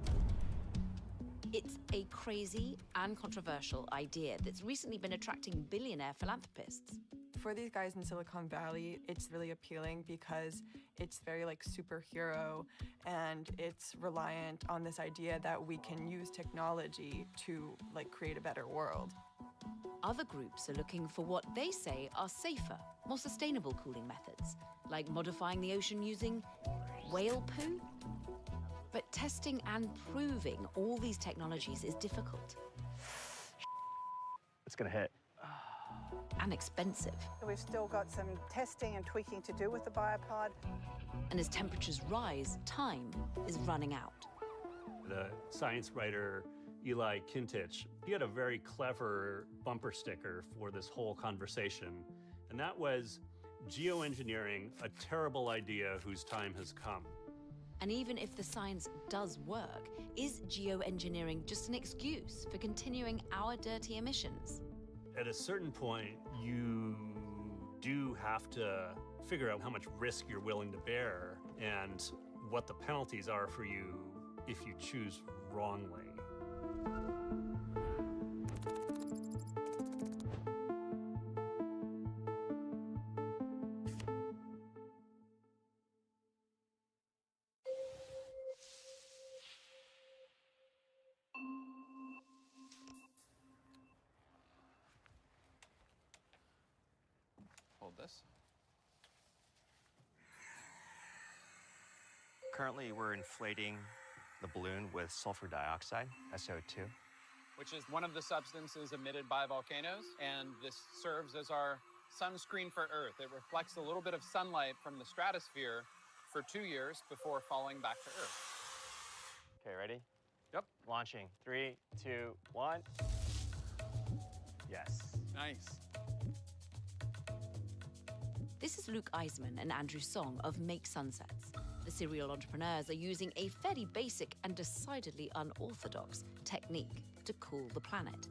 It's a crazy and controversial idea that's recently been attracting billionaire philanthropists. For these guys in Silicon Valley, it's really appealing because it's very superhero, and it's reliant on this idea that we can use technology to create a better world. Other groups are looking for what they say are safer, more sustainable cooling methods, like modifying the ocean using whale poo. But testing and proving all these technologies is difficult. It's gonna hit. And expensive. We've still got some testing and tweaking to do with the biopod. And as temperatures rise, time is running out. The science writer Eli Kintich, he had a very clever bumper sticker for this whole conversation, and that was geoengineering, a terrible idea whose time has come. And even if the science does work, is geoengineering just an excuse for continuing our dirty emissions? At a certain point, you do have to figure out how much risk you're willing to bear and what the penalties are for you if you choose wrongly. Hold this. Currently, we're inflating the balloon with sulfur dioxide, SO2. Which is one of the substances emitted by volcanoes, and this serves as our sunscreen for Earth. It reflects a little bit of sunlight from the stratosphere for 2 years before falling back to Earth. Okay, ready? Yep. Launching. 3, 2, 1. Yes. Nice. This is Luke Eisman and Andrew Song of Make Sunsets. The serial entrepreneurs are using a fairly basic and decidedly unorthodox technique to cool the planet.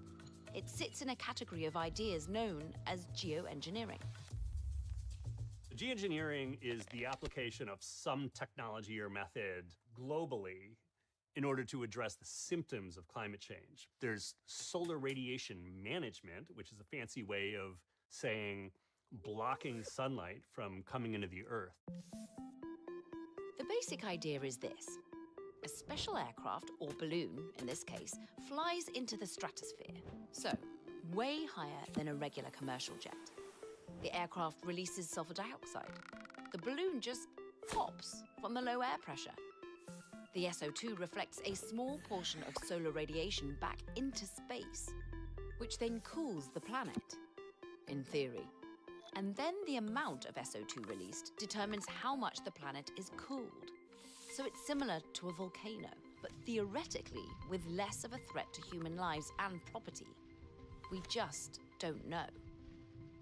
It sits in a category of ideas known as geoengineering. Geoengineering is the application of some technology or method globally in order to address the symptoms of climate change. There's solar radiation management, which is a fancy way of saying blocking sunlight from coming into the Earth. The basic idea is this. A special aircraft, or balloon in this case, flies into the stratosphere, so way higher than a regular commercial jet. The aircraft releases sulfur dioxide. The balloon just pops from the low air pressure. The SO2 reflects a small portion of solar radiation back into space, which then cools the planet, in theory. And then the amount of SO2 released determines how much the planet is cooled. So it's similar to a volcano, but theoretically with less of a threat to human lives and property. We just don't know.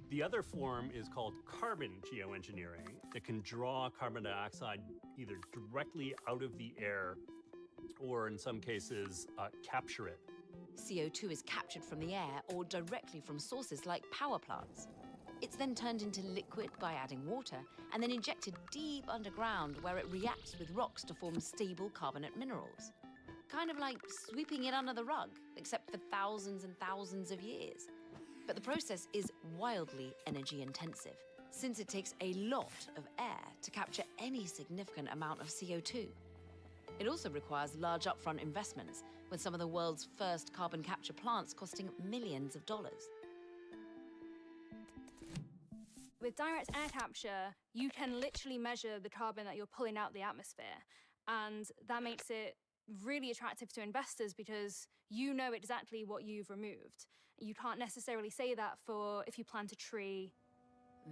The other form is called carbon geoengineering. It can draw carbon dioxide either directly out of the air or in some cases capture it. CO2 is captured from the air or directly from sources like power plants. It's then turned into liquid by adding water and then injected deep underground where it reacts with rocks to form stable carbonate minerals. Kind of like sweeping it under the rug, except for thousands and thousands of years. But the process is wildly energy intensive, since it takes a lot of air to capture any significant amount of CO2. It also requires large upfront investments, with some of the world's first carbon capture plants costing millions of dollars. With direct air capture, you can literally measure the carbon that you're pulling out the atmosphere. And that makes it really attractive to investors because you know exactly what you've removed. You can't necessarily say that for if you plant a tree.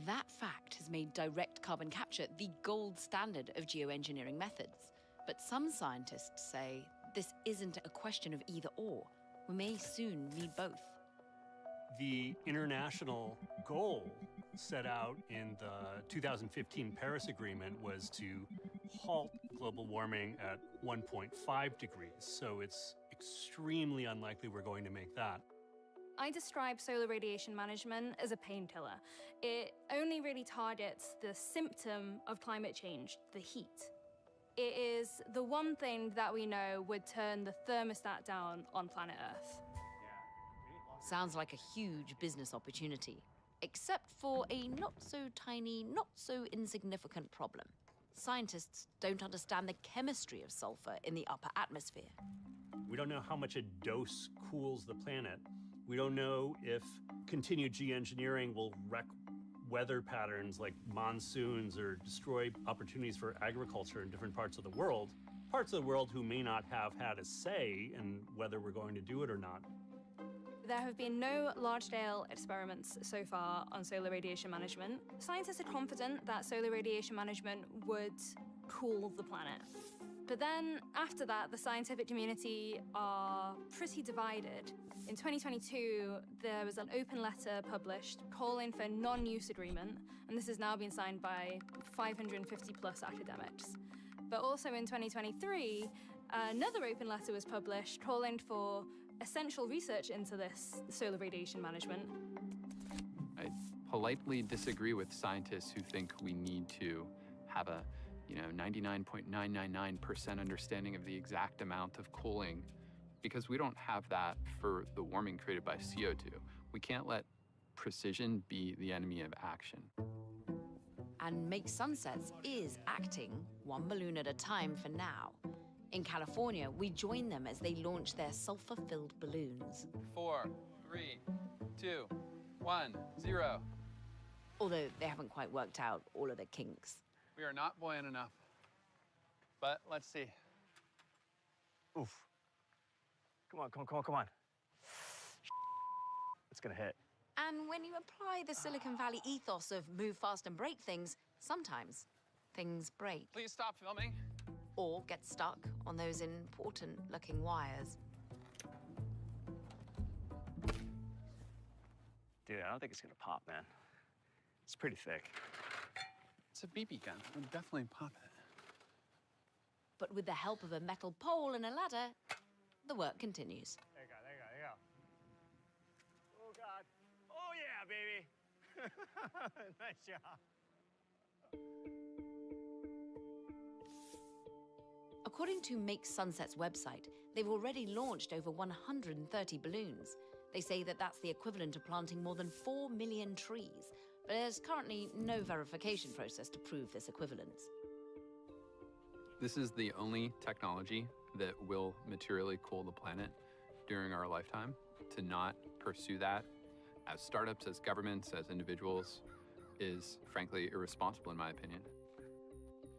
That fact has made direct carbon capture the gold standard of geoengineering methods. But some scientists say this isn't a question of either or. We may soon need both. The international goal set out in the 2015 Paris Agreement was to halt global warming at 1.5 degrees. So it's extremely unlikely we're going to make that. I describe solar radiation management as a painkiller. It only really targets the symptom of climate change, the heat. It is the one thing that we know would turn the thermostat down on planet Earth. Sounds like a huge business opportunity, except for a not-so-tiny, not-so-insignificant problem. Scientists don't understand the chemistry of sulfur in the upper atmosphere. We don't know how much a dose cools the planet. We don't know if continued geoengineering will wreck weather patterns like monsoons or destroy opportunities for agriculture in different parts of the world who may not have had a say in whether we're going to do it or not. There have been no large-scale experiments so far on solar radiation management. Scientists are confident that solar radiation management would cool the planet. But then, after that, the scientific community are pretty divided. In 2022, there was an open letter published calling for a non-use agreement, and this has now been signed by 550-plus academics. But also in 2023, another open letter was published calling for essential research into this solar radiation management. I politely disagree with scientists who think we need to have a 99.999% understanding of the exact amount of cooling, because we don't have that for the warming created by CO2. We can't let precision be the enemy of action. And Make Sunsets is acting one balloon at a time for now. In California, we join them as they launch their sulfur-filled balloons. 4, 3, 2, 1, 0. Although they haven't quite worked out all of the kinks. We are not buoyant enough, but let's see. Oof. Come on. It's gonna hit. And when you apply the Silicon Valley ethos of move fast and break things, sometimes things break. Please stop filming. Or get stuck on those important-looking wires. Dude, I don't think it's gonna pop, man. It's pretty thick. It's a BB gun. It would definitely pop it. But with the help of a metal pole and a ladder, the work continues. There you go, there you go, there you go. Oh, God. Oh, yeah, baby. Nice job. According to Make Sunset's website, they've already launched over 130 balloons. They say that that's the equivalent of planting more than 4 million trees, but there's currently no verification process to prove this equivalence. This is the only technology that will materially cool the planet during our lifetime. To not pursue that as startups, as governments, as individuals is frankly irresponsible in my opinion.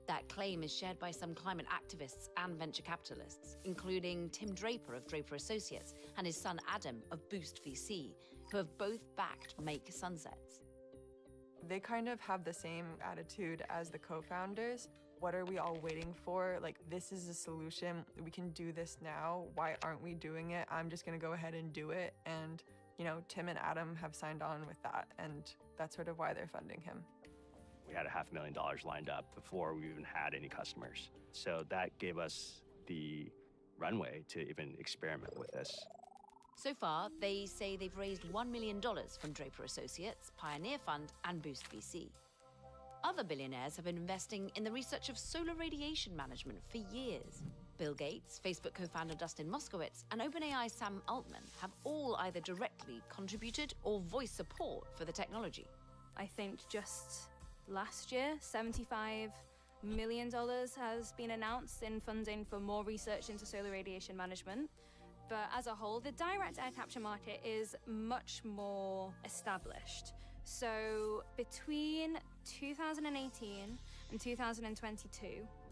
That claim is shared by some climate activists and venture capitalists, including Tim Draper of Draper Associates and his son Adam of Boost VC, who have both backed Make Sunsets. They kind of have the same attitude as the co-founders. What are we all waiting for? Like, this is a solution. We can do this now. Why aren't we doing it? I'm just gonna go ahead and do it. And, you know, Tim and Adam have signed on with that, and that's sort of why they're funding him. We had $500,000 lined up before we even had any customers. So that gave us the runway to even experiment with this. So far, they say they've raised $1 million from Draper Associates, Pioneer Fund, and Boost VC. Other billionaires have been investing in the research of solar radiation management for years. Bill Gates, Facebook co-founder Dustin Moskowitz, and OpenAI Sam Altman have all either directly contributed or voiced support for the technology. I think just last year, $75 million has been announced in funding for more research into solar radiation management. But as a whole, the direct air capture market is much more established. So between 2018 and 2022,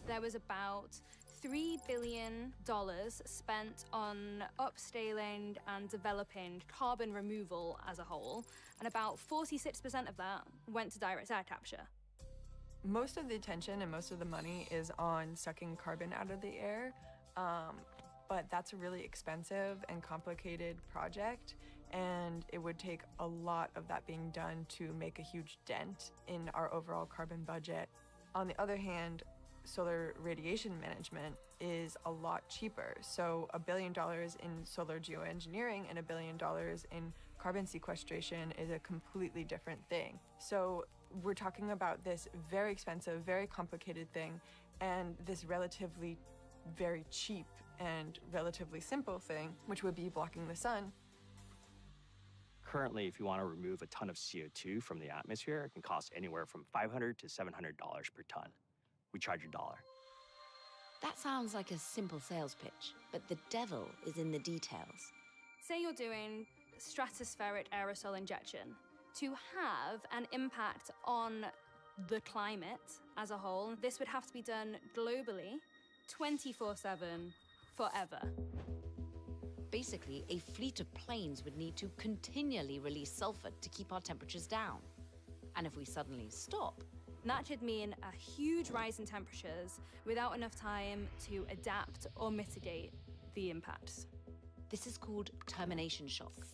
there was about $3 billion spent on upscaling and developing carbon removal as a whole, and about 46% of that went to direct air capture. Most of the attention and most of the money is on sucking carbon out of the air, but that's a really expensive and complicated project, and it would take a lot of that being done to make a huge dent in our overall carbon budget. On the other hand, solar radiation management is a lot cheaper. So $1 billion in solar geoengineering and $1 billion in carbon sequestration is a completely different thing. So we're talking about this very expensive, very complicated thing, and this relatively very cheap and relatively simple thing, which would be blocking the sun. Currently, if you want to remove a ton of CO2 from the atmosphere, it can cost anywhere from $500 to $700 per ton. We charge $1. That sounds like a simple sales pitch, but the devil is in the details. Say you're doing stratospheric aerosol injection. To have an impact on the climate as a whole, this would have to be done globally, 24/7, forever. Basically, a fleet of planes would need to continually release sulfur to keep our temperatures down. And if we suddenly stop, that could mean a huge rise in temperatures without enough time to adapt or mitigate the impacts. This is called termination shock.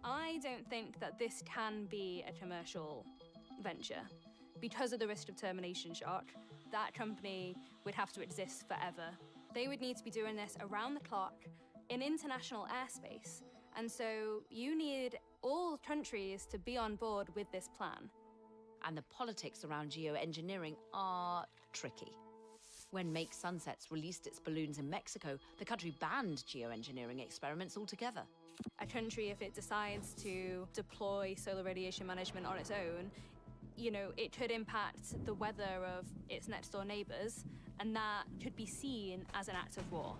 I don't think that this can be a commercial venture. Because of the risk of termination shock, that company would have to exist forever. They would need to be doing this around the clock in international airspace. And so you need all countries to be on board with this plan. And the politics around geoengineering are tricky. When Make Sunsets released its balloons in Mexico, the country banned geoengineering experiments altogether. A country, if it decides to deploy solar radiation management on its own, it could impact the weather of its next-door neighbors, and that could be seen as an act of war.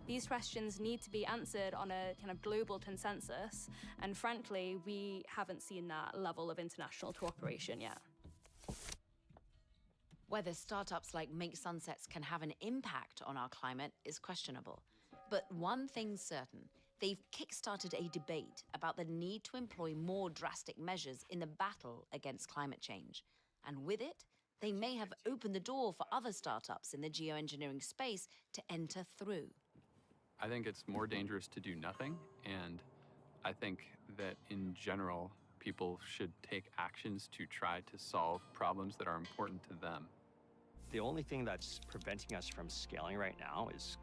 These questions need to be answered on a kind of global consensus, and frankly, we haven't seen that level of international cooperation yet. Whether startups like Make Sunsets can have an impact on our climate is questionable. But one thing's certain, they've kickstarted a debate about the need to employ more drastic measures in the battle against climate change. And with it, they may have opened the door for other startups in the geoengineering space to enter through. I think it's more dangerous to do nothing, and I think that in general, people should take actions to try to solve problems that are important to them. The only thing that's preventing us from scaling right now is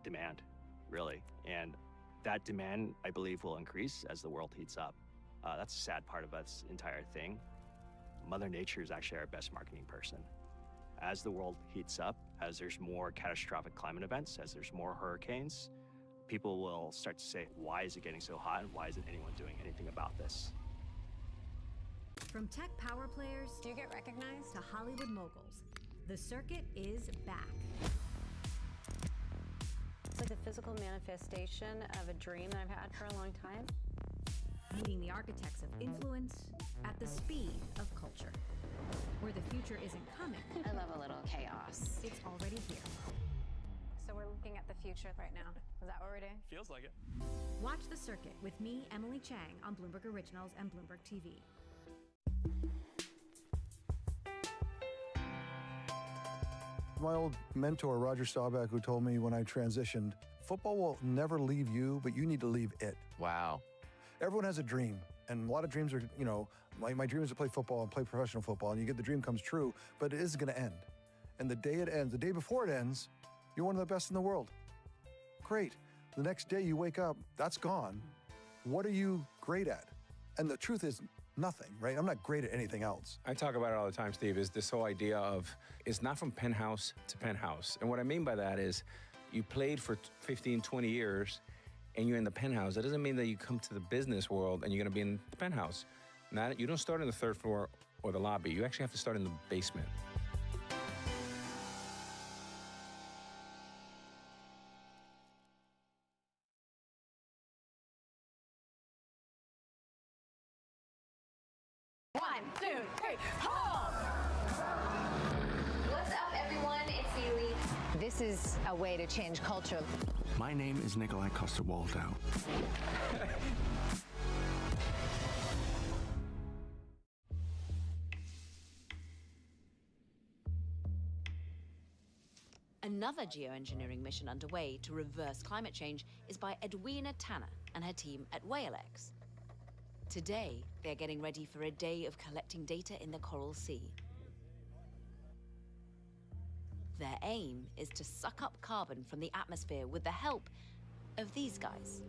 demand, really. And that demand, I believe, will increase as the world heats up. That's a sad part of this entire thing. Mother Nature is actually our best marketing person. As the world heats up, as there's more catastrophic climate events, as there's more hurricanes, people will start to say, why is it getting so hot and why isn't anyone doing anything about this? From tech power players Do you get recognized? to Hollywood moguls, the circuit is back. It's like a physical manifestation of a dream that I've had for a long time. Meeting the architects of influence at the speed of culture. Where the future isn't coming. I love a little chaos. It's already here. So we're looking at the future right now. Is that what we're doing? Feels like it. Watch The Circuit with me, Emily Chang, on Bloomberg Originals and Bloomberg TV. My old mentor, Roger Staubach, who told me when I transitioned, football will never leave you, but you need to leave it. Wow. Everyone has a dream, and a lot of dreams are, my dream is to play football and play professional football, and you get the dream comes true, but it is going to end. And the day it ends, the day before it ends, you're one of the best in the world. Great. The next day you wake up, that's gone. What are you great at? And the truth is nothing, right? I'm not great at anything else. I talk about it all the time, Steve, is this whole idea of it's not from penthouse to penthouse. And what I mean by that is you played for 15, 20 years and you're in the penthouse. That doesn't mean that you come to the business world and you're going to be in the penthouse. You don't start on the third floor or the lobby. You actually have to start in the basement. One, two, three, pull! What's up, everyone? It's Xauusd. This is a way to change culture. My name is Nikolai Coster-Waldau. Another geoengineering mission underway to reverse climate change is by Edwina Tanner and her team at WhaleX. Today, they're getting ready for a day of collecting data in the Coral Sea. Their aim is to suck up carbon from the atmosphere with the help of these guys.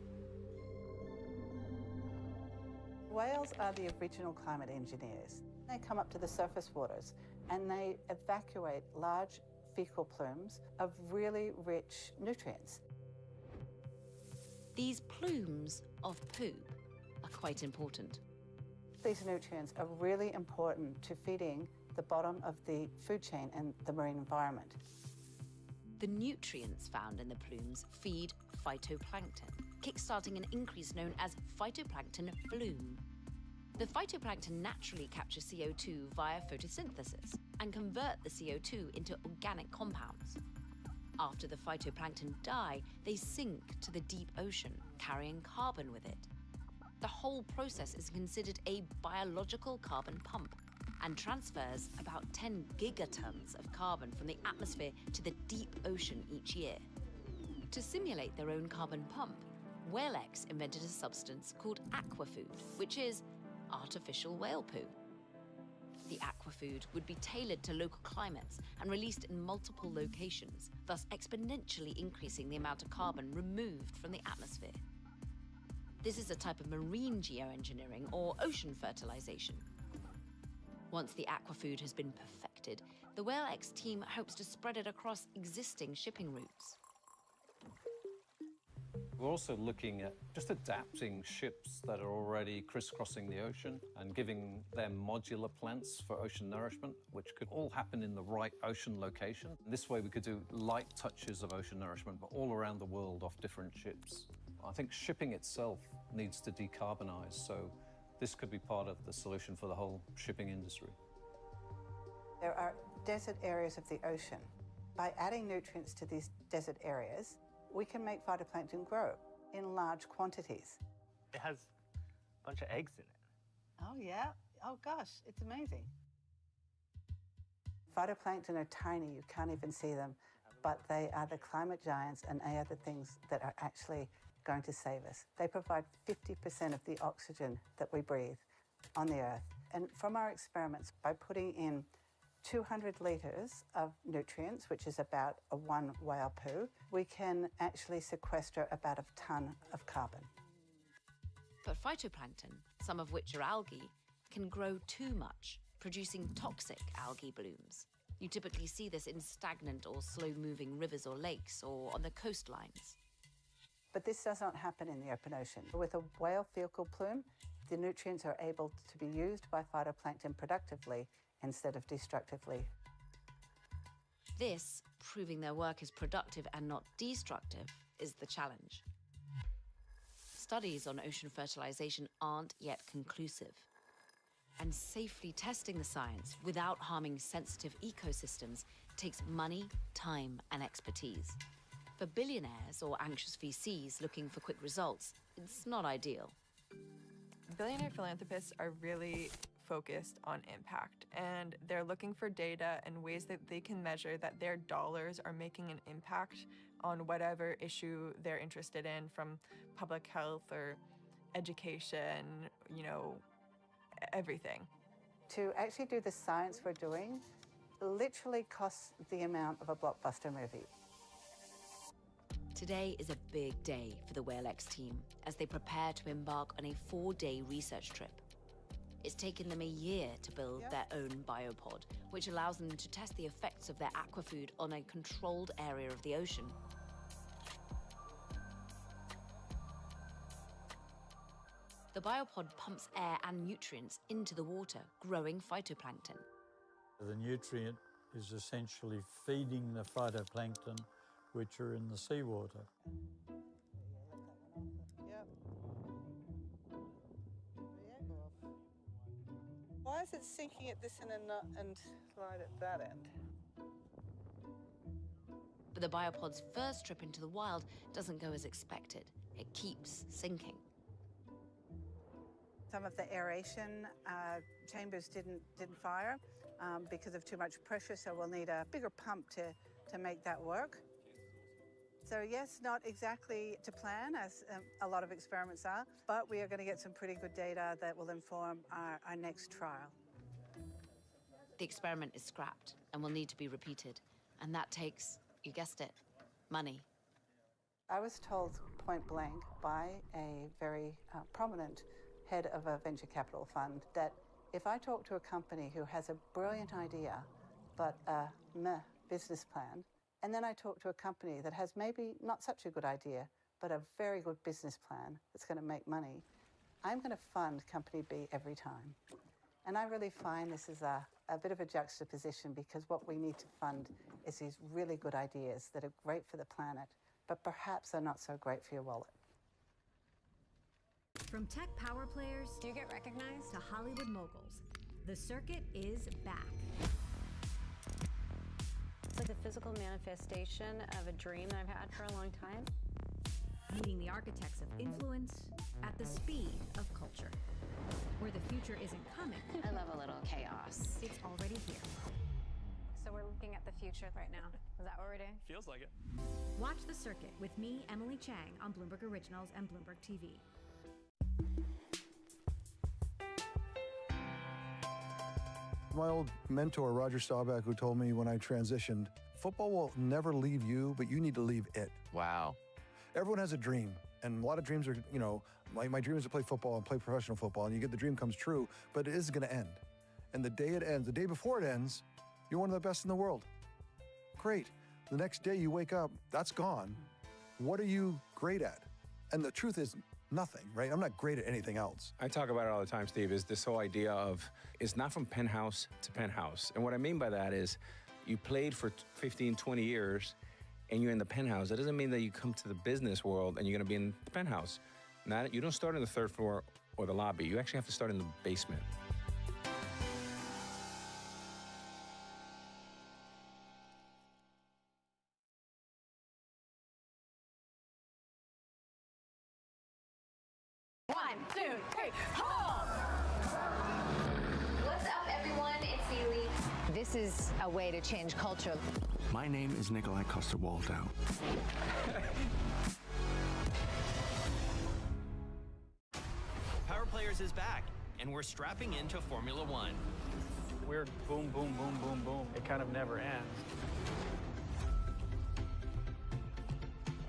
Whales are the original climate engineers. They come up to the surface waters and they evacuate large fecal plumes of really rich nutrients. These plumes of poop are quite important. These nutrients are really important to feeding the bottom of the food chain and the marine environment. The nutrients found in the plumes feed phytoplankton, kickstarting an increase known as phytoplankton flume. The phytoplankton naturally capture CO2 via photosynthesis and convert the CO2 into organic compounds. After the phytoplankton die, they sink to the deep ocean, carrying carbon with it. The whole process is considered a biological carbon pump and transfers about 10 gigatons of carbon from the atmosphere to the deep ocean each year. To simulate their own carbon pump, WhaleX invented a substance called aquafood, which is artificial whale poo. The aquafood would be tailored to local climates and released in multiple locations, thus exponentially increasing the amount of carbon removed from the atmosphere. This is a type of marine geoengineering or ocean fertilization. Once the aquafood has been perfected, the WhaleX team hopes to spread it across existing shipping routes. We're also looking at just adapting ships that are already crisscrossing the ocean and giving them modular plants for ocean nourishment, which could all happen in the right ocean location. This way we could do light touches of ocean nourishment, but all around the world off different ships. I think shipping itself needs to decarbonize, so this could be part of the solution for the whole shipping industry. There are desert areas of the ocean. By adding nutrients to these desert areas, we can make phytoplankton grow. in large quantities. It has a bunch of eggs in it. Oh, yeah? Oh, gosh, it's amazing. Phytoplankton are tiny, you can't even see them, but they are the climate giants and they are the things that are actually going to save us. They provide 50% of the oxygen that we breathe on the Earth. And from our experiments, by putting in 200 litres of nutrients, which is about a 1 whale poo, we can actually sequester about a tonne of carbon. But phytoplankton, some of which are algae, can grow too much, producing toxic algae blooms. You typically see this in stagnant or slow-moving rivers or lakes or on the coastlines. But this does not happen in the open ocean. With a whale fecal plume, the nutrients are able to be used by phytoplankton productively instead of destructively. This, proving their work is productive and not destructive, is the challenge. Studies on ocean fertilization aren't yet conclusive. And safely testing the science without harming sensitive ecosystems takes money, time, and expertise. For billionaires or anxious VCs looking for quick results, it's not ideal. Billionaire philanthropists are really focused on impact, and they're looking for data and ways that they can measure that their dollars are making an impact on whatever issue they're interested in, from public health or education, you know, everything. To actually do the science we're doing literally costs the amount of a blockbuster movie. Today is a big day for the WhaleX team as they prepare to embark on a 4-day research trip. It's taken them a year to build their own biopod, which allows them to test the effects of their aquafood on a controlled area of the ocean. The biopod pumps air and nutrients into the water, growing phytoplankton. The nutrient is essentially feeding the phytoplankton, which are in the seawater. Why is it sinking at this end and slide at that end? But the biopod's first trip into the wild doesn't go as expected. It keeps sinking. Some of the aeration chambers didn't fire because of too much pressure, so we'll need a bigger pump to make that work. So yes, not exactly to plan, as a lot of experiments are, but we are going to get some pretty good data that will inform our next trial. The experiment is scrapped and will need to be repeated. And that takes, you guessed it, money. I was told point blank by a very prominent head of a venture capital fund that if I talk to a company who has a brilliant idea but a meh business plan, and then I talk to a company that has maybe not such a good idea but a very good business plan that's going to make money, I'm going to fund company B every time. And I really find this is a bit of a juxtaposition, because what we need to fund is these really good ideas that are great for the planet but perhaps are not so great for your wallet. From tech power players, do you get recognized? To Hollywood moguls, the circuit is back. It's like a physical manifestation of a dream that I've had for a long time. Meeting the architects of influence at the speed of culture. Where the future isn't coming. I love a little chaos. It's already here. So we're looking at the future right now. Is that what we're doing? Feels like it. Watch The Circuit with me, Emily Chang, on Bloomberg Originals and Bloomberg TV. My old mentor, Roger Staubach, who told me when I transitioned, football will never leave you, but you need to leave it. Wow. Everyone has a dream, and a lot of dreams are, you know, my dream is to play football and play professional football, and you get the dream comes true, but it is going to end. And the day it ends, the day before it ends, you're one of the best in the world. Great. The next day you wake up, that's gone. What are you great at? And the truth is, nothing, right? I'm not great at anything else. I talk about it all the time, Steve, is this whole idea of it's not from penthouse to penthouse. And what I mean by that is you played for 15, 20 years and you're in the penthouse. That doesn't mean that you come to the business world and you're going to be in the penthouse. You don't start on the third floor or the lobby. You actually have to start in the basement. 2, 3, hold! What's up, everyone? It's Sealy. This is a way to change culture. My name is Nikolai Coster-Waldau. Power Players is back, and we're strapping into Formula One. We're boom, boom, boom, boom, boom. It kind of never ends.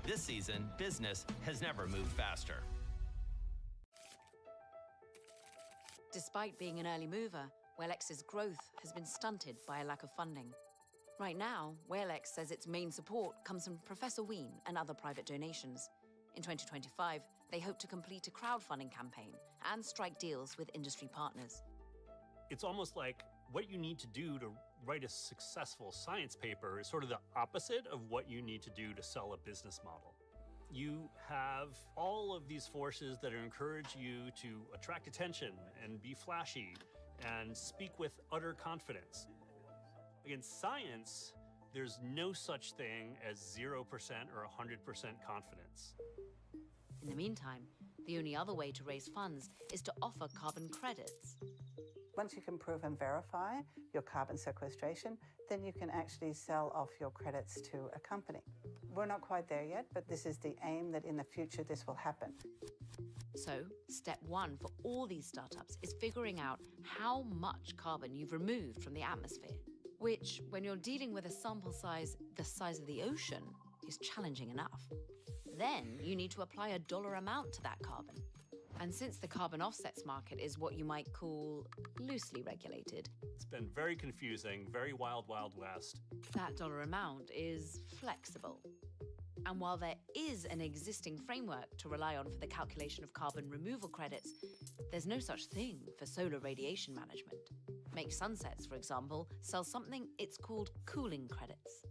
This season, business has never moved faster. Despite being an early mover, WhaleX's growth has been stunted by a lack of funding. Right now, WhaleX says its main support comes from Professor Wien and other private donations. In 2025, they hope to complete a crowdfunding campaign and strike deals with industry partners. It's almost like what you need to do to write a successful science paper is sort of the opposite of what you need to do to sell a business model. You have all of these forces that encourage you to attract attention and be flashy and speak with utter confidence. In science, there's no such thing as 0% or 100% confidence. In the meantime, the only other way to raise funds is to offer carbon credits. Once you can prove and verify your carbon sequestration, then you can actually sell off your credits to a company. We're not quite there yet, but this is the aim that in the future this will happen. So, step one for all these startups is figuring out how much carbon you've removed from the atmosphere, which, when you're dealing with a sample size the size of the ocean, is challenging enough. Then you need to apply a dollar amount to that carbon. And since the carbon offsets market is what you might call loosely regulated, It's been very confusing, very wild, wild west. that dollar amount is flexible. And while there is an existing framework to rely on for the calculation of carbon removal credits, there's no such thing for solar radiation management. Make Sunsets, for example, sell something it's called cooling credits.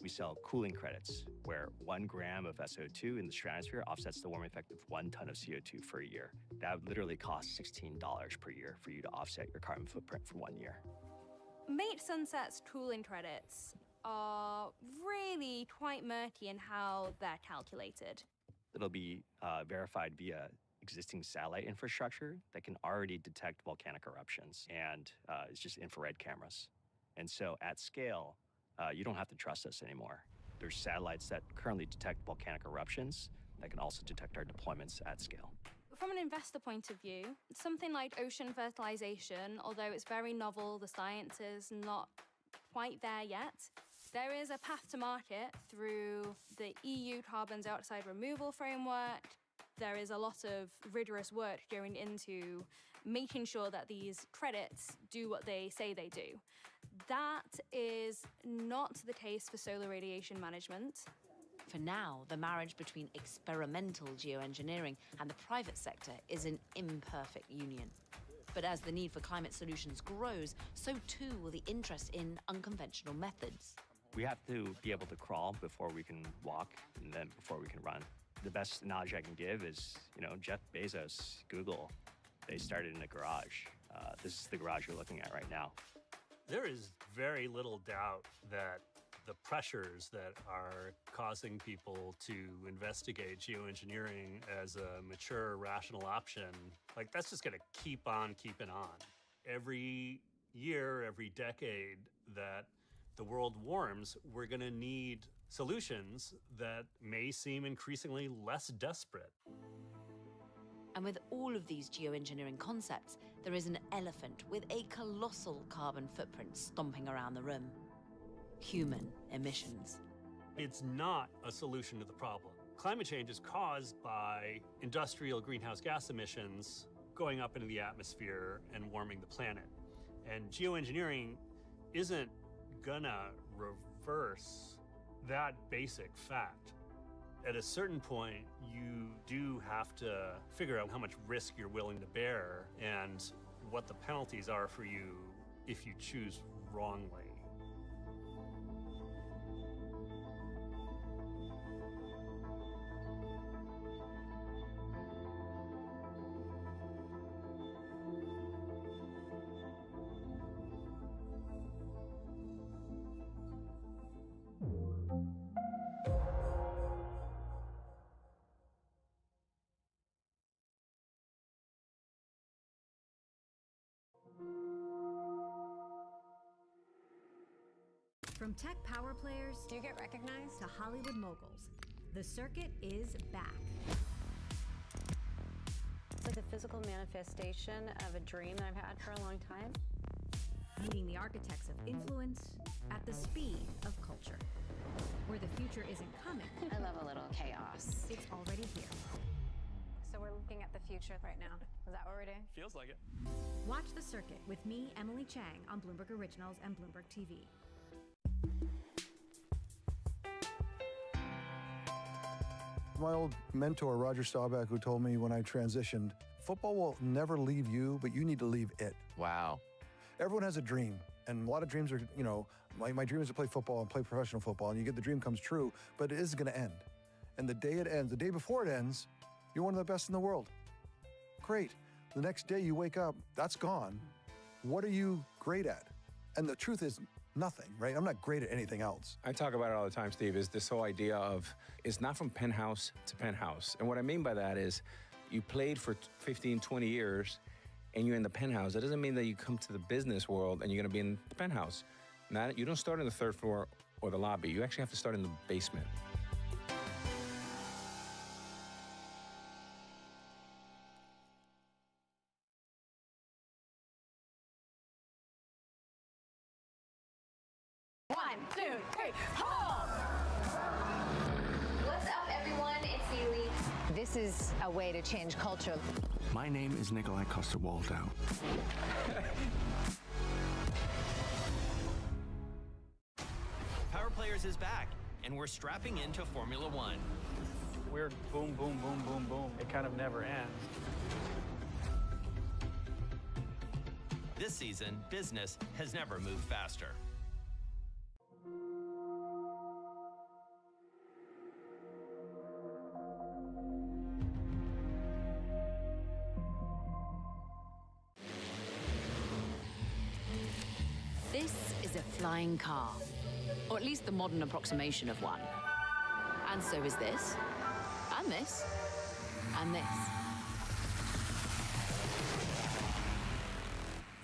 We sell cooling credits, where 1 gram of SO2 in the stratosphere offsets the warming effect of 1 ton of CO2 for a year. That would literally cost $16 per year for you to offset your carbon footprint for 1 year. Mate Sunset's cooling credits are really quite murky in how they're calculated. It'll be verified via existing satellite infrastructure that can already detect volcanic eruptions, and it's just infrared cameras. And so at scale, you don't have to trust us anymore. There's satellites that currently detect volcanic eruptions that can also detect our deployments at scale. From an investor point of view, something like ocean fertilization, although it's very novel, the science is not quite there yet, there is a path to market through the EU carbon dioxide removal framework. There is a lot of rigorous work going into making sure that these credits do what they say they do. That is not the case for solar radiation management. For now, the marriage between experimental geoengineering and the private sector is an imperfect union. But as the need for climate solutions grows, so too will the interest in unconventional methods. We have to be able to crawl before we can walk, and then before we can run. The best analogy I can give is, Jeff Bezos, Google, they started in a garage. This is the garage you're looking at right now. There is very little doubt that the pressures that are causing people to investigate geoengineering as a mature, rational option, that's just going to keep on keeping on. Every year, every decade that the world warms, we're going to need solutions that may seem increasingly less desperate. And with all of these geoengineering concepts, there is an elephant with a colossal carbon footprint stomping around the room: human emissions. It's not a solution to the problem. Climate change is caused by industrial greenhouse gas emissions going up into the atmosphere and warming the planet. And geoengineering isn't gonna reverse that basic fact. At a certain point, you do have to figure out how much risk you're willing to bear and what the penalties are for you if you choose wrongly. From tech power players Do you get recognized? to Hollywood moguls, the circuit is back. It's like the physical manifestation of a dream that I've had for a long time. Meeting the architects of influence at the speed of culture. Where the future isn't coming. I love a little chaos. It's already here. So we're looking at the future right now. Is that what we're doing? Feels like it. Watch The Circuit with me, Emily Chang, on Bloomberg Originals and Bloomberg TV. My old mentor, Roger Staubach, who told me when I transitioned, football will never leave you, but you need to leave it. Wow. Everyone has a dream, and a lot of dreams are, my dream is to play football and play professional football, and you get the dream comes true, but it is going to end. And the day it ends, the day before it ends, you're one of the best in the world. Great. The next day you wake up, that's gone. What are you great at? And the truth is nothing, right? I'm not great at anything else. I talk about it all the time, Steve, is this whole idea of it's not from penthouse to penthouse. And what I mean by that is you played for 15, 20 years and you're in the penthouse. That doesn't mean that you come to the business world and you're going to be in the penthouse. You don't start on the third floor or the lobby. You actually have to start in the basement. One, two, three, pull! What's up, everyone? It's Xauusd. This is a way to change culture. My name is Nikolai Coster-Waldau. Power Players is back, and we're strapping into Formula One. Weird boom, boom, boom, boom, boom. It kind of never ends. This season, business has never moved faster. This is a flying car, or at least the modern approximation of one. And so is this, and this, and this.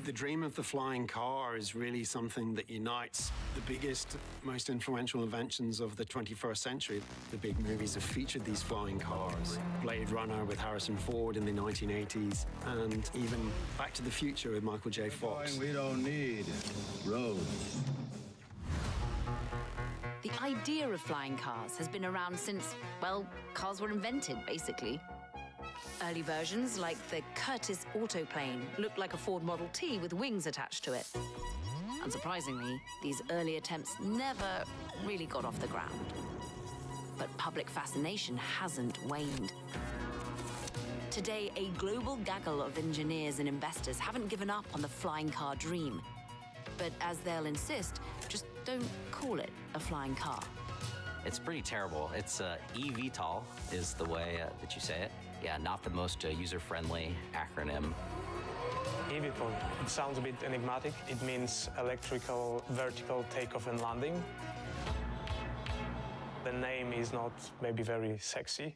The dream of the flying car is really something that unites the biggest, most influential inventions of the 21st century. The big movies have featured these flying cars. Blade Runner with Harrison Ford in the 1980s, and even Back to the Future with Michael J. Fox. We don't need roads. The idea of flying cars has been around since, well, cars were invented, basically. Early versions, like the Curtiss autoplane, looked like a Ford Model T with wings attached to it. Unsurprisingly, these early attempts never really got off the ground. But public fascination hasn't waned. Today, a global gaggle of engineers and investors haven't given up on the flying car dream. But as they'll insist, just don't call it a flying car. It's pretty terrible. It's eVTOL is the way that you say it. Yeah, not the most user-friendly acronym. eVTOL, it sounds a bit enigmatic. It means electrical vertical takeoff and landing. The name is not maybe very sexy.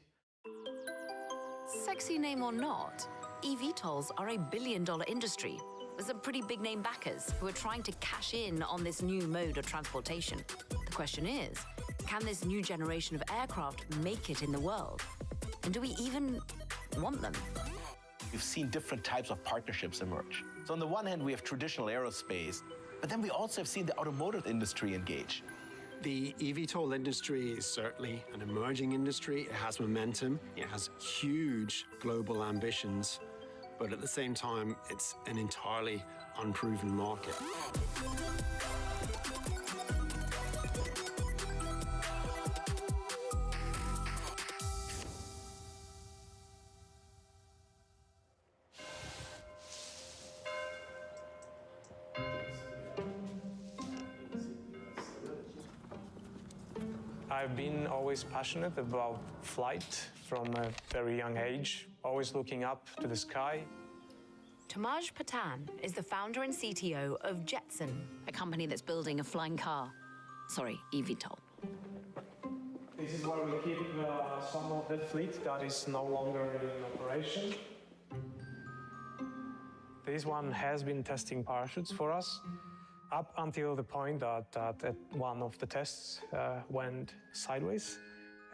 Sexy name or not, eVTOLs are a billion-dollar industry with some pretty big-name backers who are trying to cash in on this new mode of transportation. The question is, can this new generation of aircraft make it in the world? And do we even want them? We've seen different types of partnerships emerge. So on the one hand, we have traditional aerospace, but then we also have seen the automotive industry engage. The eVTOL industry is certainly an emerging industry. It has momentum. It has huge global ambitions. But at the same time, it's an entirely unproven market. I've been always passionate about flight from a very young age, always looking up to the sky. Tamaj Patan is the founder and CTO of Jetson, a company that's building a flying car. Sorry, eVTOL. This is where we keep some of the fleet that is no longer in operation. This one has been testing parachutes for us. Up until the point that one of the tests went sideways,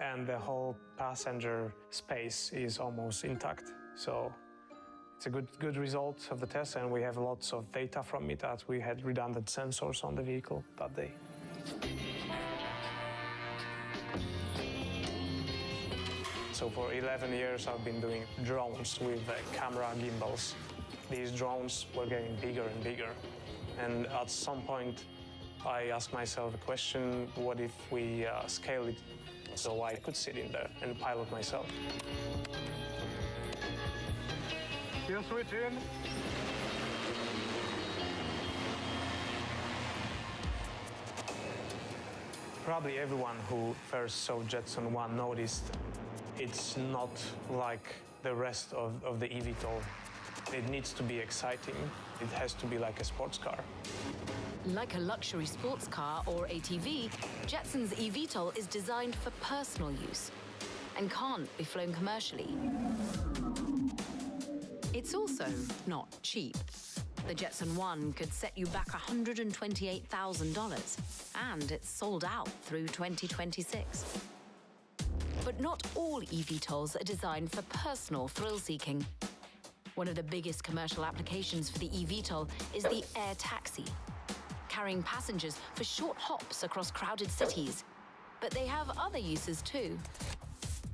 and the whole passenger space is almost intact. So it's a good result of the test, and we have lots of data from it that we had redundant sensors on the vehicle that day. So for 11 years, I've been doing drones with camera gimbals. These drones were getting bigger and bigger. And at some point, I asked myself the question, what if we scale it so I could sit in there and pilot myself? You switch in. Probably everyone who first saw Jetson 1 noticed it's not like the rest of the eVTOL. It needs to be exciting. It has to be like a sports car. Like a luxury sports car or ATV, Jetson's eVTOL is designed for personal use and can't be flown commercially. It's also not cheap. The Jetson 1 could set you back $128,000, and it's sold out through 2026. But not all eVTOLs are designed for personal thrill-seeking. One of the biggest commercial applications for the eVTOL is the air taxi, carrying passengers for short hops across crowded cities. But they have other uses too.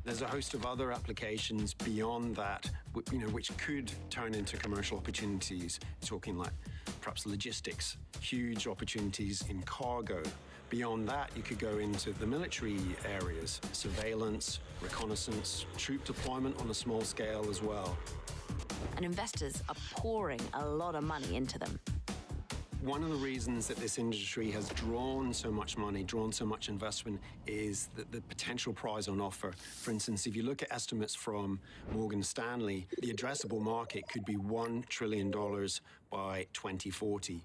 There's a host of other applications beyond that, which could turn into commercial opportunities. Talking like perhaps logistics, huge opportunities in cargo. Beyond that, you could go into the military areas, surveillance, reconnaissance, troop deployment on a small scale as well. And investors are pouring a lot of money into them. One of the reasons that this industry has drawn so much money, drawn so much investment, is the potential prize on offer. For instance, if you look at estimates from Morgan Stanley, the addressable market could be $1 trillion by 2040.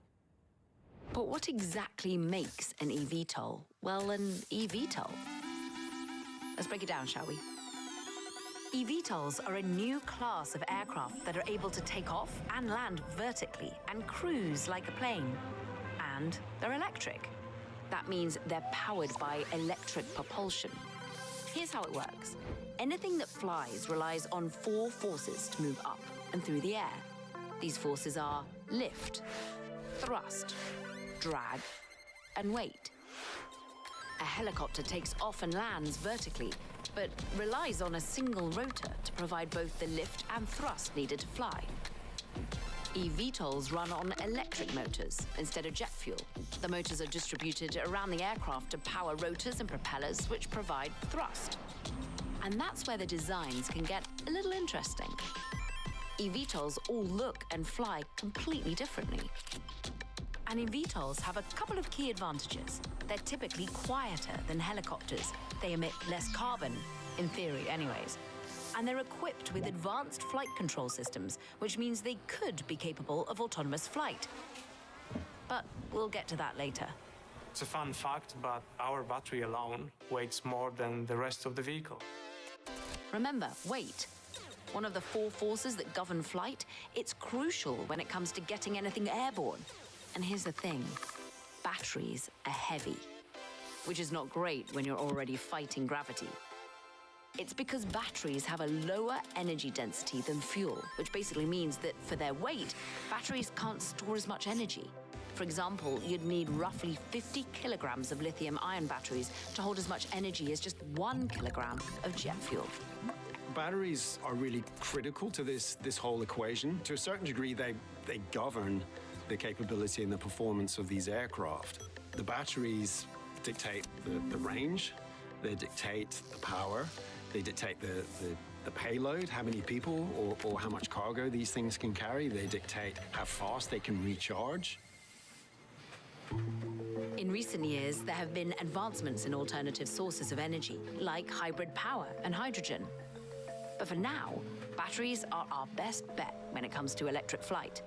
But what exactly makes an eVTOL? Well, an eVTOL. Let's break it down, shall we? eVTOLs are a new class of aircraft that are able to take off and land vertically and cruise like a plane. And they're electric. That means they're powered by electric propulsion. Here's how it works. Anything that flies relies on 4 forces to move up and through the air. These forces are lift, thrust, drag, and weight. A helicopter takes off and lands vertically, but relies on a single rotor to provide both the lift and thrust needed to fly. eVTOLs run on electric motors instead of jet fuel. The motors are distributed around the aircraft to power rotors and propellers, which provide thrust. And that's where the designs can get a little interesting. eVTOLs all look and fly completely differently. And eVTOLs have a couple of key advantages. They're typically quieter than helicopters. They emit less carbon, in theory anyways. And they're equipped with advanced flight control systems, which means they could be capable of autonomous flight. But we'll get to that later. It's a fun fact, but our battery alone weighs more than the rest of the vehicle. Remember, weight. One of the 4 forces that govern flight, it's crucial when it comes to getting anything airborne. And here's the thing, batteries are heavy, which is not great when you're already fighting gravity. It's because batteries have a lower energy density than fuel, which basically means that for their weight, batteries can't store as much energy. For example, you'd need roughly 50 kilograms of lithium-ion batteries to hold as much energy as just 1 kilogram of jet fuel. Batteries are really critical to this whole equation. To a certain degree, they govern the capability and the performance of these aircraft. The batteries dictate the range, they dictate the power, they dictate the payload, how many people or how much cargo these things can carry, they dictate how fast they can recharge. In recent years, there have been advancements in alternative sources of energy, like hybrid power and hydrogen. But for now, batteries are our best bet when it comes to electric flight.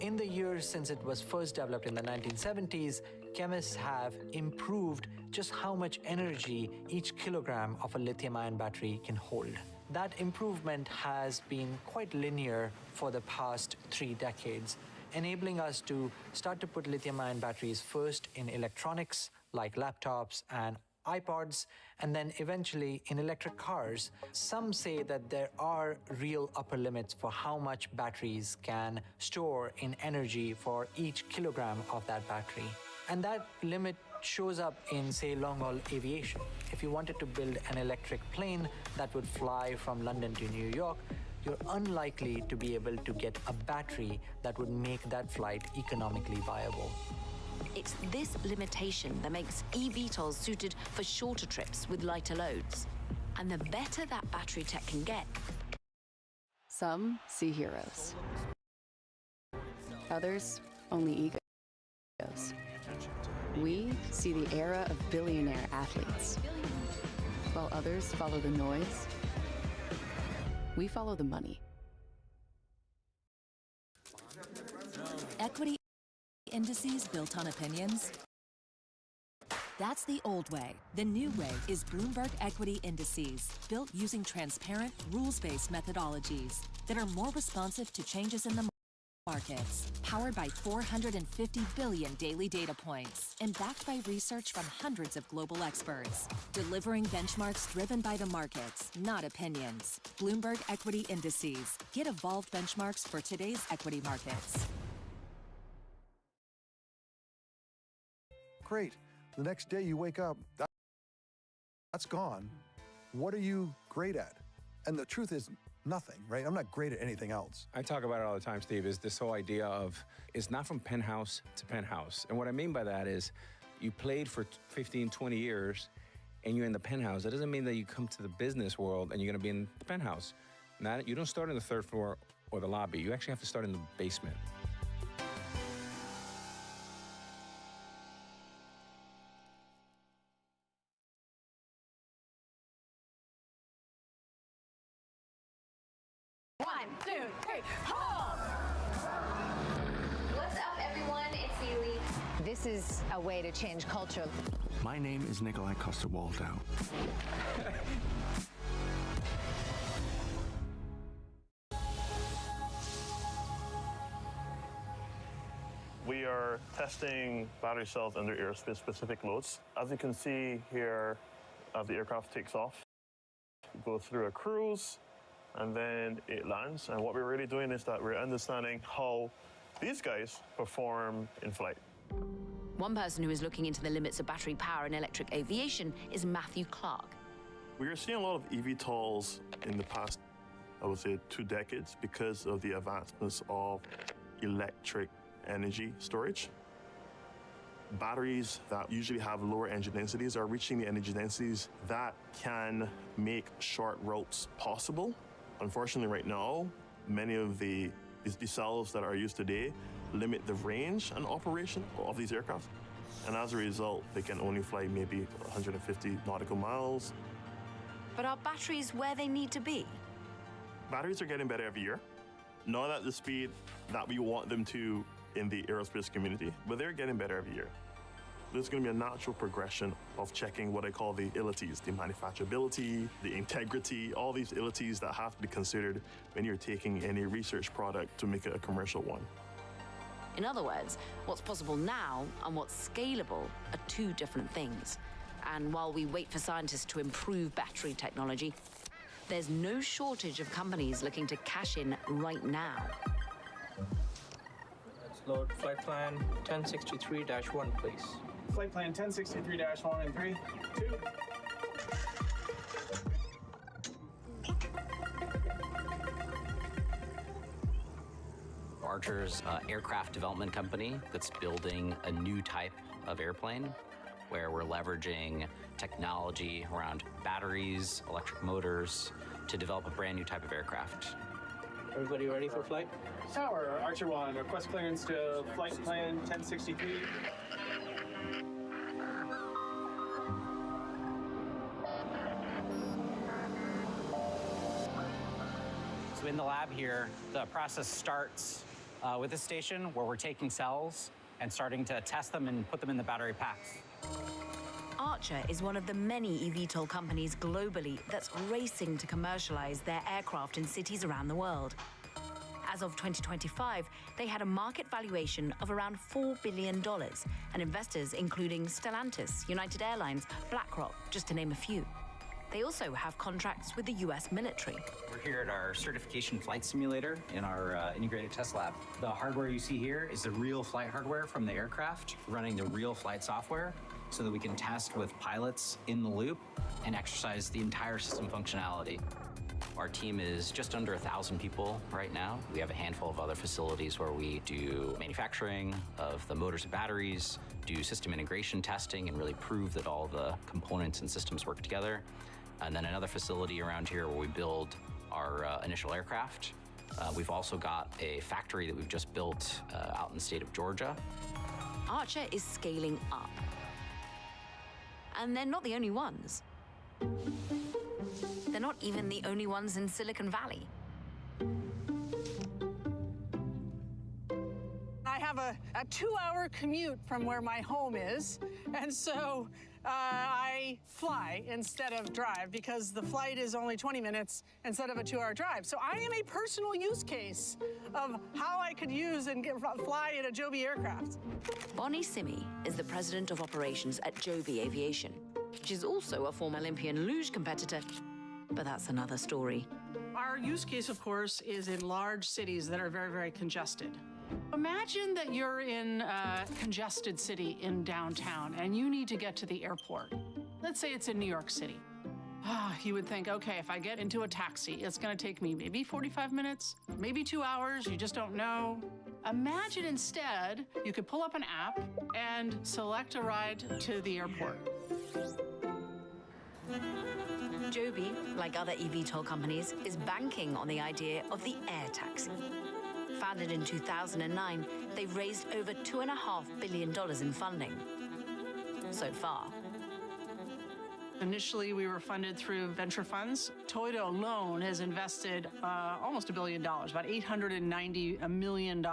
In the years since it was first developed in the 1970s, chemists have improved just how much energy each kilogram of a lithium-ion battery can hold. That improvement has been quite linear for the past 3 decades. enabling us to start to put lithium-ion batteries first in electronics like laptops and iPods, and then eventually in electric cars. Some say that there are real upper limits for how much batteries can store in energy for each kilogram of that battery. And that limit shows up in, say, long-haul aviation. If you wanted to build an electric plane that would fly from London to New York, you're unlikely to be able to get a battery that would make that flight economically viable. It's this limitation that makes eVTOLs suited for shorter trips with lighter loads. And the better that battery tech can get. Some see heroes. Others only egos. We see the era of billionaire athletes. While others follow the noise, we follow the money. Equity indices built on opinions? That's the old way. The new way is Bloomberg Equity Indices, built using transparent, rules-based methodologies that are more responsive to changes in the markets, powered by 450 billion daily data points, and backed by research from hundreds of global experts, delivering benchmarks driven by the markets, not opinions. Bloomberg Equity Indices. Get evolved benchmarks for today's equity markets. Great. The next day you wake up, that's gone. What are you great at? And the truth is nothing, right? I'm not great at anything else. I talk about it all the time, Steve, is this whole idea of it's not from penthouse to penthouse. And what I mean by that is you played for 15, 20 years and you're in the penthouse. That doesn't mean that you come to the business world and you're going to be in the penthouse. You don't start on the third floor or the lobby. You actually have to start in the basement. What's up, everyone? It's Xauusd. This is a way to change culture. My name is Nikolai Coster-Waldau. We are testing battery cells under aerospace-specific loads. As you can see here, as the aircraft takes off, it goes through a cruise, and then it lands. And what we're really doing is that we're understanding how these guys perform in flight. One person who is looking into the limits of battery power in electric aviation is Matthew Clark. We are seeing a lot of eVTOLs in the past, I would say, 2 decades because of the advancements of electric energy storage. Batteries that usually have lower engine densities are reaching the energy densities that can make short routes possible. Unfortunately, right now, many of the cells that are used today limit the range and operation of these aircraft. And as a result, they can only fly maybe 150 nautical miles. But are batteries where they need to be? Batteries are getting better every year. Not at the speed that we want them to in the aerospace community, but they're getting better every year. There's going to be a natural progression of checking what I call the illities, the manufacturability, the integrity, all these illities that have to be considered when you're taking any research product to make it a commercial one. In other words, what's possible now and what's scalable are 2 different things. And while we wait for scientists to improve battery technology, there's no shortage of companies looking to cash in right now. Let's load flight plan 1063-1, please. Flight plan 1063-1 in 3, 2. Archer's aircraft development company that's building a new type of airplane where we're leveraging technology around batteries, electric motors to develop a brand new type of aircraft. Everybody ready for flight? Tower, Archer 1, request clearance to flight plan 1063. So in the lab here, the process starts with a station where we're taking cells and starting to test them and put them in the battery packs. Archer is one of the many eVTOL companies globally that's racing to commercialize their aircraft in cities around the world. As of 2025, they had a market valuation of around $4 billion, and investors including Stellantis, United Airlines, BlackRock, just to name a few. They also have contracts with the US military. We're here at our certification flight simulator in our integrated test lab. The hardware you see here is the real flight hardware from the aircraft running the real flight software so that we can test with pilots in the loop and exercise the entire system functionality. Our team is just under 1,000 people right now. We have a handful of other facilities where we do manufacturing of the motors and batteries, do system integration testing, and really prove that all the components and systems work together. And then another facility around here where we build our initial aircraft. We've also got a factory that we've just built out in the state of Georgia. Archer is scaling up. And they're not the only ones. They're not even the only ones in Silicon Valley. I have a 2-hour commute from where my home is, and so I fly instead of drive because the flight is only 20 minutes instead of a 2-hour drive. So I am a personal use case of how I could use and fly in a Joby aircraft. Bonnie Simi is the president of operations at Joby Aviation. She's also a former Olympian luge competitor, but that's another story. Our use case, of course, is in large cities that are very, very congested. Imagine that you're in a congested city in downtown and you need to get to the airport. Let's say it's in New York City. You would think, okay, if I get into a taxi, it's going to take me maybe 45 minutes, maybe 2 hours, you just don't know. Imagine instead you could pull up an app and select a ride to the airport. Joby, like other eVTOL companies, is banking on the idea of the air taxi. Founded in 2009, they've raised over $2.5 billion in funding. So far. Initially, we were funded through venture funds. Toyota alone has invested almost $1 billion, about $890 million.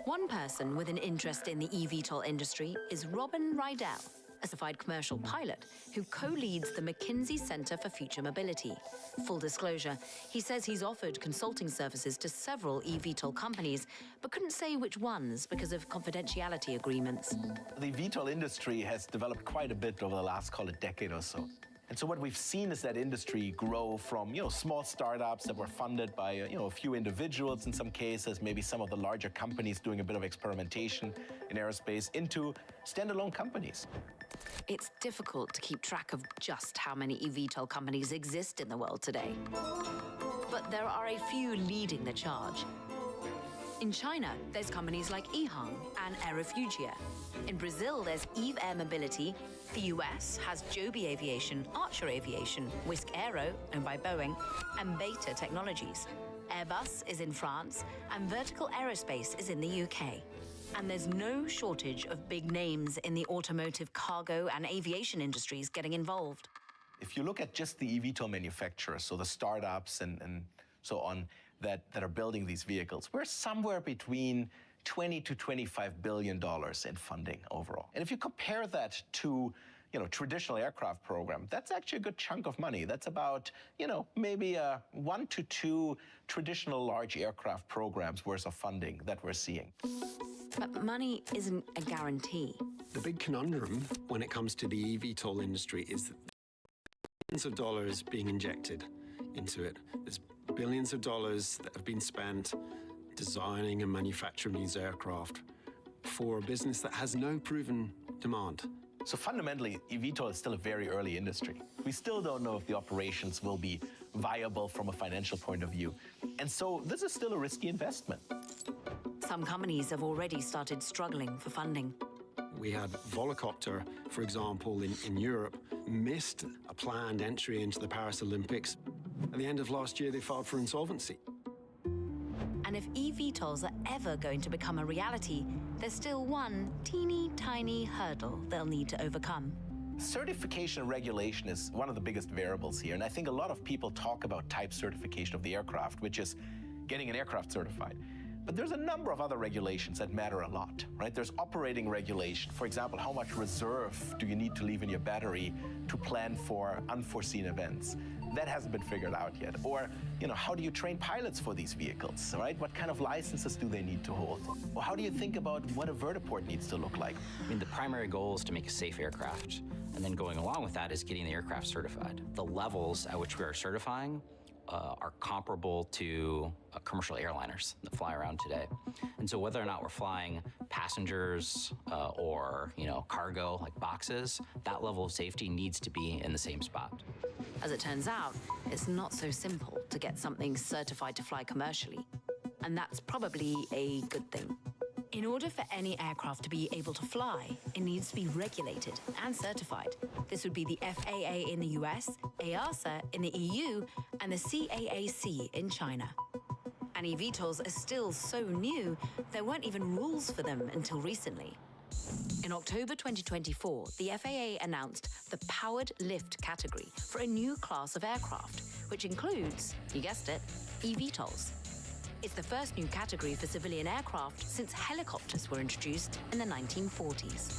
One person with an interest in the eVTOL industry is Robin Rydell, a certified commercial pilot who co-leads the McKinsey Center for Future Mobility. Full disclosure, he says he's offered consulting services to several eVTOL companies, but couldn't say which ones because of confidentiality agreements. The VTOL industry has developed quite a bit over the last, call it, decade or so. And so what we've seen is that industry grow from, small startups that were funded by, a few individuals in some cases, maybe some of the larger companies doing a bit of experimentation in aerospace, into standalone companies. It's difficult to keep track of just how many eVTOL companies exist in the world today. But there are a few leading the charge. In China, there's companies like EHang and Aerofugia. In Brazil, there's Eve Air Mobility. The US has Joby Aviation, Archer Aviation, Whisk Aero, owned by Boeing, and Beta Technologies. Airbus is in France, and Vertical Aerospace is in the UK. And there's no shortage of big names in the automotive, cargo, and aviation industries getting involved. If you look at just the eVTOL manufacturers, so the startups and so on that are building these vehicles, we're somewhere between $20 to $25 billion in funding overall. And if you compare that to traditional aircraft program, that's actually a good chunk of money. That's about, maybe 1 to 2 traditional large aircraft programs worth of funding that we're seeing. But money isn't a guarantee. The big conundrum when it comes to the eVTOL industry is that billions of dollars being injected into it. There's billions of dollars that have been spent designing and manufacturing these aircraft for a business that has no proven demand. So fundamentally, eVTOL is still a very early industry. We still don't know if the operations will be viable from a financial point of view. And so this is still a risky investment. Some companies have already started struggling for funding. We had Volocopter, for example, in Europe, missed a planned entry into the Paris Olympics. At the end of last year, they filed for insolvency. And if eVTOLs are ever going to become a reality, there's still one teeny tiny hurdle they'll need to overcome. Certification and regulation is one of the biggest variables here. And I think a lot of people talk about type certification of the aircraft, which is getting an aircraft certified. But there's a number of other regulations that matter a lot, right? There's operating regulation. For example, how much reserve do you need to leave in your battery to plan for unforeseen events? That hasn't been figured out yet. Or, how do you train pilots for these vehicles, right? What kind of licenses do they need to hold? Or how do you think about what a vertiport needs to look like? I mean, the primary goal is to make a safe aircraft. And then going along with that is getting the aircraft certified. The levels at which we are certifying are comparable to commercial airliners that fly around today. And so whether or not we're flying passengers or cargo like boxes, that level of safety needs to be in the same spot. As it turns out, it's not so simple to get something certified to fly commercially. And that's probably a good thing. In order for any aircraft to be able to fly, it needs to be regulated and certified. This would be the FAA in the US, EASA in the EU, and the CAAC in China. And eVTOLs are still so new, there weren't even rules for them until recently. In October 2024, the FAA announced the powered lift category for a new class of aircraft, which includes, you guessed it, eVTOLs. It's the first new category for civilian aircraft since helicopters were introduced in the 1940s.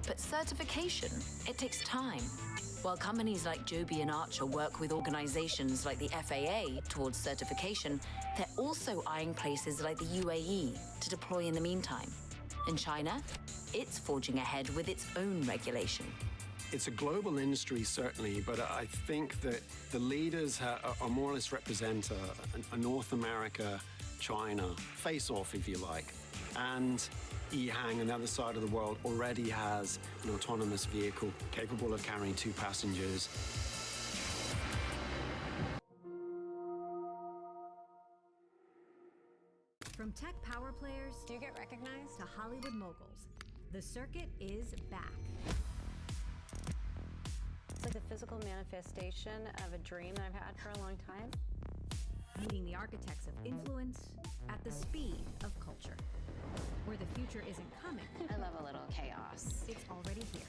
But certification, it takes time. While companies like Joby and Archer work with organizations like the FAA towards certification, they're also eyeing places like the UAE to deploy in the meantime. In China, it's forging ahead with its own regulation. It's a global industry, certainly, but I think that the leaders are more or less represent a North America, China face-off, if you like. And EHang on the other side of the world already has an autonomous vehicle capable of carrying 2 passengers. From tech power players, do you get recognized? To Hollywood moguls, the circuit is back. It's like the physical manifestation of a dream that I've had for a long time. Meeting the architects of influence at the speed of culture. Where the future isn't coming. I love a little chaos. It's already here.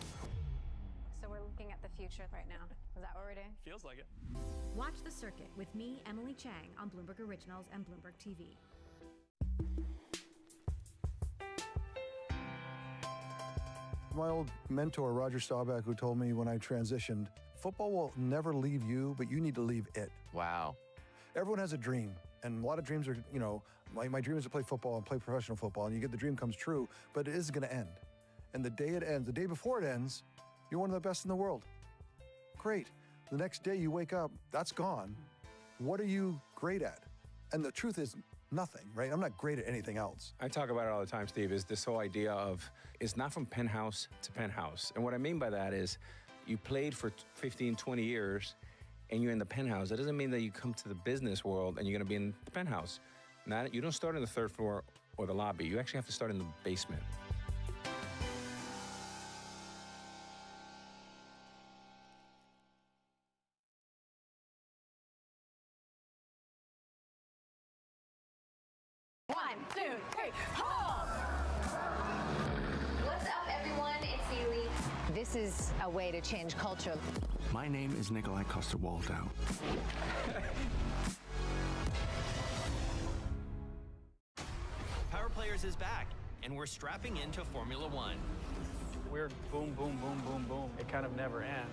So we're looking at the future right now. Is that what we're doing? Feels like it. Watch The Circuit with me, Emily Chang, on Bloomberg Originals and Bloomberg TV. My old mentor, Roger Staubach, who told me when I transitioned, football will never leave you, but you need to leave it. Wow. Everyone has a dream, and a lot of dreams are, my dream is to play football and play professional football, and you get the dream comes true, but it is going to end. And the day it ends, the day before it ends, you're one of the best in the world. Great. The next day you wake up, that's gone. What are you great at? And the truth is, nothing, right? I'm not great at anything else. I talk about it all the time, Steve, is this whole idea of it's not from penthouse to penthouse. And what I mean by that is you played for 15, 20 years and you're in the penthouse. That doesn't mean that you come to the business world and you're going to be in the penthouse. You don't start on the 3rd floor or the lobby. You actually have to start in the basement. What's up, everyone? It's Xauusd. This is a way to change culture. My name is Nikolai Coster-Waldau. Power Players is back, and we're strapping into Formula One. Weird boom, boom, boom, boom, boom. It kind of never ends.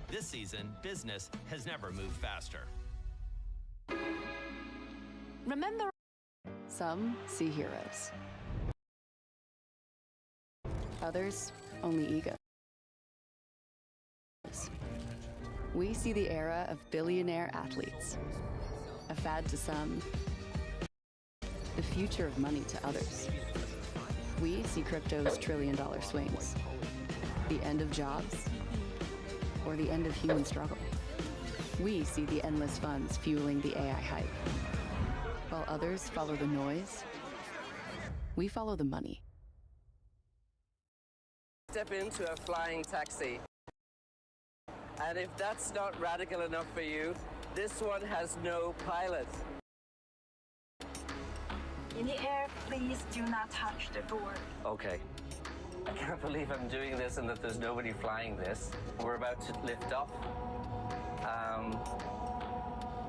This season, business has never moved faster. Remember, some see heroes. Others, only egos. We see the era of billionaire athletes. A fad to some, the future of money to others. We see crypto's trillion-dollar swings. The end of jobs, or the end of human struggle. We see the endless funds fueling the AI hype. While others follow the noise, we follow the money. Step into a flying taxi. And if that's not radical enough for you, this one has no pilot. In the air, please do not touch the door. Okay. I can't believe I'm doing this and that there's nobody flying this. We're about to lift up.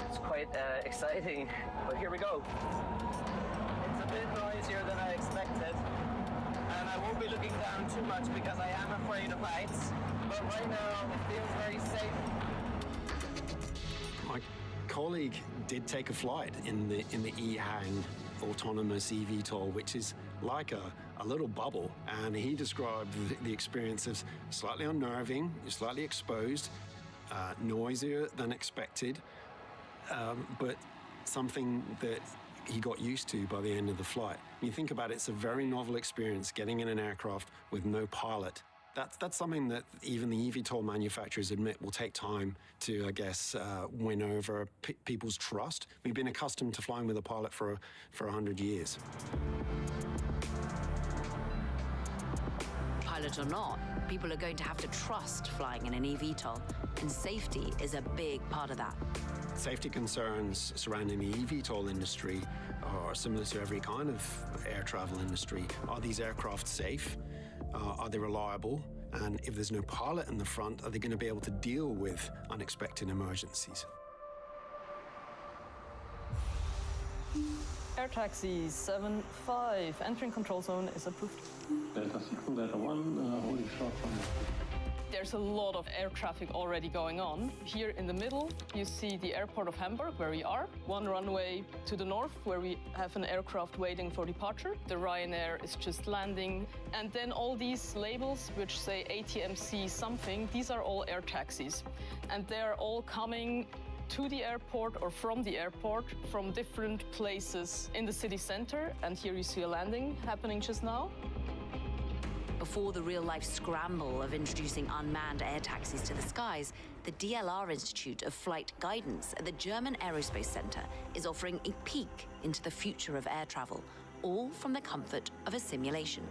It's quite exciting, but here we go. It's a bit noisier than I expected, and I won't be looking down too much because I am afraid of heights, but right now it feels very safe. My colleague did take a flight in the EHang autonomous eVTOL, which is like a little bubble, and he described the experience as slightly unnerving, slightly exposed, noisier than expected, but something that he got used to by the end of the flight. When you think about it, it's a very novel experience getting in an aircraft with no pilot. That's something that even the eVTOL manufacturers admit will take time to, I guess, win over people's trust. We've been accustomed to flying with a pilot for 100 years. Pilot or not, people are going to have to trust flying in an eVTOL, and safety is a big part of that. Safety concerns surrounding the eVTOL industry are similar to every kind of air travel industry. Are these aircraft safe? Are they reliable? And if there's no pilot in the front, are they going to be able to deal with unexpected emergencies? Air taxi 75, entering control zone is approved. Delta Signal, Delta 1, holding short from. There's a lot of air traffic already going on. Here in the middle, you see the airport of Hamburg, where we are. One runway to the north, where we have an aircraft waiting for departure. The Ryanair is just landing. And then all these labels, which say ATMC something, these are all air taxis. And they're all coming to the airport or from the airport from different places in the city center. And here you see a landing happening just now. Before the real-life scramble of introducing unmanned air taxis to the skies, the DLR Institute of Flight Guidance at the German Aerospace Center is offering a peek into the future of air travel, all from the comfort of a simulation.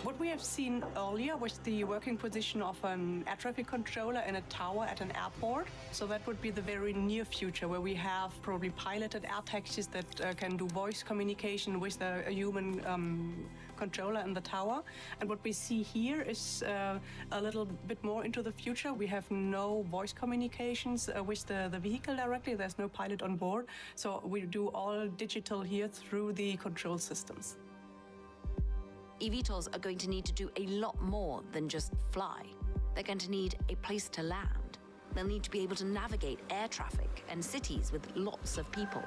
What we have seen earlier was the working position of an air traffic controller in a tower at an airport. So that would be the very near future, where we have probably piloted air taxis that can do voice communication with a human controller in the tower. And what we see here is a little bit more into the future. We have no voice communications with the vehicle directly. There's no pilot on board. So we do all digital here through the control systems. eVTOLs are going to need to do a lot more than just fly. They're going to need a place to land. They'll need to be able to navigate air traffic and cities with lots of people.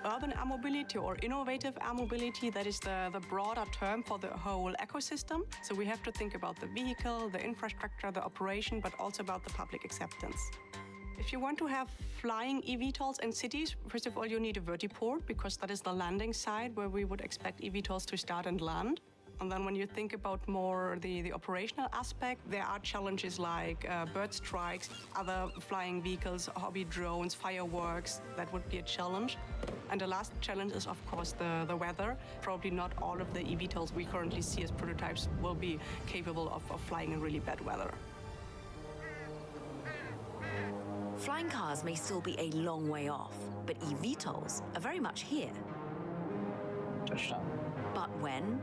Urban air mobility or innovative air mobility, that is the broader term for the whole ecosystem. So we have to think about the vehicle, the infrastructure, the operation, but also about the public acceptance. If you want to have flying eVTOLs in cities, first of all, you need a vertiport, because that is the landing site where we would expect eVTOLs to start and land. And then when you think about more the operational aspect, there are challenges like bird strikes, other flying vehicles, hobby drones, fireworks. That would be a challenge. And the last challenge is, of course, the weather. Probably not all of the eVTOLs we currently see as prototypes will be capable of flying in really bad weather. Flying cars may still be a long way off, but eVTOLs are very much here. Touchdown. But when,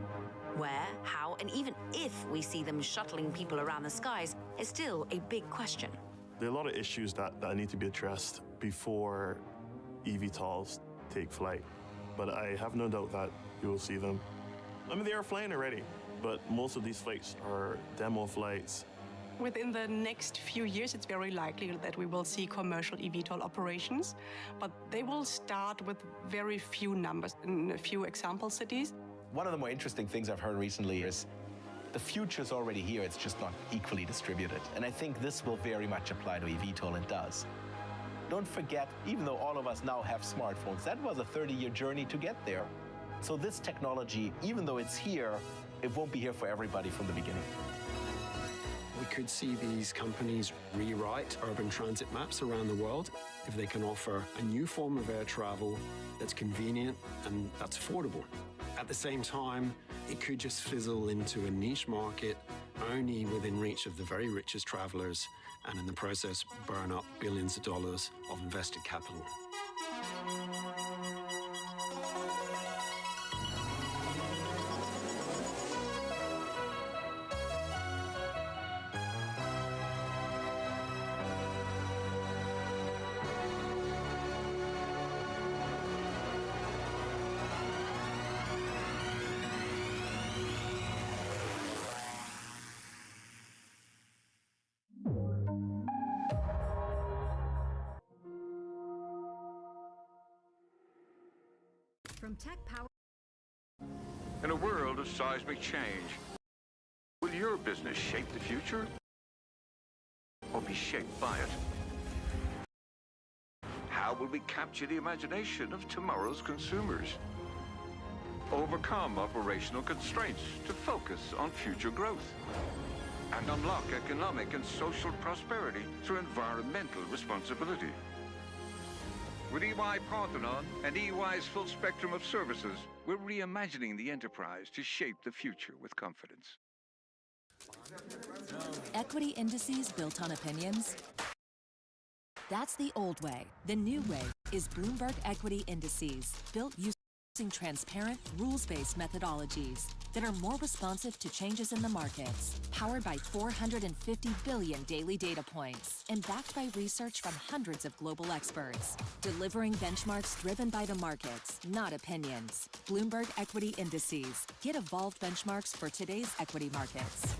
where, how, and even if we see them shuttling people around the skies is still a big question. There are a lot of issues that need to be addressed before eVTOLs take flight, but I have no doubt that you will see them. I mean, they are flying already, but most of these flights are demo flights. Within the next few years, it's very likely that we will see commercial eVTOL operations, but they will start with very few numbers in a few example cities. One of the more interesting things I've heard recently is the future's already here, it's just not equally distributed. And I think this will very much apply to eVTOL, and does. Don't forget, even though all of us now have smartphones, that was a 30-year journey to get there. So this technology, even though it's here, it won't be here for everybody from the beginning. We could see these companies rewrite urban transit maps around the world if they can offer a new form of air travel that's convenient and that's affordable. At the same time, it could just fizzle into a niche market only within reach of the very richest travelers, and in the process burn up billions of dollars of invested capital. From tech power. In a world of seismic change, will your business shape the future or be shaped by it? How will we capture the imagination of tomorrow's consumers? Overcome operational constraints to focus on future growth? And unlock economic and social prosperity through environmental responsibility? With EY Parthenon and EY's full spectrum of services, we're reimagining the enterprise to shape the future with confidence. Equity indices built on opinions? That's the old way. The new way is Bloomberg Equity Indices, built using transparent, rules-based methodologies that are more responsive to changes in the markets, powered by 450 billion daily data points, and backed by research from hundreds of global experts, delivering benchmarks driven by the markets, not opinions. Bloomberg Equity Indices. Get evolved benchmarks for today's equity markets.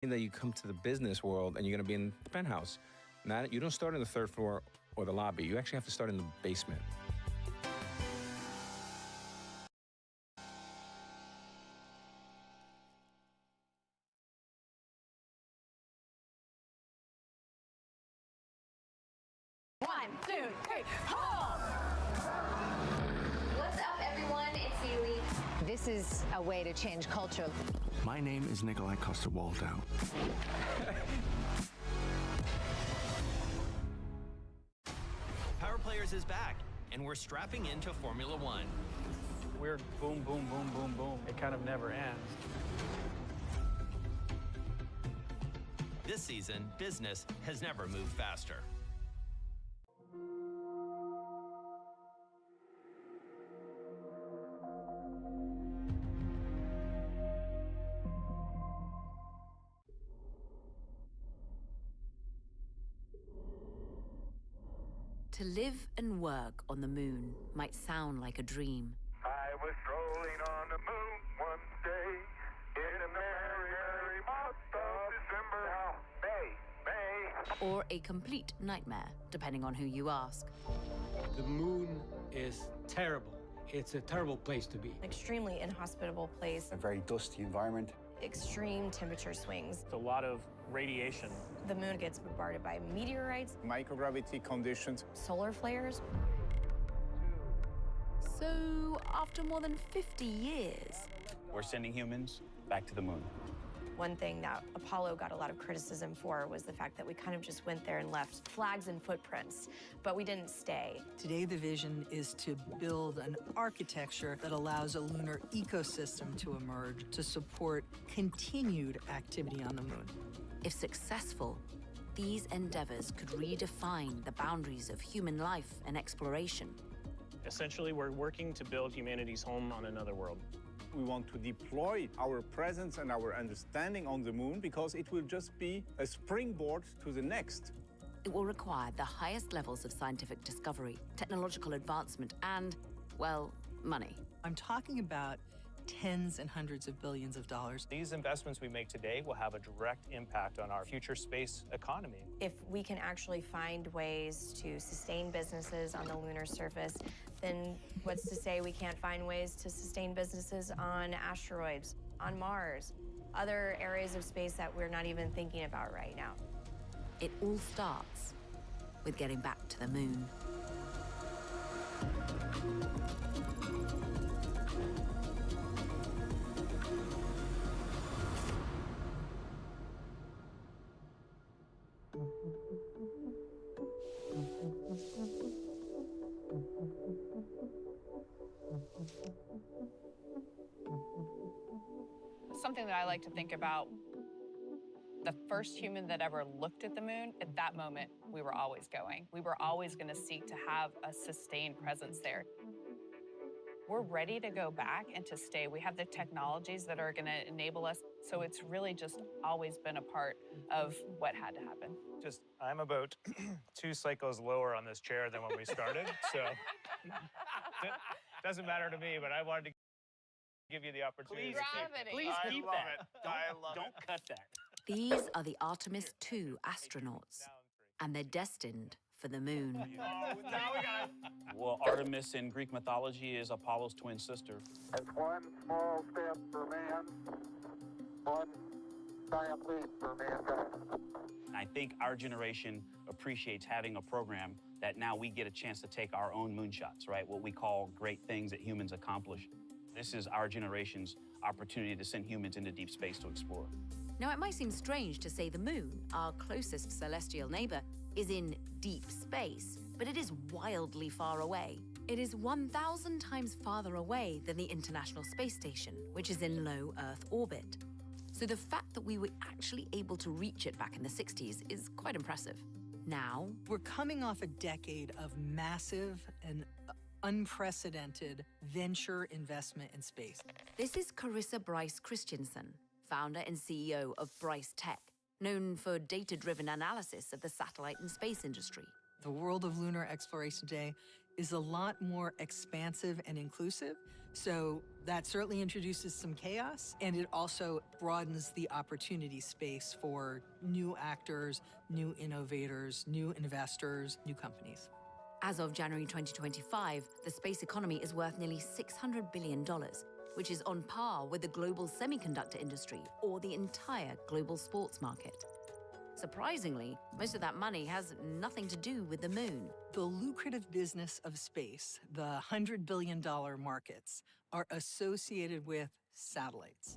That you come to the business world and you're going to be in the penthouse. Not, you don't start on the third floor or the lobby. You actually have to start in the basement. One, two, three, ho! What's up, everyone? It's Xauusd. This is a way to change culture. My name is Nikolai Coster-Waldau. Power Players is back, and we're strapping into Formula One. Weird boom, boom, boom, boom, boom. It kind of never ends. This season, business has never moved faster. To live and work on the moon might sound like a dream. I was strolling on the moon one day in a merry, merry month of December. May. Or a complete nightmare, depending on who you ask. The moon is terrible. It's a terrible place to be. Extremely inhospitable place. A very dusty environment. Extreme temperature swings. It's a lot of radiation. The moon gets bombarded by meteorites. Microgravity conditions. Solar flares. So, after more than 50 years... We're sending humans back to the moon. One thing that Apollo got a lot of criticism for was the fact that we kind of just went there and left flags and footprints, but we didn't stay. Today, the vision is to build an architecture that allows a lunar ecosystem to emerge to support continued activity on the moon. If successful, these endeavors could redefine the boundaries of human life and exploration. Essentially, we're working to build humanity's home on another world. We want to deploy our presence and our understanding on the moon because it will just be a springboard to the next. It will require the highest levels of scientific discovery, technological advancement, and, well, money. I'm talking about tens and hundreds of billions of dollars. These investments we make today will have a direct impact on our future space economy. If we can actually find ways to sustain businesses on the lunar surface, then what's to say we can't find ways to sustain businesses on asteroids, on Mars, other areas of space that we're not even thinking about right now. It all starts with getting back to the moon. Something that I like to think about, the first human that ever looked at the moon, at that moment, we were always going. We were always going to seek to have a sustained presence there. We're ready to go back and to stay. We have the technologies that are going to enable us. So it's really just always been a part of what had to happen. I'm about 2 cycles lower on this chair than when we started, so it doesn't matter to me, but I wanted to give you the opportunity. Please keep that. Don't cut that. These are the Artemis II astronauts, and they're destined for the moon. Well, Artemis in Greek mythology is Apollo's twin sister. It's one small step for man, one giant leap for mankind. I think our generation appreciates having a program that now we get a chance to take our own moonshots, right? What we call great things that humans accomplish. This is our generation's opportunity to send humans into deep space to explore. Now, it might seem strange to say the moon, our closest celestial neighbor, is in deep space, but it is wildly far away. It is 1,000 times farther away than the International Space Station, which is in low Earth orbit. So the fact that we were actually able to reach it back in the 60s is quite impressive. Now, we're coming off a decade of massive and unprecedented venture investment in space. This is Carissa Bryce Christensen, founder and CEO of Bryce Tech, known for data-driven analysis of the satellite and space industry. The world of lunar exploration today is a lot more expansive and inclusive, so that certainly introduces some chaos, and it also broadens the opportunity space for new actors, new innovators, new investors, new companies. As of January 2025, the space economy is worth nearly $600 billion, which is on par with the global semiconductor industry or the entire global sports market. Surprisingly, most of that money has nothing to do with the moon. The lucrative business of space, the $100 billion markets, are associated with satellites.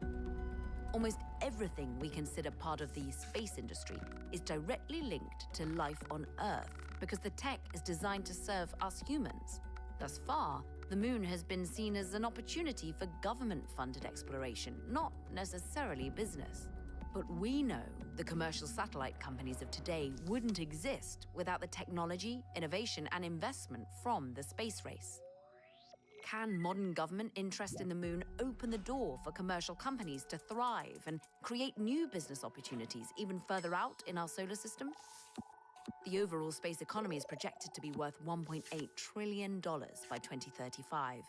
Almost everything we consider part of the space industry is directly linked to life on Earth because the tech is designed to serve us humans. Thus far, the moon has been seen as an opportunity for government-funded exploration, not necessarily business. But we know the commercial satellite companies of today wouldn't exist without the technology, innovation, and investment from the space race. Can modern government interest in the moon open the door for commercial companies to thrive and create new business opportunities even further out in our solar system? The overall space economy is projected to be worth $1.8 trillion by 2035.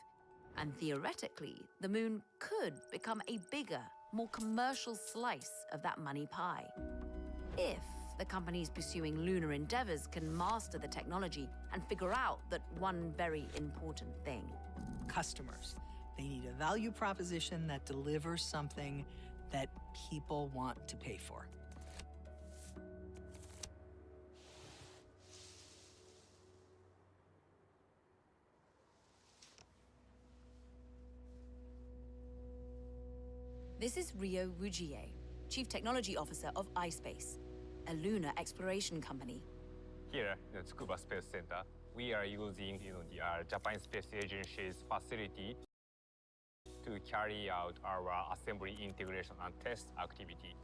And theoretically, the moon could become a bigger, more commercial slice of that money pie. If the companies pursuing lunar endeavors can master the technology and figure out that one very important thing. Customers. They need a value proposition that delivers something that people want to pay for. This is Rio Wujie, Chief Technology Officer of iSpace, a lunar exploration company. Here at Tsukuba Space Center, we are using the Japan Space Agency's facility to carry out our assembly, integration, and test activity.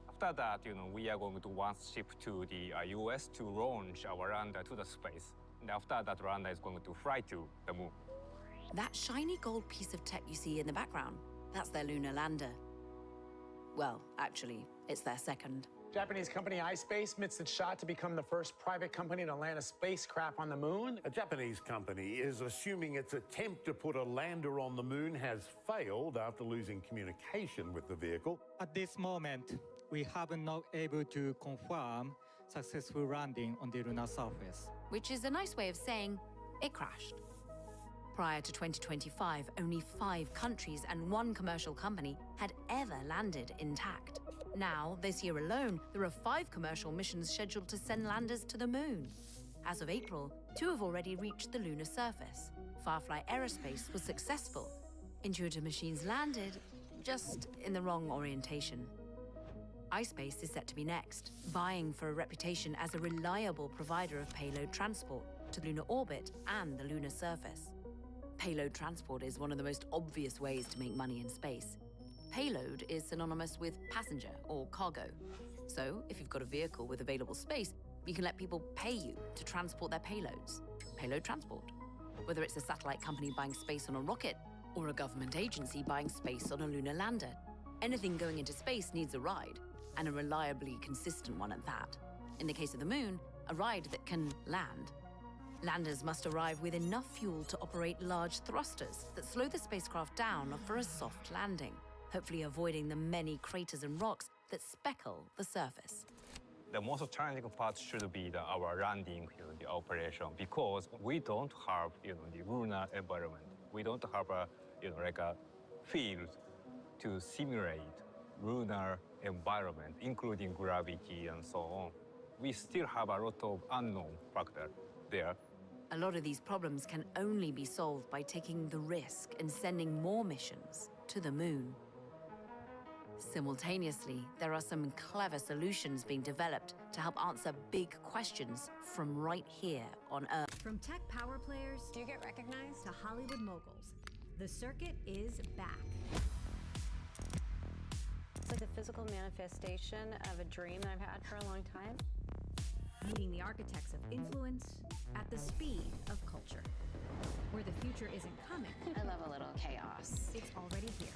After that, we are going to once ship to the US to launch our lander to the space. And after that, lander is going to fly to the moon. That shiny gold piece of tech you see in the background, that's their lunar lander. Well, actually, it's their second. Japanese company iSpace missed its shot to become the first private company to land a spacecraft on the moon. A Japanese company is assuming its attempt to put a lander on the moon has failed after losing communication with the vehicle. At this moment, we have not able to confirm successful landing on the lunar surface. Which is a nice way of saying it crashed. Prior to 2025, only 5 countries and 1 commercial company had ever landed intact. Now, this year alone, there are 5 commercial missions scheduled to send landers to the moon. As of April, 2 have already reached the lunar surface. Firefly Aerospace was successful. Intuitive Machines landed, just in the wrong orientation. iSpace is set to be next, vying for a reputation as a reliable provider of payload transport to lunar orbit and the lunar surface. Payload transport is one of the most obvious ways to make money in space. Payload is synonymous with passenger or cargo. So, if you've got a vehicle with available space, you can let people pay you to transport their payloads. Payload transport. Whether it's a satellite company buying space on a rocket or a government agency buying space on a lunar lander, anything going into space needs a ride, and a reliably consistent one at that. In the case of the moon, a ride that can land. Landers must arrive with enough fuel to operate large thrusters that slow the spacecraft down for a soft landing, hopefully avoiding the many craters and rocks that speckle the surface. The most challenging part should be our landing, the operation, because we don't have, the lunar environment. We don't have a, like a field to simulate lunar environment, including gravity and so on. We still have a lot of unknown factor there. A lot of these problems can only be solved by taking the risk and sending more missions to the moon. Simultaneously, there are some clever solutions being developed to help answer big questions from right here on Earth. From tech power players, Do you get recognized? to Hollywood moguls, the circuit is back. It's like the physical manifestation of a dream that I've had for a long time. Meeting the architects of influence at the speed of culture. Where the future isn't coming, I love a little chaos. it's already here.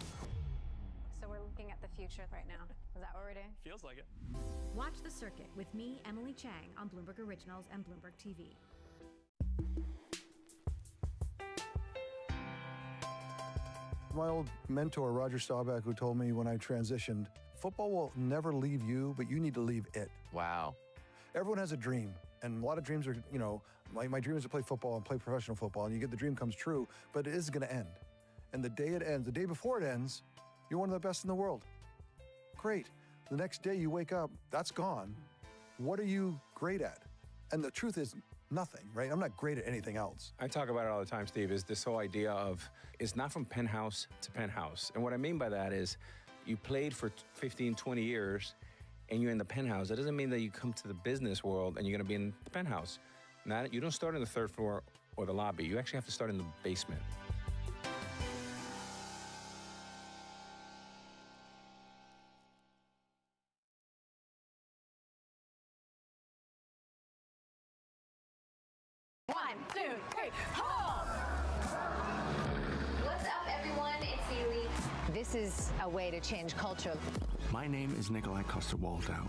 So we're looking at the future right now. Is that what we're doing? Feels like it. Watch The Circuit with me, Emily Chang, on Bloomberg Originals and Bloomberg TV. My old mentor, Roger Staubach, who told me when I transitioned, football will never leave you, but you need to leave it. Wow. Everyone has a dream, and a lot of dreams are, my dream is to play football and play professional football, and you get the dream comes true, but it is going to end. And the day it ends, the day before it ends, you're one of the best in the world. Great. The next day you wake up, that's gone. What are you great at? And the truth is, nothing, right? I'm not great at anything else. I talk about it all the time, Steve, is this whole idea of it's not from penthouse to penthouse. And what I mean by that is you played for 15, 20 years and you're in the penthouse. That doesn't mean that you come to the business world and you're going to be in the penthouse. You don't start on the third floor or the lobby. You actually have to start in the basement. One, two, three, hold! What's up, everyone? It's Sealy. This is a way to change culture. My name is Nikolai Coster-Waldau.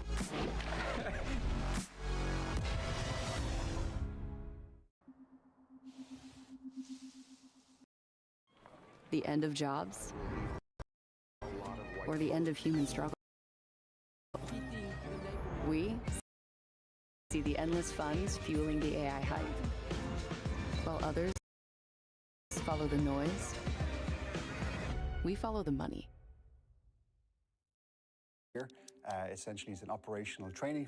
The end of jobs? Or the end of human struggle? We see the endless funds fueling the AI hype, while others follow the noise. We follow the money. Here, essentially, is an operational training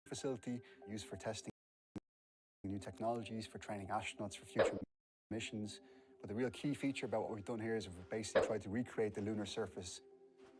facility used for testing new technologies, for training astronauts for future missions. But the real key feature about what we've done here is we've basically tried to recreate the lunar surface.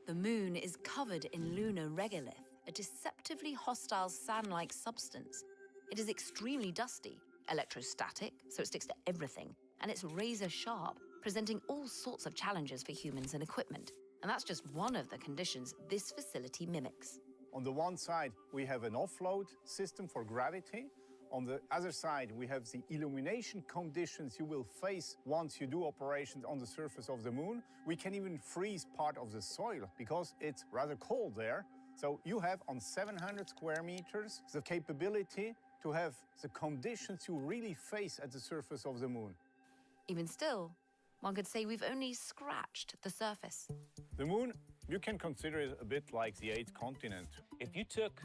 The moon is covered in lunar regolith, a deceptively hostile sand-like substance. It is extremely dusty, electrostatic, so it sticks to everything, and it's razor sharp, presenting all sorts of challenges for humans and equipment. And that's just one of the conditions this facility mimics. On the one side, we have an offload system for gravity. On the other side, we have the illumination conditions you will face once you do operations on the surface of the moon. We can even freeze part of the soil because it's rather cold there. So you have on 700 square meters the capability to have the conditions you really face at the surface of the moon. Even still, one could say we've only scratched the surface. The moon, you can consider it a bit like the eighth continent. If you took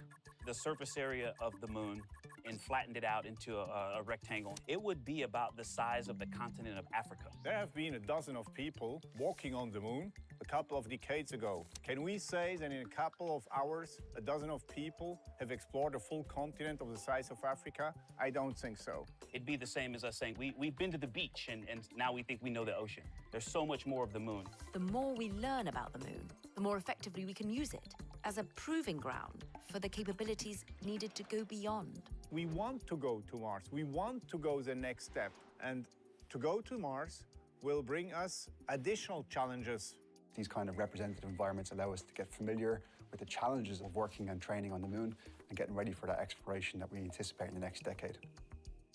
the surface area of the moon and flattened it out into a rectangle, it would be about the size of the continent of Africa. There have been a dozen of people walking on the moon a couple of decades ago. Can we say that in a couple of hours, a dozen of people have explored a full continent of the size of Africa? I don't think so. It'd be the same as us saying, we've been to the beach and now we think we know the ocean. There's so much more of the moon. The more we learn about the moon, the more effectively we can use it as a proving ground for the capabilities needed to go beyond. We want to go to Mars. We want to go the next step. And to go to Mars will bring us additional challenges. These kind of representative environments allow us to get familiar with the challenges of working and training on the moon and getting ready for that exploration that we anticipate in the next decade.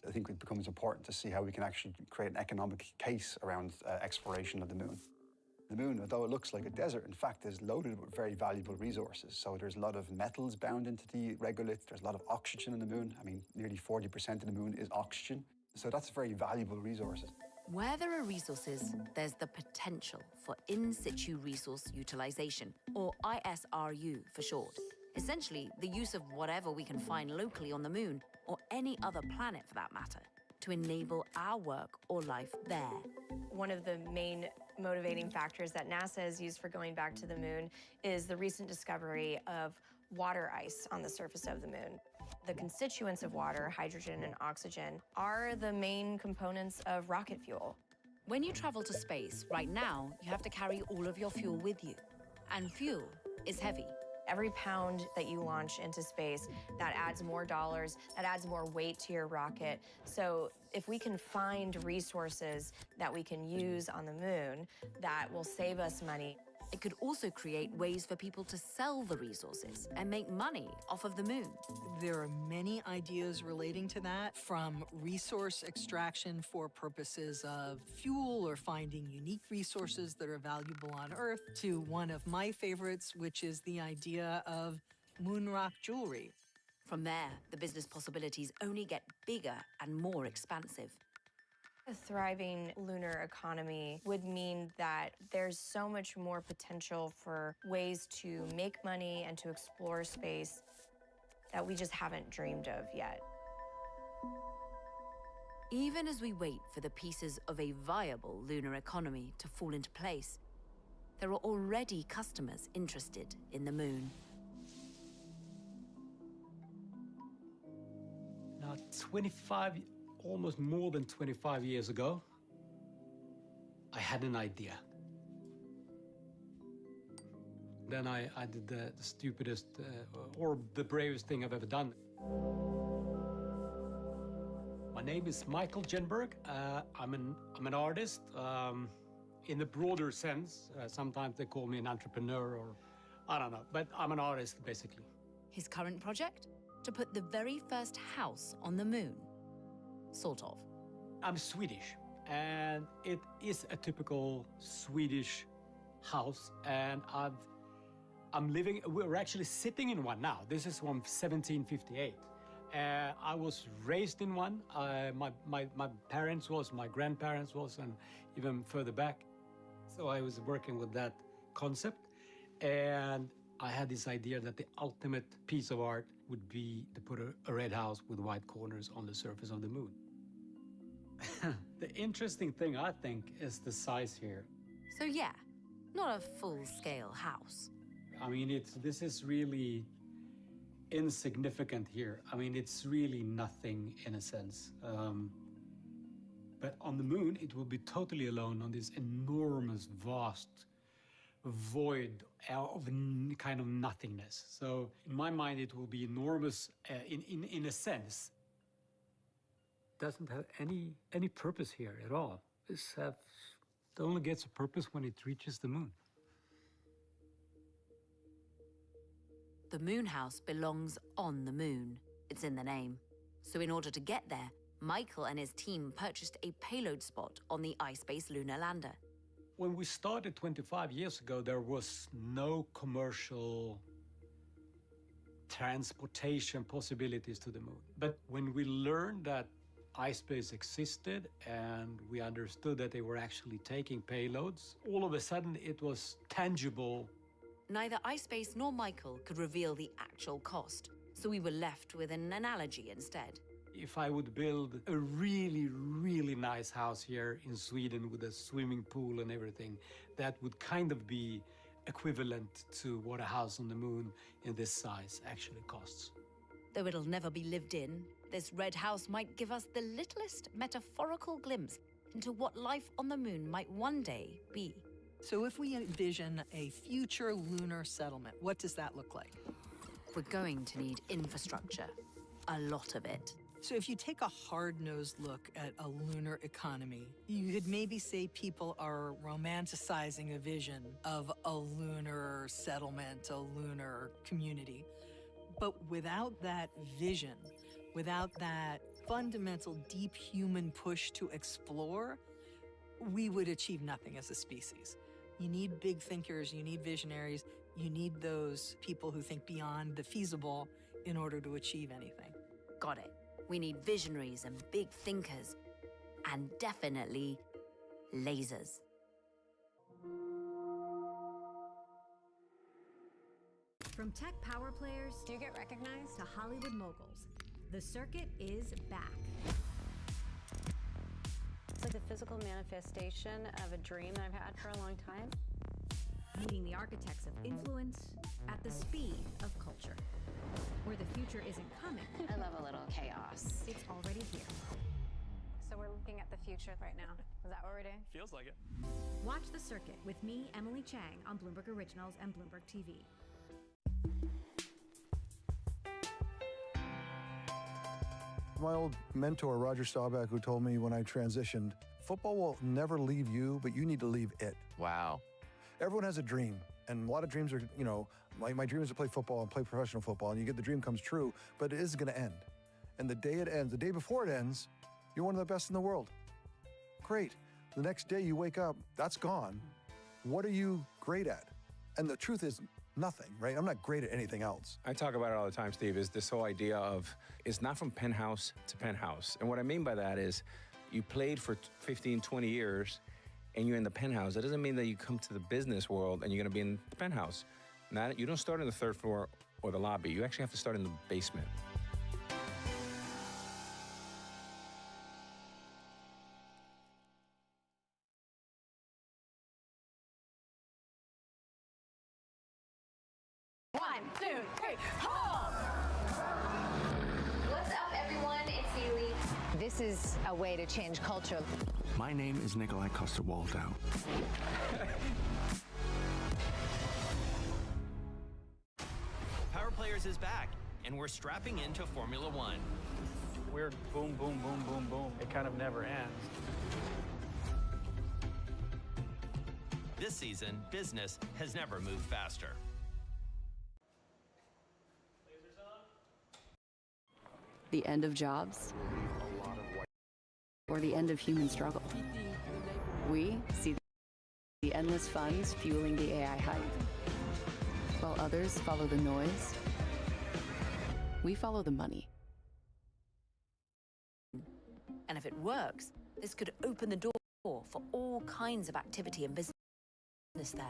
I think it becomes important to see how we can actually create an economic case around exploration of the moon. The moon, although it looks like a desert, in fact is loaded with very valuable resources. So there's a lot of metals bound into the regolith, there's a lot of oxygen on the moon. I mean, nearly 40% of the moon is oxygen. So that's very valuable resources. Where there are resources, there's the potential for in situ resource utilization, or ISRU for short. Essentially, the use of whatever we can find locally on the moon, or any other planet for that matter, to enable our work or life there. One of the main motivating factors that NASA has used for going back to the moon is the recent discovery of water ice on the surface of the moon. The constituents of water, hydrogen and oxygen, are the main components of rocket fuel. When you travel to space, right now, you have to carry all of your fuel with you. And fuel is heavy. Every pound that you launch into space, that adds more dollars, that adds more weight to your rocket. So if we can find resources that we can use on the moon that will save us money. It could also create ways for people to sell the resources and make money off of the moon. There are many ideas relating to that, from resource extraction for purposes of fuel or finding unique resources that are valuable on Earth, to one of my favorites, which is the idea of moon rock jewelry. From there, the business possibilities only get bigger and more expansive. A thriving lunar economy would mean that there's so much more potential for ways to make money and to explore space that we just haven't dreamed of yet. Even as we wait for the pieces of a viable lunar economy to fall into place, there are already customers interested in the moon. Now, almost more than 25 years ago, I had an idea. Then I did the stupidest or the bravest thing I've ever done. My name is Michael Jenberg. I'm an artist. In the broader sense, sometimes they call me an entrepreneur, or I don't know, but I'm an artist, basically. His current project? To put the very first house on the moon. Sort of. I'm Swedish, and it is a typical Swedish house, and we're actually sitting in one now. This is from 1758. I was raised in one. My parents was, my grandparents was, and even further back. So I was working with that concept, and I had this idea that the ultimate piece of art would be to put a red house with white corners on the surface of the moon. The interesting thing, I think, is the size here. So yeah, not a full-scale house. I mean, this is really insignificant here. I mean, it's really nothing in a sense. But on the moon, it will be totally alone on this enormous, vast void of kind of nothingness. So in my mind, it will be enormous in a sense. Doesn't have any purpose here at all. It only gets a purpose when it reaches the moon. The moon house belongs on the moon. It's in the name. So in order to get there, Michael and his team purchased a payload spot on the iSpace lunar lander. When we started 25 years ago, there was no commercial transportation possibilities to the moon. But when we learned that iSpace existed and we understood that they were actually taking payloads, all of a sudden it was tangible. Neither iSpace nor Michael could reveal the actual cost, so we were left with an analogy instead. If I would build a really, really nice house here in Sweden with a swimming pool and everything, that would kind of be equivalent to what a house on the moon in this size actually costs. Though it'll never be lived in, this red house might give us the littlest metaphorical glimpse into what life on the moon might one day be. So if we envision a future lunar settlement, what does that look like? We're going to need infrastructure, a lot of it. So if you take a hard-nosed look at a lunar economy, you could maybe say people are romanticizing a vision of a lunar settlement, a lunar community. But without that vision, without that fundamental deep human push to explore, we would achieve nothing as a species. You need big thinkers, you need visionaries, you need those people who think beyond the feasible in order to achieve anything. Got it. We need visionaries and big thinkers, and definitely lasers. From tech power players, Do you get recognized? to Hollywood moguls, the circuit is back. It's like the physical manifestation of a dream that I've had for a long time. Meeting the architects of influence at the speed of culture. Where the future isn't coming. I love a little chaos. It's already here. So we're looking at the future right now. Is that what we're doing? Feels like it. Watch The Circuit with me, Emily Chang, on Bloomberg Originals and Bloomberg TV. My old mentor, Roger Staubach, who told me when I transitioned, football will never leave you, but you need to leave it. Wow. Everyone has a dream, and a lot of dreams are, my dream is to play football and play professional football, and you get the dream comes true, but it is going to end. And the day it ends, the day before it ends, you're one of the best in the world. Great. The next day you wake up, that's gone. What are you great at? And the truth is nothing, right? I'm not great at anything else. I talk about it all the time, Steve, is this whole idea of it's not from penthouse to penthouse. And what I mean by that is you played for 15, 20 years and you're in the penthouse. That doesn't mean that you come to the business world and you're going to be in the penthouse. You don't start on the third floor or the lobby. You actually have to start in the basement. What's up, everyone? It's Xauusd. This is a way to change culture. My name is Nikolai Coster-Waldau. Power Players is back, and we're strapping into Formula One. Weird boom, boom, boom, boom, boom. It kind of never ends. This season, business has never moved faster. The end of jobs, or the end of human struggle. We see the endless funds fueling the AI hype, while others follow the noise. We follow the money. And if it works, this could open the door for all kinds of activity and business there.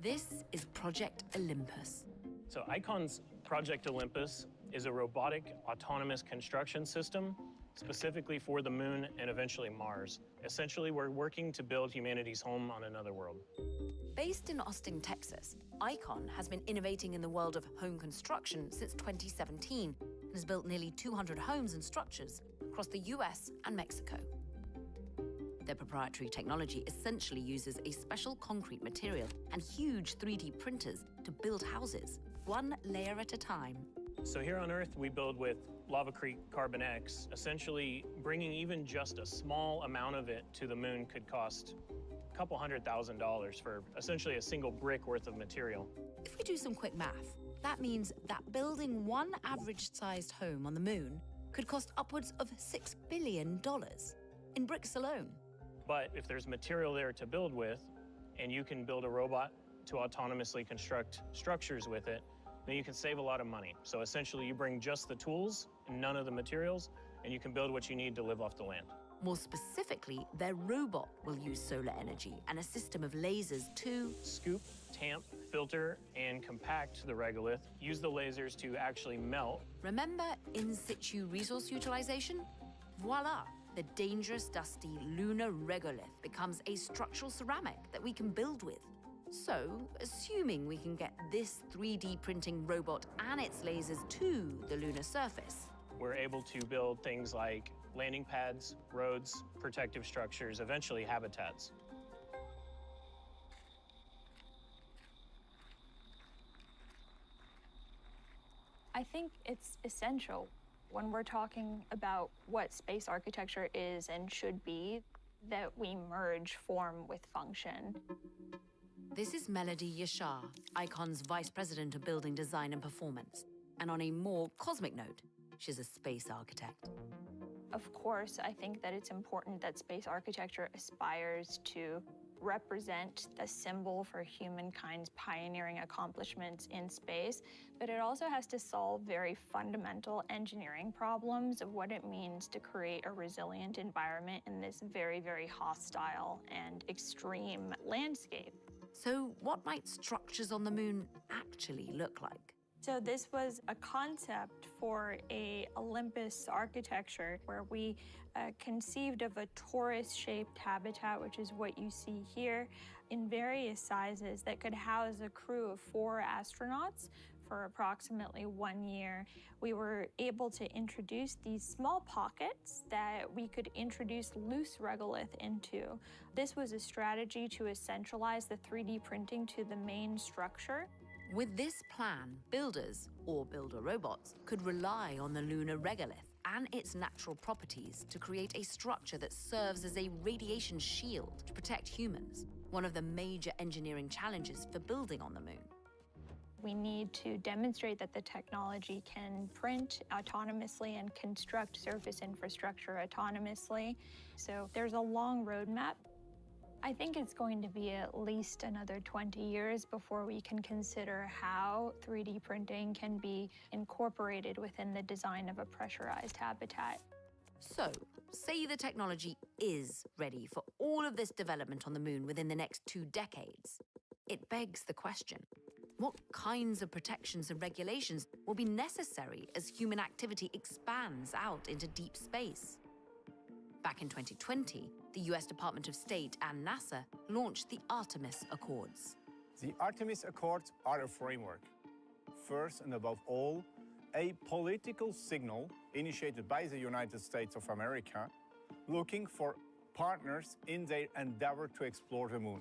This is Project Olympus. So Icon's Project Olympus is a robotic autonomous construction system specifically for the moon and eventually Mars. Essentially, we're working to build humanity's home on another world. Based in Austin, Texas, Icon has been innovating in the world of home construction since 2017 and has built nearly 200 homes and structures across the US and Mexico. Their proprietary technology essentially uses a special concrete material and huge 3D printers to build houses, one layer at a time. So here on Earth, we build with Lava Creek Carbon X. Essentially, bringing even just a small amount of it to the moon could cost a couple $100,000 for essentially a single brick worth of material. If we do some quick math, that means that building one average-sized home on the moon could cost upwards of $6 billion in bricks alone. But if there's material there to build with, and you can build a robot to autonomously construct structures with it, then you can save a lot of money. So essentially, you bring just the tools and none of the materials, and you can build what you need to live off the land. More specifically, their robot will use solar energy and a system of lasers to scoop, tamp, filter, and compact the regolith. Use the lasers to actually melt. Remember in situ resource utilization? Voila! The dangerous, dusty lunar regolith becomes a structural ceramic that we can build with. So, assuming we can get this 3D printing robot and its lasers to the lunar surface, we're able to build things like landing pads, roads, protective structures, eventually habitats. I think it's essential when we're talking about what space architecture is and should be, that we merge form with function. This is Melody Yashar, Icon's Vice President of Building Design and Performance. And on a more cosmic note, she's a space architect. Of course, I think that it's important that space architecture aspires to represent the symbol for humankind's pioneering accomplishments in space, but it also has to solve very fundamental engineering problems of what it means to create a resilient environment in this very, very hostile and extreme landscape. So what might structures on the moon actually look like? So this was a concept for a Olympus architecture where we conceived of a torus-shaped habitat, which is what you see here, in various sizes that could house a crew of 4 astronauts for approximately 1 year. We were able to introduce these small pockets that we could introduce loose regolith into. This was a strategy to essentialize the 3D printing to the main structure. With this plan, builders, or builder robots, could rely on the lunar regolith and its natural properties to create a structure that serves as a radiation shield to protect humans, one of the major engineering challenges for building on the moon. We need to demonstrate that the technology can print autonomously and construct surface infrastructure autonomously. So there's a long roadmap. I think it's going to be at least another 20 years before we can consider how 3D printing can be incorporated within the design of a pressurized habitat. So, say the technology is ready for all of this development on the moon within the next 2 decades. It begs the question, what kinds of protections and regulations will be necessary as human activity expands out into deep space? Back in 2020, the US Department of State and NASA launched the Artemis Accords. The Artemis Accords are a framework. First and above all, a political signal initiated by the United States of America, looking for partners in their endeavor to explore the moon.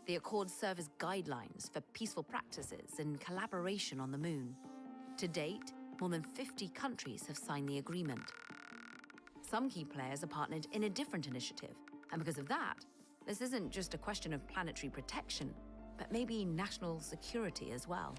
The Accords serve as guidelines for peaceful practices and collaboration on the moon. To date, more than 50 countries have signed the agreement. Some key players are partnered in a different initiative, and because of that, this isn't just a question of planetary protection, but maybe national security as well.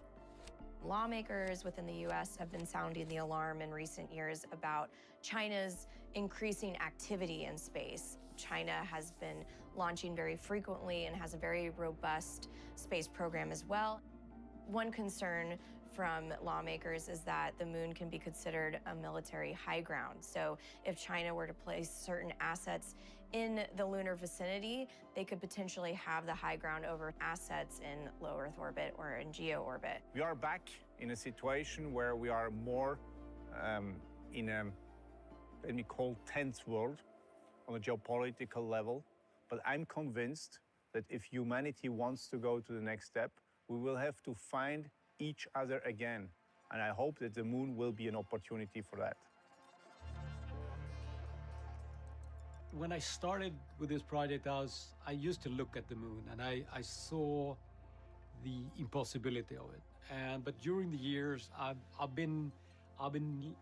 Lawmakers within the U.S. have been sounding the alarm in recent years about China's increasing activity in space. China has been launching very frequently and has a very robust space program as well. One concern from lawmakers is that the moon can be considered a military high ground. So if China were to place certain assets in the lunar vicinity, they could potentially have the high ground over assets in low Earth orbit or in geo orbit. We are back in a situation where we are more in a, let me call, tense world on a geopolitical level. But I'm convinced that if humanity wants to go to the next step, we will have to find each other again. And I hope that the moon will be an opportunity for that. When I started with this project, I used to look at the moon and I saw the impossibility of it. But during the years, I've been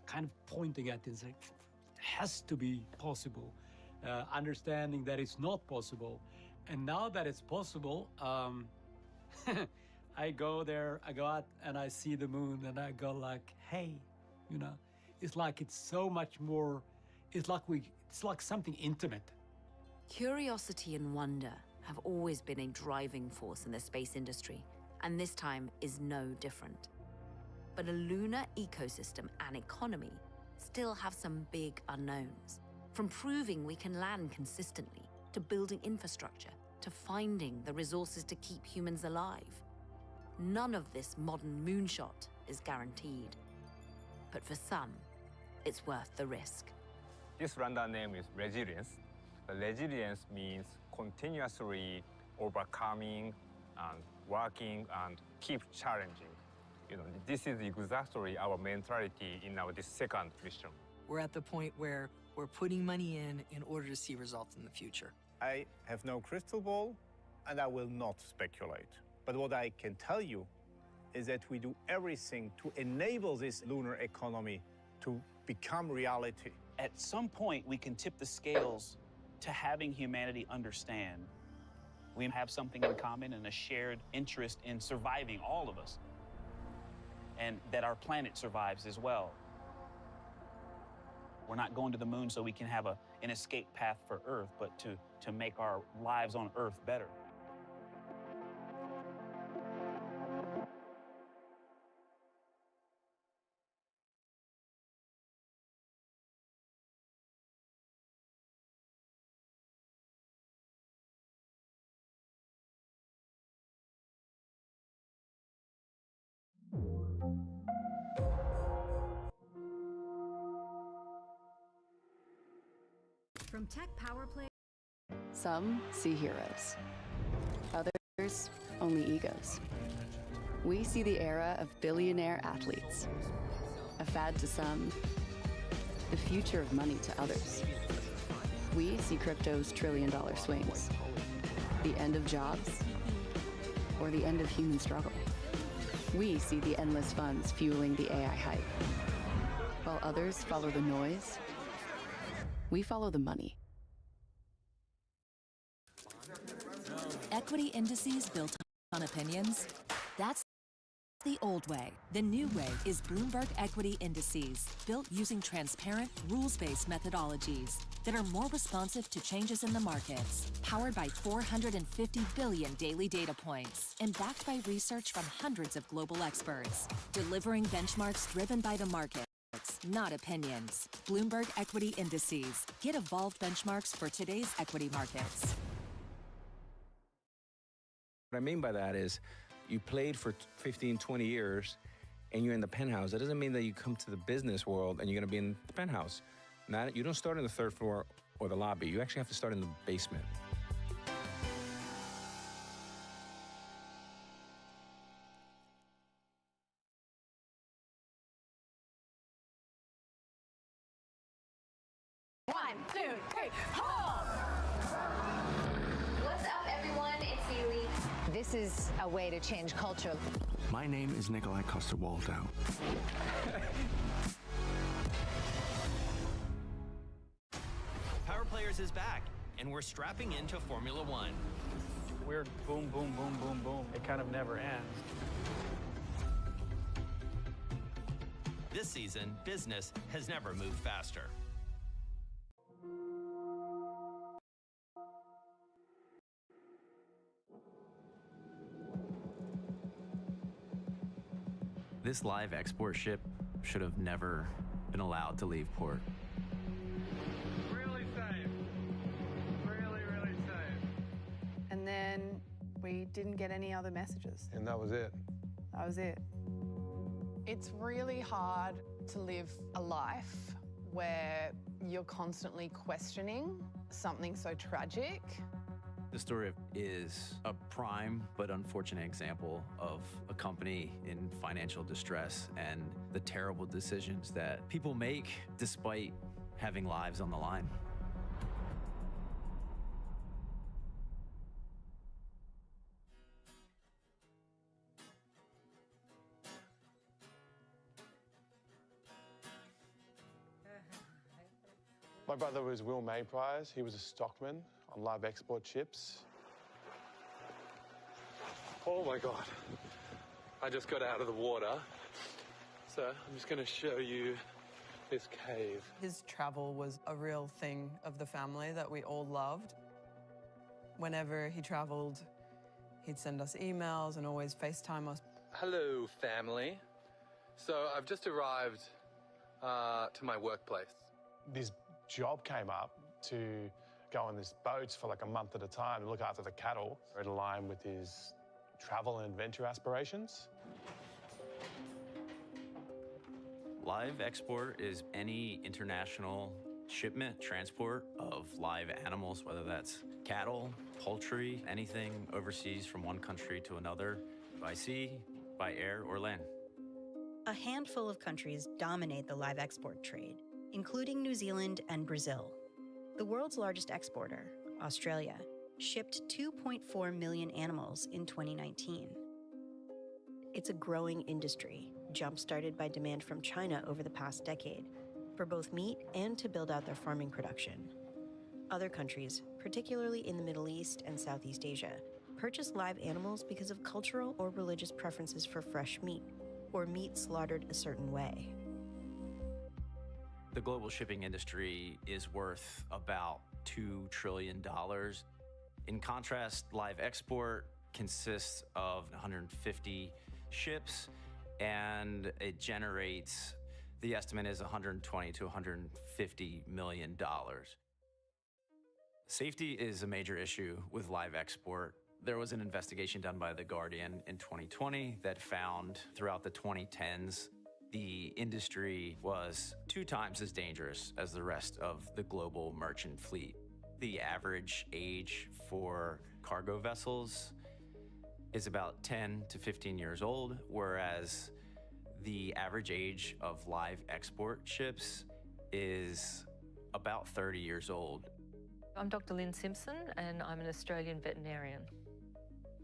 kind of pointing at it and saying, it has to be possible, understanding that it's not possible. And now that it's possible, I go there, I go out and I see the moon and I go like, hey, you know, it's like it's so much more, it's like something intimate. Curiosity and wonder have always been a driving force in the space industry, and this time is no different. But a lunar ecosystem and economy still have some big unknowns, from proving we can land consistently, to building infrastructure, to finding the resources to keep humans alive. None of this modern moonshot is guaranteed. But for some, it's worth the risk. This random name is resilience. The resilience means continuously overcoming and working and keep challenging. This is exactly our mentality in this second mission. We're at the point where we're putting money in order to see results in the future. I have no crystal ball, and I will not speculate. But what I can tell you is that we do everything to enable this lunar economy to become reality. At some point, we can tip the scales to having humanity understand we have something in common and a shared interest in surviving, all of us, and that our planet survives as well. We're not going to the moon so we can have an escape path for Earth, but to make our lives on Earth better. From tech power play. Some see heroes. Others, only egos. We see the era of billionaire athletes. A fad to some, the future of money to others. We see crypto's trillion-dollar swings. The end of jobs, or the end of human struggle. We see the endless funds fueling the AI hype. While others follow the noise, we follow the money. Equity indices built on opinions? That's the old way. The new way is Bloomberg Equity Indices, built using transparent, rules-based methodologies that are more responsive to changes in the markets, powered by 450 billion daily data points, and backed by research from hundreds of global experts, delivering benchmarks driven by the market, not opinions. Bloomberg Equity Indices. Get evolved benchmarks for today's equity markets. What I mean by that is you played for 15, 20 years and you're in the penthouse. That doesn't mean that you come to the business world and you're going to be in the penthouse. You don't start on the third floor or the lobby. You actually have to start in the basement. One, two, three, pull! What's up, everyone? It's Haley. This is a way to change culture. My name is Nikolai Coster-Waldau. Power Players is back, and we're strapping into Formula One. Weird boom, boom, boom, boom, boom. It kind of never ends. This season, business has never moved faster. This live export ship should have never been allowed to leave port. Really safe. Really, really safe. And then we didn't get any other messages. And that was it. That was it. It's really hard to live a life where you're constantly questioning something so tragic. The story is a prime but unfortunate example of a company in financial distress and the terrible decisions that people make despite having lives on the line. My brother was Will Mayprize. He was a stockman on live export ships. Oh my God. I just got out of the water. So I'm just going to show you this cave. His travel was a real thing of the family that we all loved. Whenever he traveled, he'd send us emails and always FaceTime us. Hello, family. So I've just arrived to my workplace. This job came up to go on this boat for like a month at a time to look after the cattle. It aligned with his travel and adventure aspirations. Live export is any international shipment, transport of live animals, whether that's cattle, poultry, anything overseas from one country to another, by sea, by air, or land. A handful of countries dominate the live export trade, including New Zealand and Brazil. The world's largest exporter, Australia, shipped 2.4 million animals in 2019. It's a growing industry, jump-started by demand from China over the past decade, for both meat and to build out their farming production. Other countries, particularly in the Middle East and Southeast Asia, purchase live animals because of cultural or religious preferences for fresh meat, or meat slaughtered a certain way. The global shipping industry is worth about $2 trillion. In contrast, live export consists of 150 ships, and it generates, the estimate is $120 to $150 million. Safety is a major issue with live export. There was an investigation done by The Guardian in 2020 that found throughout the 2010s, the industry was 2 times as dangerous as the rest of the global merchant fleet. The average age for cargo vessels is about 10 to 15 years old, whereas the average age of live export ships is about 30 years old. I'm Dr. Lynn Simpson and I'm an Australian veterinarian.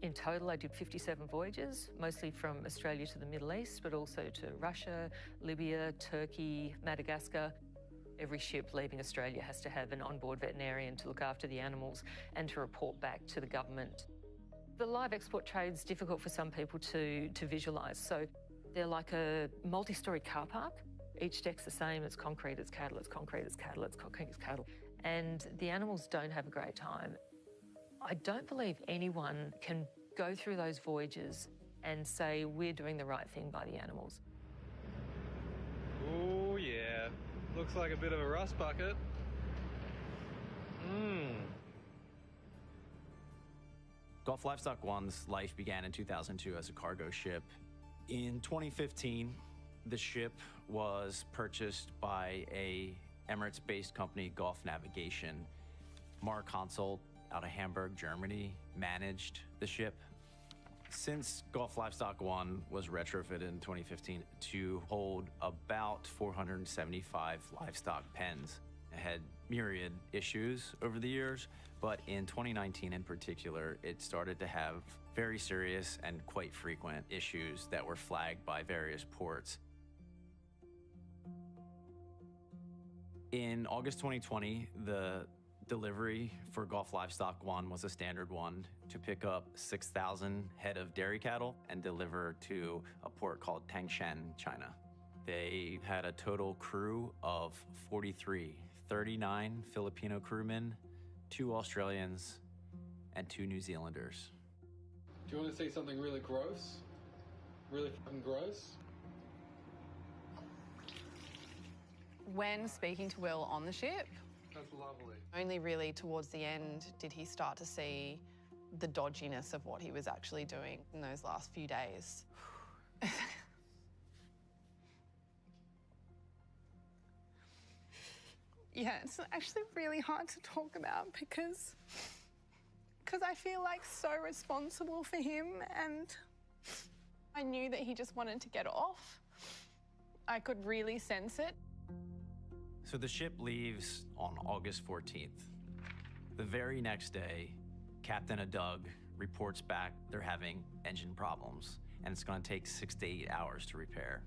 In total, I did 57 voyages, mostly from Australia to the Middle East, but also to Russia, Libya, Turkey, Madagascar. Every ship leaving Australia has to have an onboard veterinarian to look after the animals and to report back to the government. The live export trade's difficult for some people to visualise. So they're like a multi-storey car park. Each deck's the same, it's concrete, it's cattle, it's concrete, it's cattle, it's concrete, it's cattle. And the animals don't have a great time. I don't believe anyone can go through those voyages and say we're doing the right thing by the animals. Oh yeah, looks like a bit of a rust bucket. Gulf Livestock One's life began in 2002 as a cargo ship. In 2015, the ship was purchased by a Emirates-based company, Gulf Navigation. Mark Hansel, out of Hamburg, Germany, managed the ship. Since Gulf Livestock One was retrofitted in 2015 to hold about 475 livestock pens, it had myriad issues over the years, but in 2019 in particular, it started to have very serious and quite frequent issues that were flagged by various ports. In August 2020, the delivery for Gulf Livestock One was a standard one to pick up 6,000 head of dairy cattle and deliver to a port called Tangshan, China. They had a total crew of 43, 39 Filipino crewmen, 2 Australians, and 2 New Zealanders. Do you want to see something really gross? Really fucking gross? When speaking to Will on the ship, That's lovely. only really towards the end did he start to see the dodginess of what he was actually doing in those last few days. Yeah, it's actually really hard to talk about because I feel like so responsible for him, and I knew that he just wanted to get off. I could really sense it. So the ship leaves on August 14th. The very next day, Captain Doug reports back they're having engine problems, and it's going to take 6 to 8 hours to repair.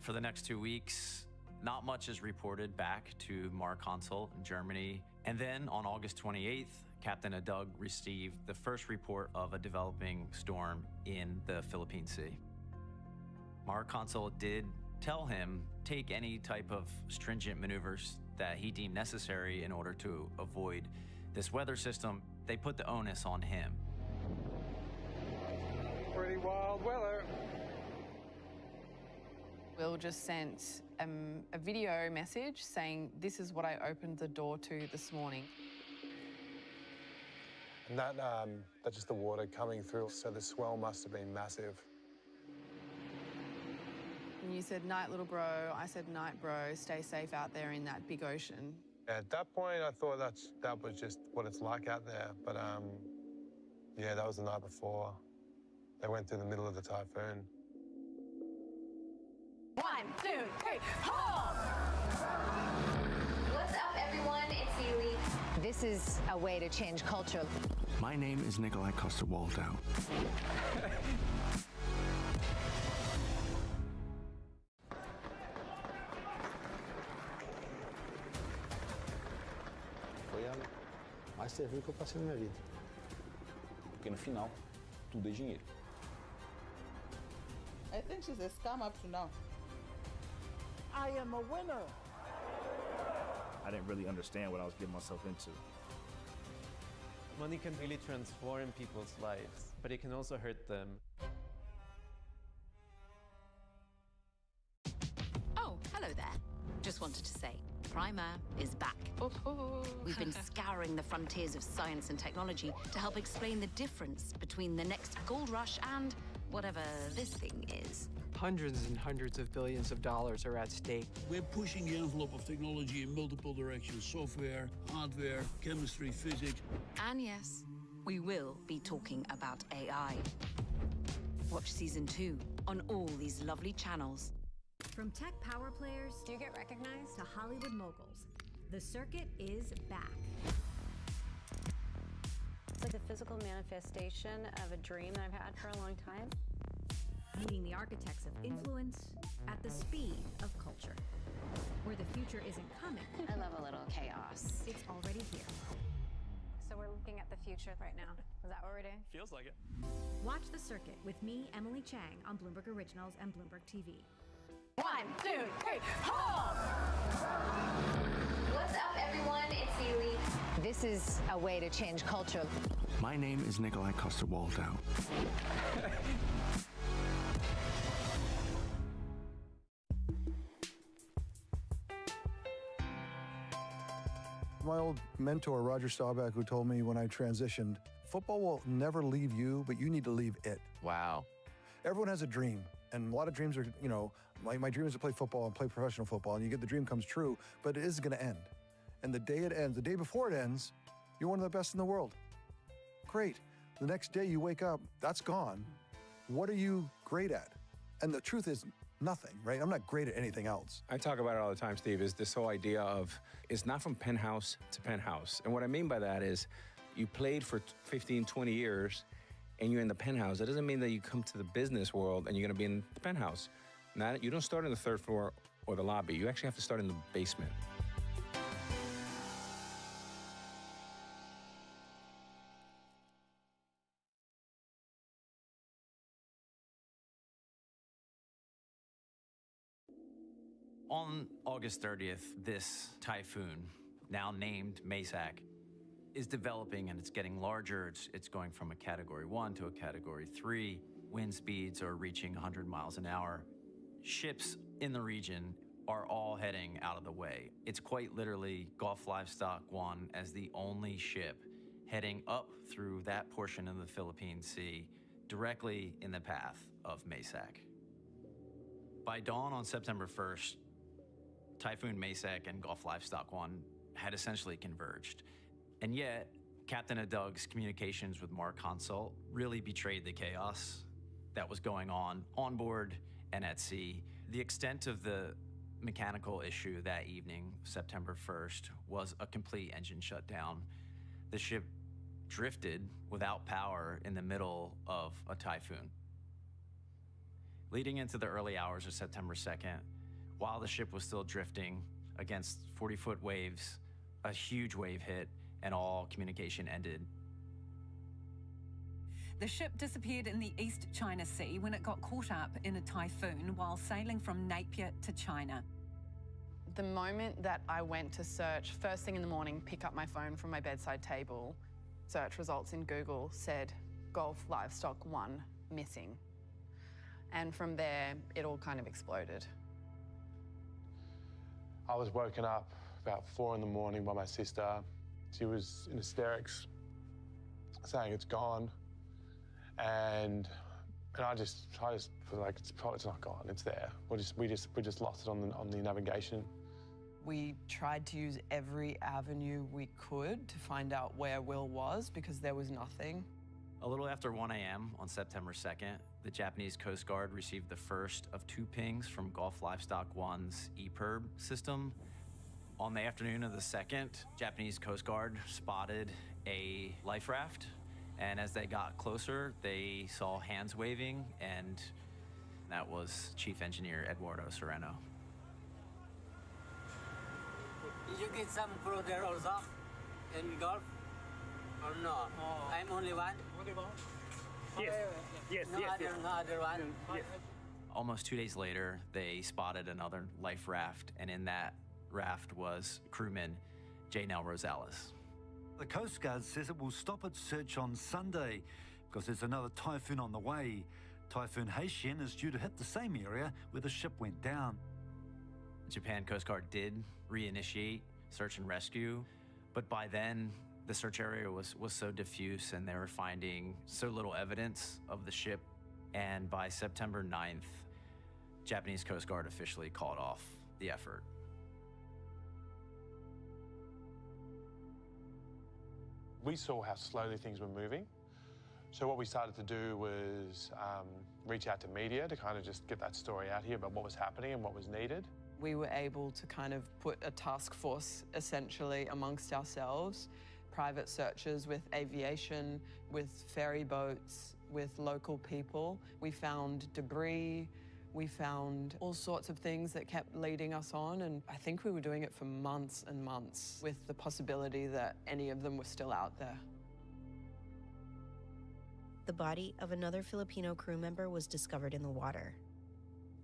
For the next 2 weeks, not much is reported back to Mark Hansel in Germany. And then on August 28th, Captain Doug received the first report of a developing storm in the Philippine Sea. Mark Hansel did tell him take any type of stringent maneuvers that he deemed necessary in order to avoid this weather system. They put the onus on him. Pretty wild weather. Will just sent a video message saying, "This is what I opened the door to this morning." And that's just the water coming through, so the swell must have been massive. And you said, "Night, little bro." I said, "Night, bro. Stay safe out there in that big ocean." At that point, I thought that was just what it's like out there. But yeah, that was the night before. They went through the middle of the typhoon. 1, 2, 3, hold! What's up, everyone? It's Neely. This is a way to change culture. My name is Nikolai Coster-Waldau. Foi a mais terrível que eu passei na minha vida. Porque no final, tudo é dinheiro. I think she's a scam up to now. I am a winner. I didn't really understand what I was getting myself into. Money can really transform people's lives, but it can also hurt them. Oh, hello there. Just wanted to say, Primer is back. We've been scouring the frontiers of science and technology to help explain the difference between the next gold rush and whatever this thing is. Hundreds and hundreds of billions of dollars are at stake. We're pushing the envelope of technology in multiple directions: software, hardware, chemistry, physics. And yes, we will be talking about AI. Watch season 2 on all these lovely channels. From tech power players, Do you get recognized? to Hollywood moguls, the circuit is back. It's like a physical manifestation of a dream that I've had for a long time. Meeting the architects of influence at the speed of culture. Where the future isn't coming. I love a little chaos. It's already here. So we're looking at the future right now. Is that what we're doing? Feels like it. Watch The Circuit with me, Emily Chang, on Bloomberg Originals and Bloomberg TV. 1, 2, 3, haul! What's up, everyone? It's Xauusd. This is a way to change culture. My name is Nikolai Coster-Waldau. My old mentor, Roger Staubach, who told me when I transitioned, football will never leave you, but you need to leave it. Wow. Everyone has a dream, and a lot of dreams are, my dream is to play football and play professional football, and you get the dream comes true, but it is going to end. And the day it ends, the day before it ends, you're one of the best in the world. Great. The next day you wake up, that's gone. What are you great at? And the truth is, nothing, right? I'm not great at anything else. I talk about it all the time, Steve, is this whole idea of it's not from penthouse to penthouse. And what I mean by that is you played for 15, 20 years and you're in the penthouse. That doesn't mean that you come to the business world and you're going to be in the penthouse. You don't start on the third floor or the lobby. You actually have to start in the basement. On August 30th, this typhoon, now named Maysak, is developing and it's getting larger. It's going from a Category 1 to a Category 3. Wind speeds are reaching 100 miles an hour. Ships in the region are all heading out of the way. It's quite literally Gulf Livestock 1 as the only ship heading up through that portion of the Philippine Sea, directly in the path of Maysak. By dawn on September 1st, Typhoon Maysak and Gulf Livestock 1 had essentially converged. And yet, Captain Adug's communications with Mark Consult really betrayed the chaos that was going on board and at sea. The extent of the mechanical issue that evening, September 1st, was a complete engine shutdown. The ship drifted without power in the middle of a typhoon. Leading into the early hours of September 2nd, while the ship was still drifting against 40-foot waves, a huge wave hit and all communication ended. The ship disappeared in the East China Sea when it got caught up in a typhoon while sailing from Napier to China. The moment that I went to search, first thing in the morning, pick up my phone from my bedside table, search results in Google said Gulf Livestock 1 missing. And from there, it all kind of exploded. I was woken up about 4 in the morning by my sister. She was in hysterics, saying it's gone. And I just feel like it's not gone. It's there. We just lost it on the navigation. We tried to use every avenue we could to find out where Will was because there was nothing. A little after 1 a.m. on September 2nd, the Japanese Coast Guard received the first of 2 pings from Gulf Livestock 1's EPIRB system. On the afternoon of the 2nd, Japanese Coast Guard spotted a life raft, and as they got closer, they saw hands waving, and that was Chief Engineer Eduardo Sereno. Did you get some crew there also in Gulf? Or no? Oh. I'm only one? Only one? Yes. No other one? Yes. Almost 2 days later, they spotted another life raft, and in that raft was crewman J. Nell Rosales. The Coast Guard says it will stop its search on Sunday because there's another typhoon on the way. Typhoon Haitian is due to hit the same area where the ship went down. Japan Coast Guard did reinitiate search and rescue, but by then the search area was so diffuse and they were finding so little evidence of the ship. And by September 9th, Japanese Coast Guard officially called off the effort. We saw how slowly things were moving. So what we started to do was reach out to media to kind of just get that story out here about what was happening and what was needed. We were able to kind of put a task force essentially amongst ourselves, private searches with aviation, with ferry boats, with local people. We found debris, we found all sorts of things that kept leading us on, and I think we were doing it for months and months with the possibility that any of them were still out there. The body of another Filipino crew member was discovered in the water,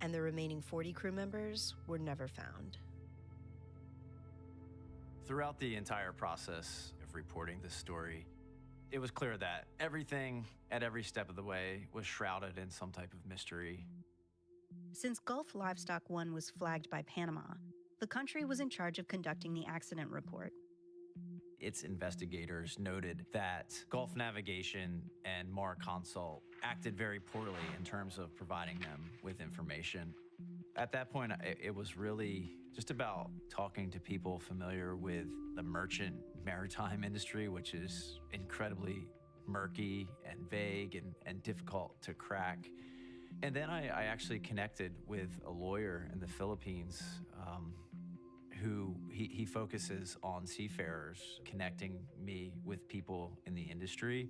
and the remaining 40 crew members were never found. Throughout the entire process of reporting this story, it was clear that everything at every step of the way was shrouded in some type of mystery. Since Gulf Livestock 1 was flagged by Panama, the country was in charge of conducting the accident report. Its investigators noted that Gulf Navigation and Mar Consult acted very poorly in terms of providing them with information. At that point, it was really just about talking to people familiar with the merchant maritime industry, which is incredibly murky and vague and difficult to crack. And then I actually connected with a lawyer in the Philippines who he focuses on seafarers, connecting me with people in the industry.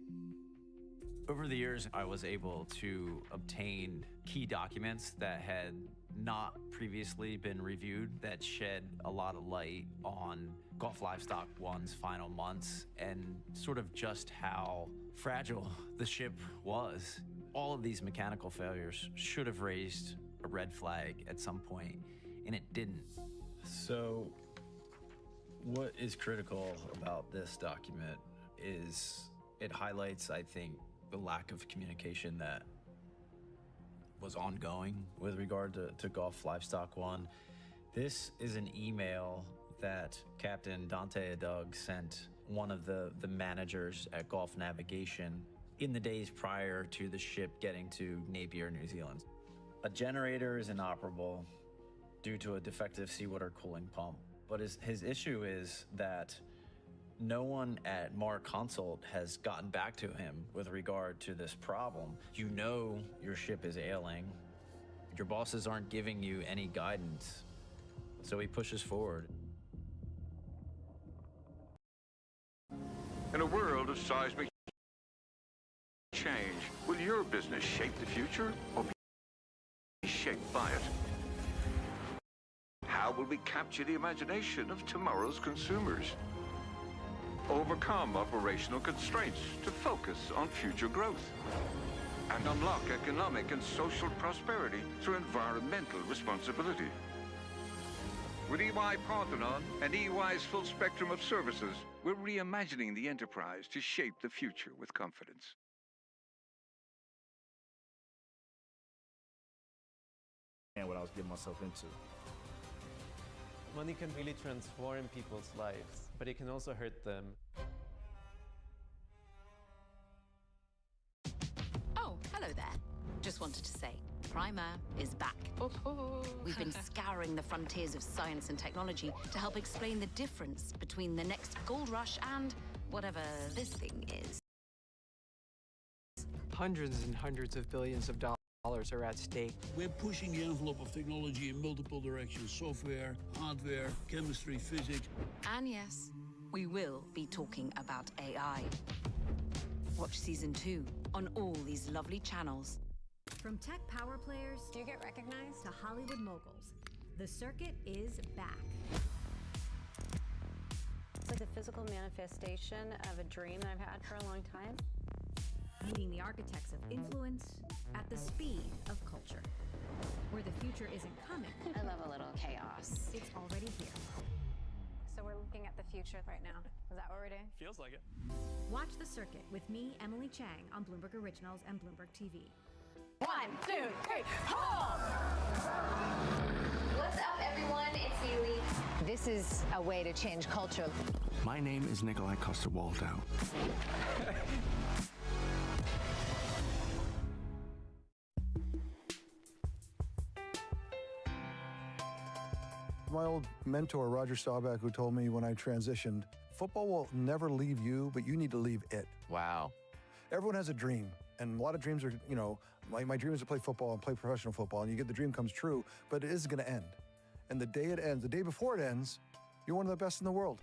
Over the years, I was able to obtain key documents that had not previously been reviewed that shed a lot of light on Gulf Livestock 1's final months and sort of just how fragile the ship was. All of these mechanical failures should have raised a red flag at some point, and it didn't. So, what is critical about this document is it highlights, I think, the lack of communication that was ongoing with regard to Gulf Livestock 1. This is an email that Captain Dante Adug sent one of the managers at Gulf Navigation in the days prior to the ship getting to Napier, New Zealand. A generator is inoperable due to a defective seawater cooling pump. But his issue is that no one at Mar Consult has gotten back to him with regard to this problem. You know your ship is ailing. Your bosses aren't giving you any guidance. So he pushes forward. In a world of seismic change, will your business shape the future or be shaped by it? How will we capture the imagination of tomorrow's consumers? Overcome operational constraints to focus on future growth, and unlock economic and social prosperity through environmental responsibility. With EY Parthenon and EY's full spectrum of services, we're reimagining the enterprise to shape the future with confidence. And what I was getting myself into. Money can really transform people's lives, but it can also hurt them. Oh, hello there. Just wanted to say, Primer is back. We've been scouring the frontiers of science and technology to help explain the difference between the next gold rush and whatever this thing is. Hundreds and hundreds of billions of dollars are at stake. We're pushing the envelope of technology in multiple directions: software, hardware, chemistry, physics. And yes, we will be talking about AI. Watch season 2 on all these lovely channels. From tech power players, Do you get recognized? to Hollywood moguls, the circuit is back. It's like the physical manifestation of a dream that I've had for a long time. Meeting the architects of influence at the speed of culture. Where the future isn't coming. I love a little chaos. It's already here. So we're looking at the future right now. Is that what we're doing? Feels like it. Watch The Circuit with me, Emily Chang, on Bloomberg Originals and Bloomberg TV. 1, 2, 3, hold! What's up, everyone? It's This is a way to change culture. My name is Nikolai Coster-Waldau. My old mentor, Roger Staubach, who told me when I transitioned, football will never leave you, but you need to leave it. Wow. Everyone has a dream, and a lot of dreams are, my dream is to play football and play professional football, and you get the dream comes true, but it is going to end. And the day it ends, the day before it ends, you're one of the best in the world.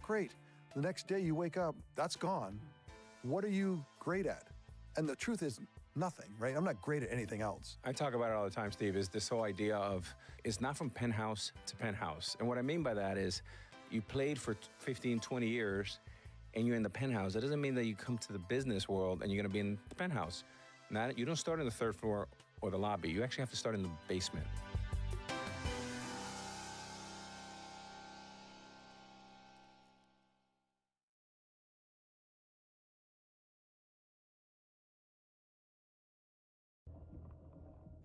Great. The next day you wake up, that's gone. What are you great at? And the truth is, nothing, right? I'm not great at anything else. I talk about it all the time, Steve, is this whole idea of it's not from penthouse to penthouse. And what I mean by that is you played for 15, 20 years and you're in the penthouse. That doesn't mean that you come to the business world and you're going to be in the penthouse. You don't start on the third floor or the lobby. You actually have to start in the basement.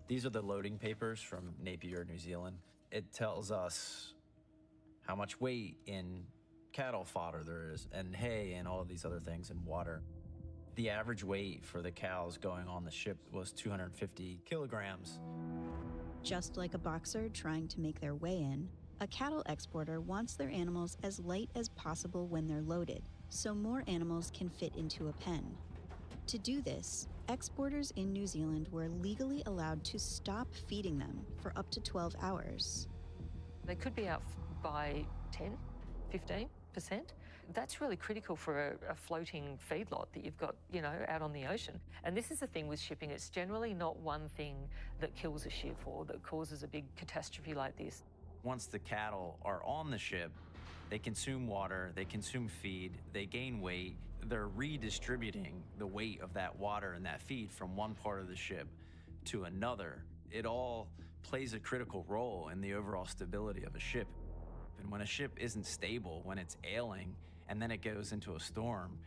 These are the loading papers from Napier, New Zealand. It tells us how much weight in cattle fodder there is, and hay, and all of these other things, and water. The average weight for the cows going on the ship was 250 kilograms. Just like a boxer trying to make their way in, a cattle exporter wants their animals as light as possible when they're loaded, so more animals can fit into a pen. To do this, exporters in New Zealand were legally allowed to stop feeding them for up to 12 hours. They could be out by 10, 15%. That's really critical for a floating feedlot that you've got, out on the ocean. And this is the thing with shipping. It's generally not one thing that kills a ship or that causes a big catastrophe like this. Once the cattle are on the ship, they consume water, they consume feed, they gain weight. They're redistributing the weight of that water and that feed from one part of the ship to another. It all plays a critical role in the overall stability of a ship. And when a ship isn't stable, when it's ailing, and then it goes into a storm,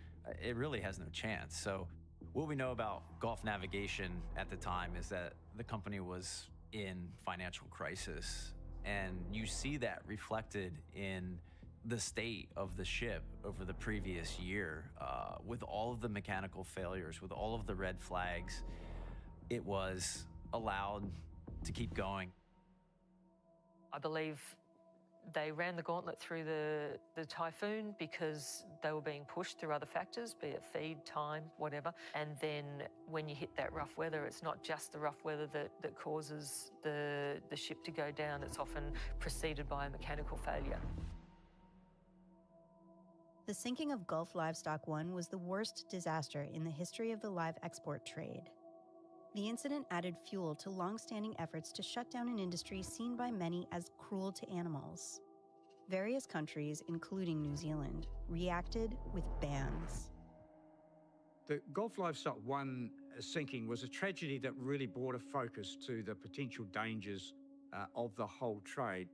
it really has no chance. So what we know about Gulf navigation at the time is that the company was in financial crisis. And you see that reflected in the state of the ship over the previous year, with all of the mechanical failures, with all of the red flags. It was allowed to keep going. I believe they ran the gauntlet through the typhoon because they were being pushed through other factors, be it feed, time, whatever. And then when you hit that rough weather, it's not just the rough weather that causes the ship to go down. It's often preceded by a mechanical failure. The sinking of Gulf Livestock 1 was the worst disaster in the history of the live export trade. The incident added fuel to long-standing efforts to shut down an industry seen by many as cruel to animals. Various countries, including New Zealand, reacted with bans. The Gulf Livestock 1 sinking was a tragedy that really brought a focus to the potential dangers of the whole trade.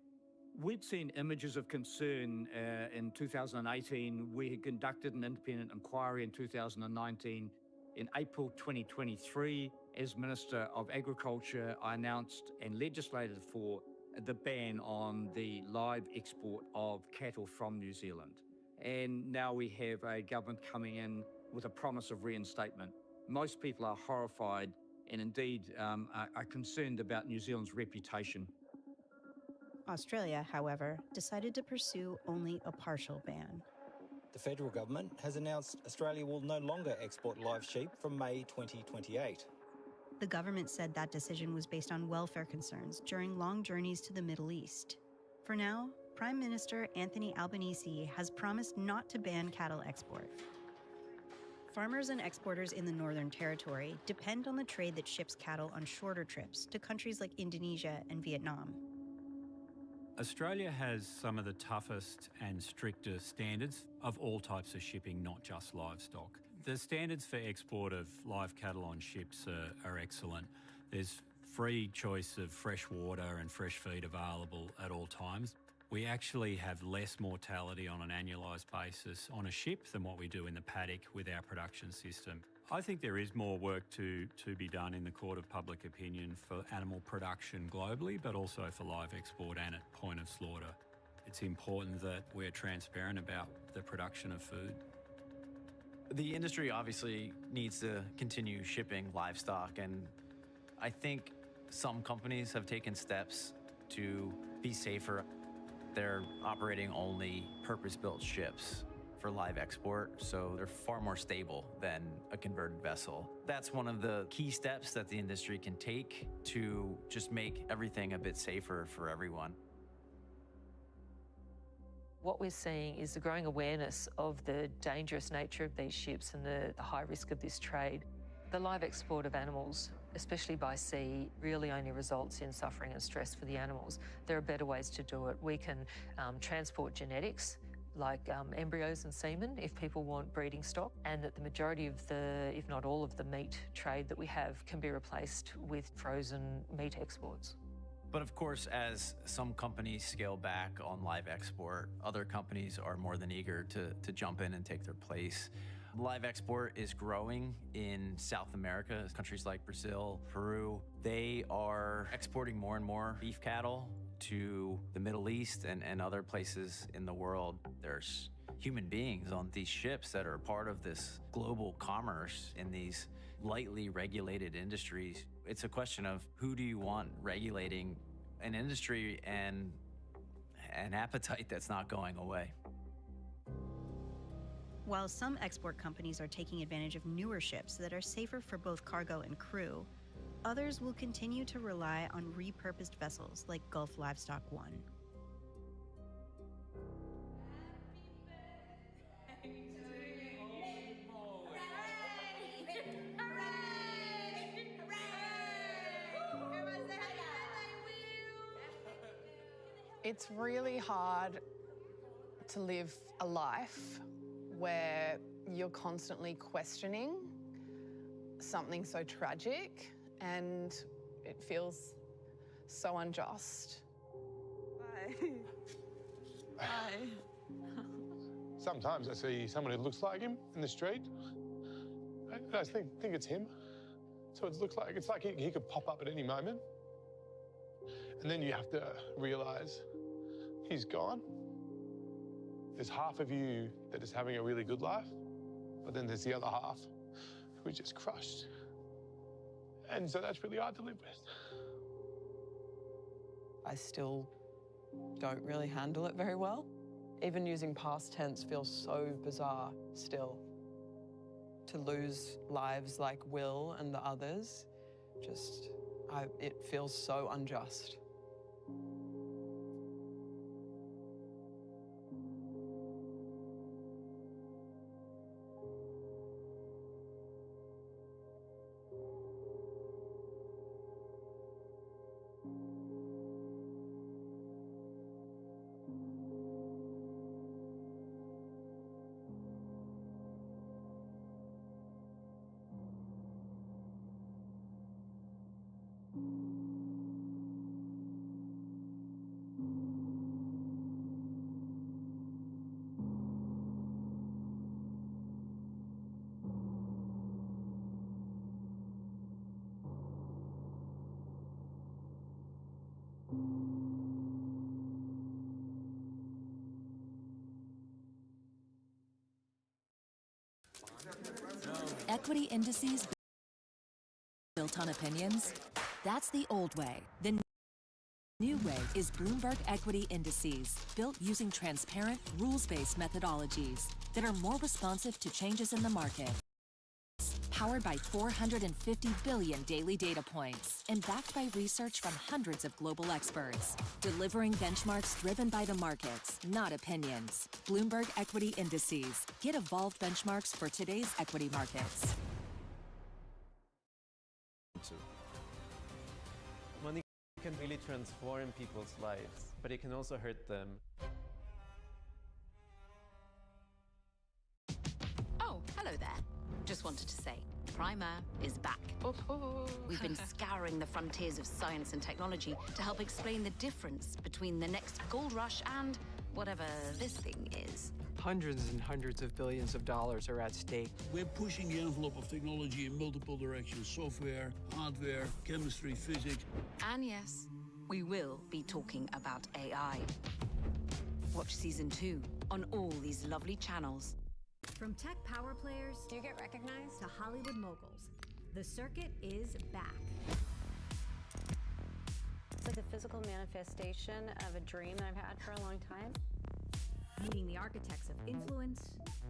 We'd seen images of concern in 2018. We had conducted an independent inquiry in 2019. In April 2023, as Minister of Agriculture, I announced and legislated for the ban on the live export of cattle from New Zealand. And now we have a government coming in with a promise of reinstatement. Most people are horrified and indeed are concerned about New Zealand's reputation. Australia, however, decided to pursue only a partial ban. The federal government has announced Australia will no longer export live sheep from May 2028. The government said that decision was based on welfare concerns during long journeys to the Middle East. For now, Prime Minister Anthony Albanese has promised not to ban cattle export. Farmers and exporters in the Northern Territory depend on the trade that ships cattle on shorter trips to countries like Indonesia and Vietnam. Australia has some of the toughest and strictest standards of all types of shipping, not just livestock. The standards for export of live cattle on ships are excellent. There's free choice of fresh water and fresh feed available at all times. We actually have less mortality on an annualised basis on a ship than what we do in the paddock with our production system. I think there is more work to be done in the court of public opinion for animal production globally, but also for live export and at point of slaughter. It's important that we're transparent about the production of food. The industry obviously needs to continue shipping livestock, and I think some companies have taken steps to be safer. They're operating only purpose-built ships for live export, so they're far more stable than a converted vessel. That's one of the key steps that the industry can take to just make everything a bit safer for everyone. What we're seeing is the growing awareness of the dangerous nature of these ships and the high risk of this trade. The live export of animals, especially by sea, really only results in suffering and stress for the animals. There are better ways to do it. We can transport genetics, like embryos and semen, if people want breeding stock, and that the majority of the, if not all of the meat trade that we have can be replaced with frozen meat exports. But of course, as some companies scale back on live export, other companies are more than eager to jump in and take their place. Live export is growing in South America, countries like Brazil, Peru. They are exporting more and more beef cattle to the Middle East and other places in the world. There's human beings on these ships that are part of this global commerce in these lightly regulated industries. It's a question of who do you want regulating an industry and an appetite that's not going away. While some export companies are taking advantage of newer ships that are safer for both cargo and crew, others will continue to rely on repurposed vessels like Gulf Livestock One. It's really hard to live a life where you're constantly questioning something so tragic, and it feels so unjust. Hi. Hi. Sometimes I see someone who looks like him in the street. I think it's him. So it looks like, it's like he could pop up at any moment. And then you have to realize he's gone. There's half of you that is having a really good life, but then there's the other half who is just crushed. And so that's really hard to live with. I still don't really handle it very well. Even using past tense feels so bizarre still. To lose lives like Will and the others, it feels so unjust. Equity indices built on opinions? That's the old way. The new way is Bloomberg Equity Indices, built using transparent, rules-based methodologies that are more responsive to changes in the market. Powered by 450 billion daily data points and backed by research from hundreds of global experts, delivering benchmarks driven by the markets, not opinions. Bloomberg Equity Indices. Get evolved benchmarks for today's equity markets. Money can really transform people's lives, but it can also hurt them. Oh, hello there. Just wanted to say, Primer is back. We've been scouring the frontiers of science and technology to help explain the difference between the next gold rush and whatever this thing is. Hundreds and hundreds of billions of dollars are at stake. We're pushing the envelope of technology in multiple directions: software, hardware, chemistry, physics. And yes, we will be talking about AI. Watch season 2 on all these lovely channels. From tech power players Do you get recognized? to Hollywood moguls, the circuit is back. It's like a physical manifestation of a dream that I've had for a long time. Meeting the architects of influence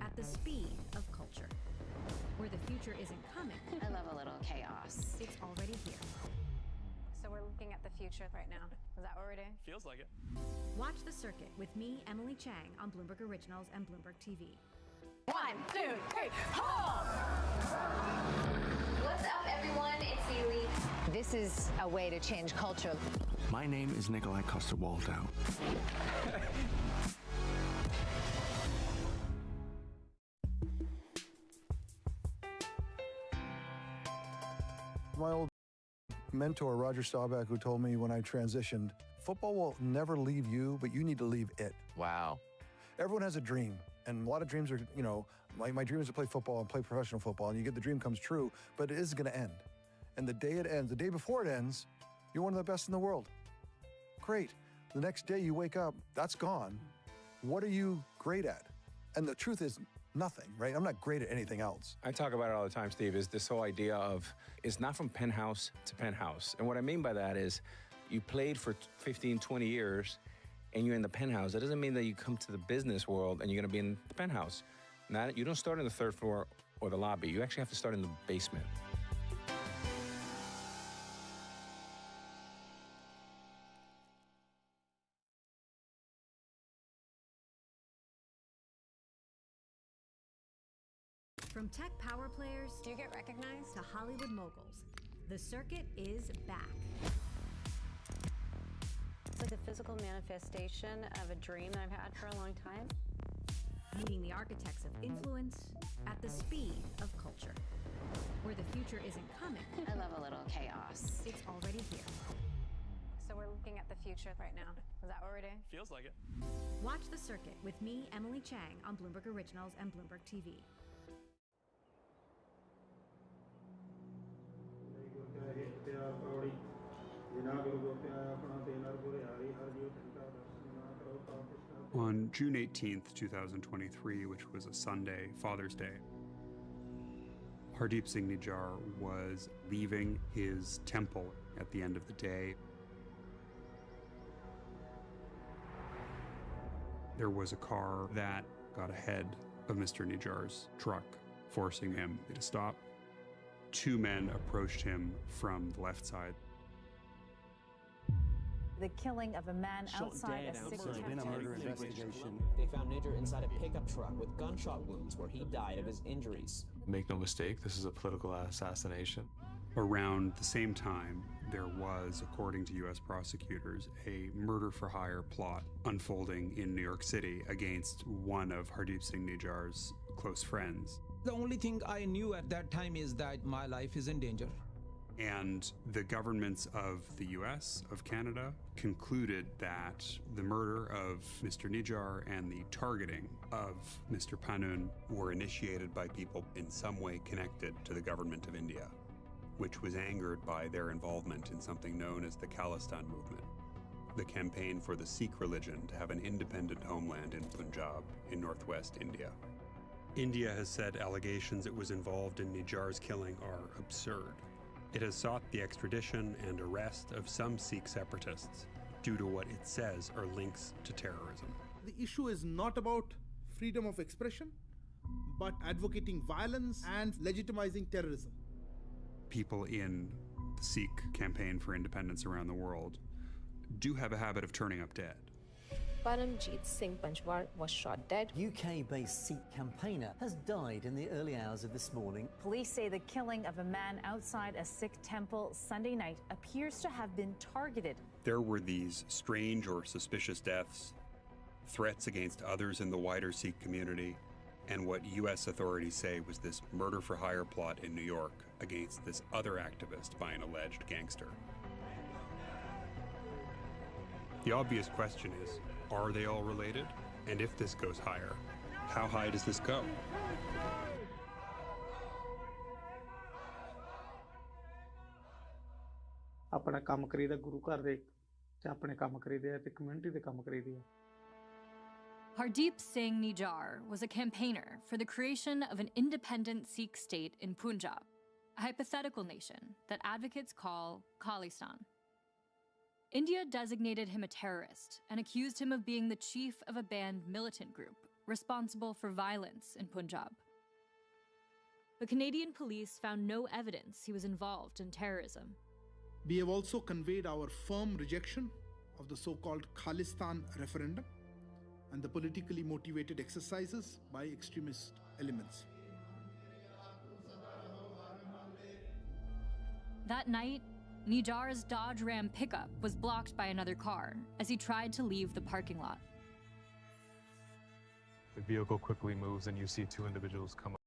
at the speed of culture. Where the future isn't coming, I love a little chaos. it's already here. So we're looking at the future right now. Is that what we're doing? Feels like it. Watch The Circuit with me, Emily Chang, on Bloomberg Originals and Bloomberg TV. 1, 2, 3, pull! What's up, everyone? It's Haley. This is a way to change culture. My name is Nikolai Coster-Waldau. My old mentor, Roger Staubach, who told me when I transitioned, football will never leave you, but you need to leave it. Wow. Everyone has a dream, and a lot of dreams are, my dream is to play football and play professional football, and you get the dream comes true, but it is going to end. And the day it ends, the day before it ends, you're one of the best in the world. Great. The next day you wake up, that's gone. What are you great at? And the truth is, nothing, right? I'm not great at anything else. I talk about it all the time, Steve, is this whole idea of it's not from penthouse to penthouse. And what I mean by that is you played for 15, 20 years and you're in the penthouse. That doesn't mean that you come to the business world and you're going to be in the penthouse. You don't start on the third floor or the lobby. You actually have to start in the basement. From tech power players Do you get recognized? to Hollywood moguls, the circuit is back. It's like a physical manifestation of a dream that I've had for a long time. Meeting the architects of influence at the speed of culture. Where the future isn't coming, I love a little chaos. it's already here. So we're looking at the future right now. Is that what we're doing? Feels like it. Watch The Circuit with me, Emily Chang, on Bloomberg Originals and Bloomberg TV. On June 18th, 2023, which was a Sunday, Father's Day, Hardeep Singh Nijjar was leaving his temple at the end of the day. There was a car that got ahead of Mr. Nijjar's truck, forcing him to stop. Two men approached him from the left side. The killing of a man outside a sick There's been a temple. murder investigation. They found Nijjar inside a pickup truck with gunshot wounds where he died of his injuries. Make no mistake, this is a political assassination. Around the same time, there was, according to U.S. prosecutors, a murder-for-hire plot unfolding in New York City against one of Hardeep Singh Nijjar's close friends. The only thing I knew at that time is that my life is in danger. And the governments of the US, of Canada, concluded that the murder of Mr. Nijjar and the targeting of Mr. Panun were initiated by people in some way connected to the government of India, which was angered by their involvement in something known as the Khalistan movement, the campaign for the Sikh religion to have an independent homeland in Punjab in northwest India. India has said allegations it was involved in Nijjar's killing are absurd. It has sought the extradition and arrest of some Sikh separatists due to what it says are links to terrorism. The issue is not about freedom of expression, but advocating violence and legitimizing terrorism. People in the Sikh campaign for independence around the world do have a habit of turning up dead. Paramjit Singh Panjwar was shot dead. UK-based Sikh campaigner has died in the early hours of this morning. Police say the killing of a man outside a Sikh temple Sunday night appears to have been targeted. There were these strange or suspicious deaths, threats against others in the wider Sikh community, and what US authorities say was this murder-for-hire plot in New York against this other activist by an alleged gangster. The obvious question is, are they all related? And if this goes higher, how high does this go? ਆਪਣਾ ਕੰਮ ਕਰੀਦਾ ਗੁਰੂ ਘਰ ਦੇ ਤੇ ਆਪਣੇ ਕੰਮ ਕਰੀਦੇ ਆ ਤੇ ਕਮਿਊਨਿਟੀ ਦੇ ਕੰਮ ਕਰੀਦੇ ਆ Hardeep Singh Nijjar was a campaigner for the creation of an independent Sikh state in Punjab, a hypothetical nation that advocates call Khalistan. India designated him a terrorist and accused him of being the chief of a banned militant group responsible for violence in Punjab. But Canadian police found no evidence he was involved in terrorism. We have also conveyed our firm rejection of the so-called Khalistan referendum and the politically motivated exercises by extremist elements. That night, Nijjar's Dodge Ram pickup was blocked by another car as he tried to leave the parking lot. The vehicle quickly moves and you see two individuals come up.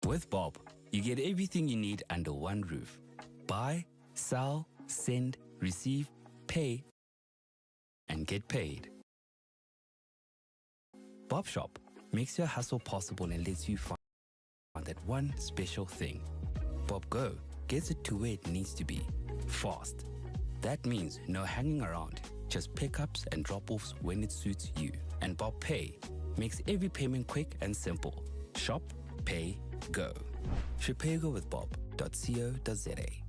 With Bob, you get everything you need under one roof. Buy, sell, send, receive, pay, and get paid. Bob Shop makes your hustle possible and lets you find that one special thing. Bob Go gets it to where it needs to be, fast. That means no hanging around, just pickups and drop-offs when it suits you. And Bob Pay makes every payment quick and simple. Shop, pay, go. Shop Pay Go with Bob.co.za.